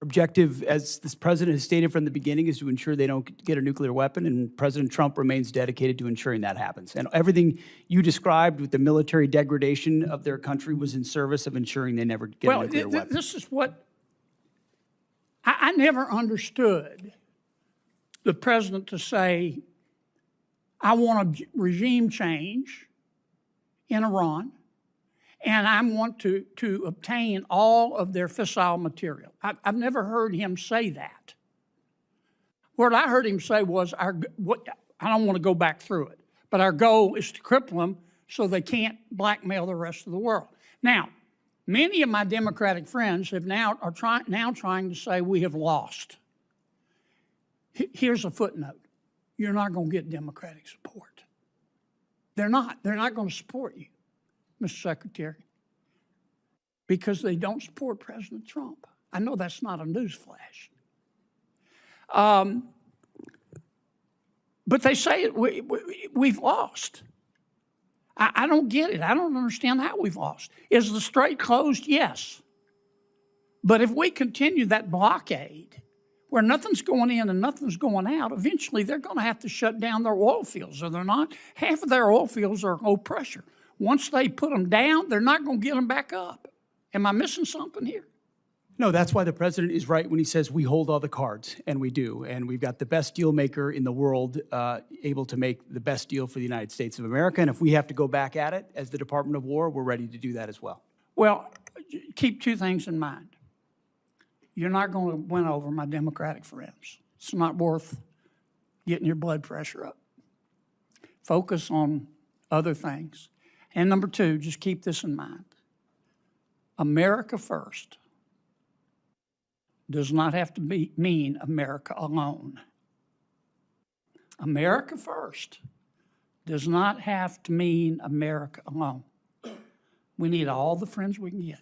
[SPEAKER 4] objective, as this president has stated from the beginning, is to ensure they don't get a nuclear weapon, and President Trump remains dedicated to ensuring that happens. And everything you described with the military degradation of their country was in service of ensuring they never get a nuclear weapon.
[SPEAKER 18] This is what I never understood the president to say, I want a regime change in Iran, and I want to obtain all of their fissile material. I've never heard him say that. What I heard him say was, I don't want to go back through it, but our goal is to cripple them so they can't blackmail the rest of the world. Now, many of my Democratic friends are now trying to say we have lost. Here's a footnote. You're not going to get Democratic support. They're not. They're not going to support you, Mr. Secretary, because they don't support President Trump. I know that's not a newsflash. But they say we've lost. I don't get it. I don't understand how we've lost. Is the strait closed? Yes. But if we continue that blockade, where nothing's going in and nothing's going out, eventually they're going to have to shut down their oil fields, are they not? Half of their oil fields are low pressure. Once they put them down, they're not going to get them back up. Am I missing something here?
[SPEAKER 4] No, that's why the president is right when he says we hold all the cards, and we do. And we've got the best deal maker in the world able to make the best deal for the United States of America. And if we have to go back at it as the Department of War, we're ready to do that as well.
[SPEAKER 18] Well, keep two things in mind. You're not going to win over my Democratic friends. It's not worth getting your blood pressure up. Focus on other things. And number two, just keep this in mind. America first does not have to mean America alone. America first does not have to mean America alone. We need all the friends we can get.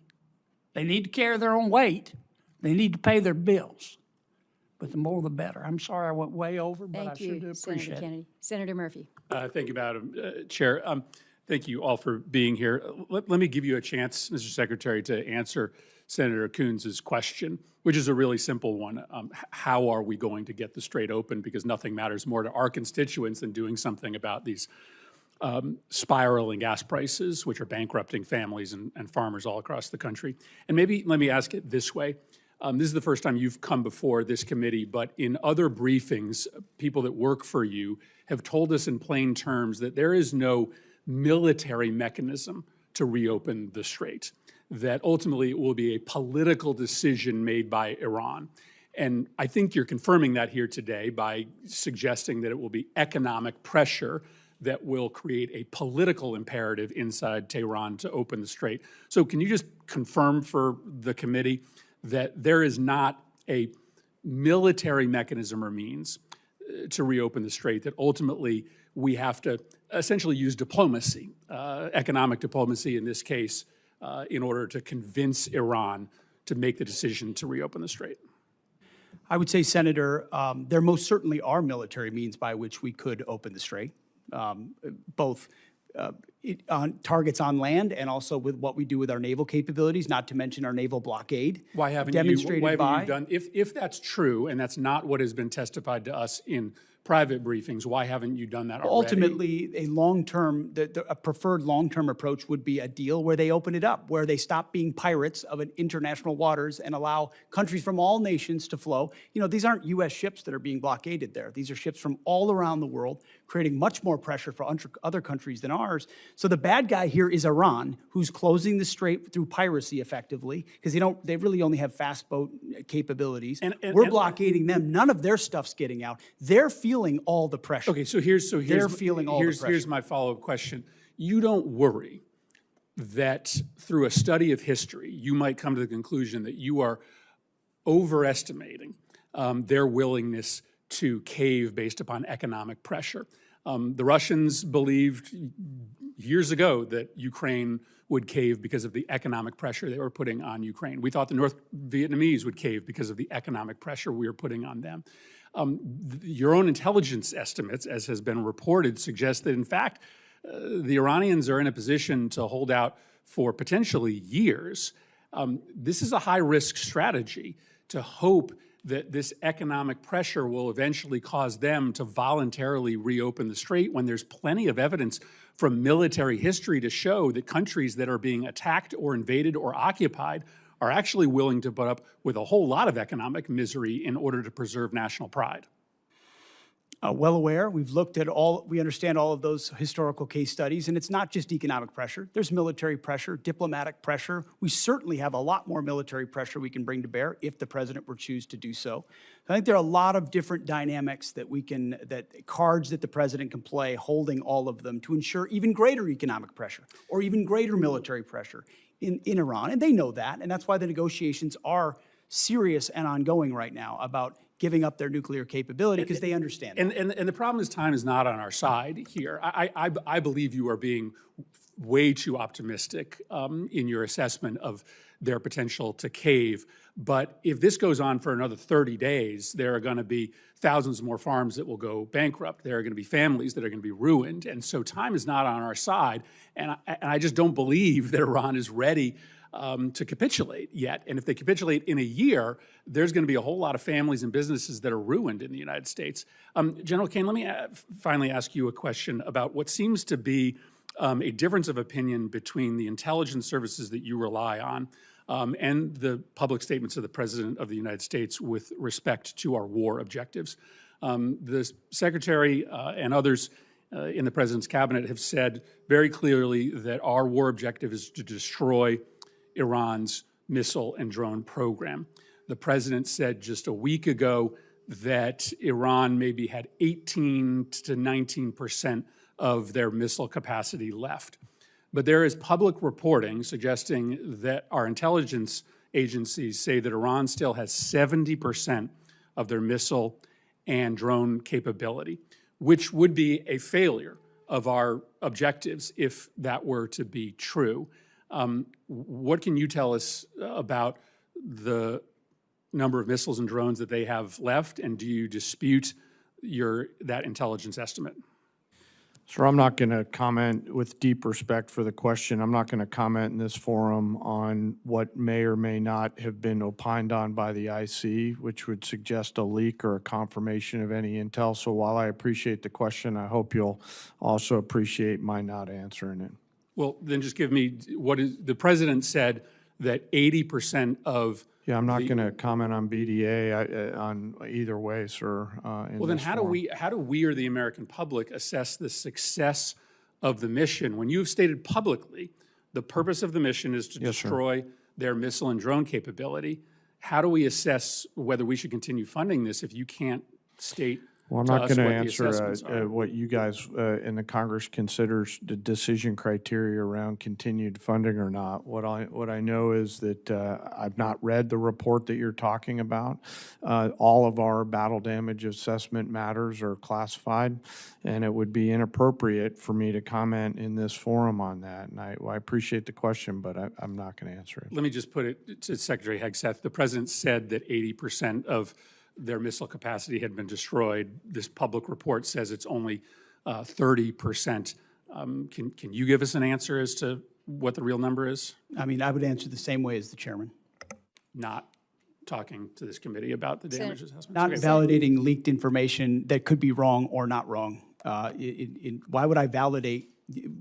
[SPEAKER 18] They need to carry their own weight. They need to pay their bills. But the more the better. I'm sorry I went way over, but I sure do appreciate
[SPEAKER 14] Senator
[SPEAKER 18] it.
[SPEAKER 14] Kennedy. Senator Murphy.
[SPEAKER 19] Thank you, Madam Chair. Thank you all for being here. Let me give you a chance, Mr. Secretary, to answer Senator Coons' question, which is a really simple one. How are we going to get the strait open? Because nothing matters more to our constituents than doing something about these spiraling gas prices, which are bankrupting families and farmers all across the country. And maybe let me ask it this way. This is the first time you've come before this committee, but in other briefings, people that work for you have told us in plain terms that there is no military mechanism to reopen the strait, that ultimately it will be a political decision made by Iran. And I think you're confirming that here today by suggesting that it will be economic pressure that will create a political imperative inside Tehran to open the strait. So can you just confirm for the committee that there is not a military mechanism or means to reopen the strait, that ultimately we have to essentially use diplomacy, economic diplomacy in this case, in order to convince Iran to make the decision to reopen the strait?
[SPEAKER 4] I would say, Senator, there most certainly are military means by which we could open the strait, both on targets on land and also with what we do with our naval capabilities, not to mention our naval blockade.
[SPEAKER 19] Why haven't you done, if that's true, and that's not what has been testified to us in private briefings, why haven't you done that already?
[SPEAKER 4] Ultimately, a long-term, a preferred long-term approach would be a deal where they open it up, where they stop being pirates of international waters and allow countries from all nations to flow. You know, these aren't U.S. ships that are being blockaded there. These are ships from all around the world, creating much more pressure for other countries than ours. So the bad guy here is Iran, who's closing the strait through piracy effectively, because they really only have fast boat capabilities. We're blockading them. None of their stuff's getting out. They're feeling all the pressure.
[SPEAKER 19] Okay, so here's my follow-up question. You don't worry that through a study of history, you might come to the conclusion that you are overestimating their willingness to cave based upon economic pressure. The Russians believed years ago that Ukraine would cave because of the economic pressure they were putting on Ukraine. We thought the North Vietnamese would cave because of the economic pressure we were putting on them. Your own intelligence estimates, as has been reported, suggest that, in fact, the Iranians are in a position to hold out for potentially years. This is a high-risk strategy. to hope that this economic pressure will eventually cause them to voluntarily reopen the strait when there's plenty of evidence from military history to show that countries that are being attacked or invaded or occupied are actually willing to put up with a whole lot of economic misery in order to preserve national pride.
[SPEAKER 4] Well aware. We've looked at all, we understand all of those historical case studies, and it's not just economic pressure. There's military pressure, diplomatic pressure. We certainly have a lot more military pressure we can bring to bear if the president were to choose to do so. I think there are a lot of different dynamics that we can, cards that the president can play, holding all of them to ensure even greater economic pressure or even greater military pressure in Iran. And they know that, and that's why the negotiations are serious and ongoing right now about giving up their nuclear capability, because they understand.
[SPEAKER 19] And the problem is time is not on our side here. I believe you are being way too optimistic in your assessment of their potential to cave. But if this goes on for another 30 days, there are going to be thousands more farms that will go bankrupt. There are going to be families that are going to be ruined. And so time is not on our side. And I just don't believe that Iran is ready to capitulate yet. And if they capitulate in a year, there's going to be a whole lot of families and businesses that are ruined in the United States. General Caine, let me finally ask you a question about what seems to be a difference of opinion between the intelligence services that you rely on and the public statements of the President of the United States with respect to our war objectives. The Secretary and others in the President's cabinet have said very clearly that our war objective is to destroy Iran's missile and drone program. The president said just a week ago that Iran maybe had 18 to 19% of their missile capacity left. But there is public reporting suggesting that our intelligence agencies say that Iran still has 70% of their missile and drone capability, which would be a failure of our objectives if that were to be true. What can you tell us about the number of missiles and drones that they have left, and do you dispute that intelligence estimate?
[SPEAKER 3] Sir, I'm not going to comment, with deep respect for the question, I'm not going to comment in this forum on what may or may not have been opined on by the IC, which would suggest a leak or a confirmation of any intel. So while I appreciate the question, I hope you'll also appreciate my not answering it.
[SPEAKER 19] Well, then just give me what is the president said that 80% of.
[SPEAKER 3] Yeah, I'm not going to comment on BDA on either way, sir.
[SPEAKER 19] Well, then how do we or the American public assess the success of the mission when you've stated publicly the purpose of the mission is to destroy their missile and drone capability? How do we assess whether we should continue funding this if you can't state?
[SPEAKER 3] Well, I'm not going to answer what you guys in the Congress considers the decision criteria around continued funding or not. What I know is that I've not read the report that you're talking about. All of our battle damage assessment matters are classified, and it would be inappropriate for me to comment in this forum on that. And I appreciate the question, but I'm not going to answer it.
[SPEAKER 19] Let me just put it to Secretary Hegseth. The President said that 80% of their missile capacity had been destroyed. This public report says it's only 30%. Can you give us an answer as to what the real number is?
[SPEAKER 4] I mean, I would answer the same way as the chairman.
[SPEAKER 19] Not talking to this committee about the damage assessments?
[SPEAKER 4] Not validating leaked information that could be wrong or not wrong. Why would I validate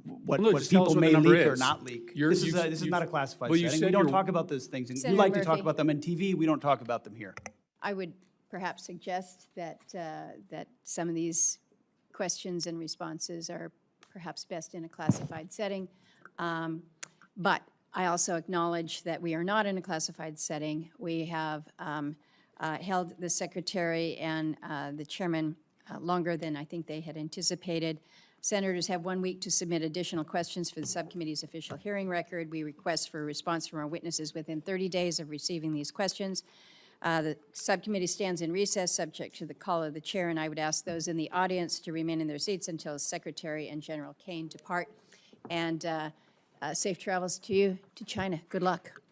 [SPEAKER 4] what people may leak or not leak? This is not a classified setting. We don't talk about those things. And you like to talk about them on TV. We don't talk about them here.
[SPEAKER 14] I would perhaps suggest that that some of these questions and responses are perhaps best in a classified setting. But I also acknowledge that we are not in a classified setting. We have held the secretary and the chairman longer than I think they had anticipated. Senators have 1 week to submit additional questions for the subcommittee's official hearing record. We request for a response from our witnesses within 30 days of receiving these questions. The subcommittee stands in recess, subject to the call of the chair, and I would ask those in the audience to remain in their seats until Secretary and General Caine depart. And safe travels to you to China. Good luck.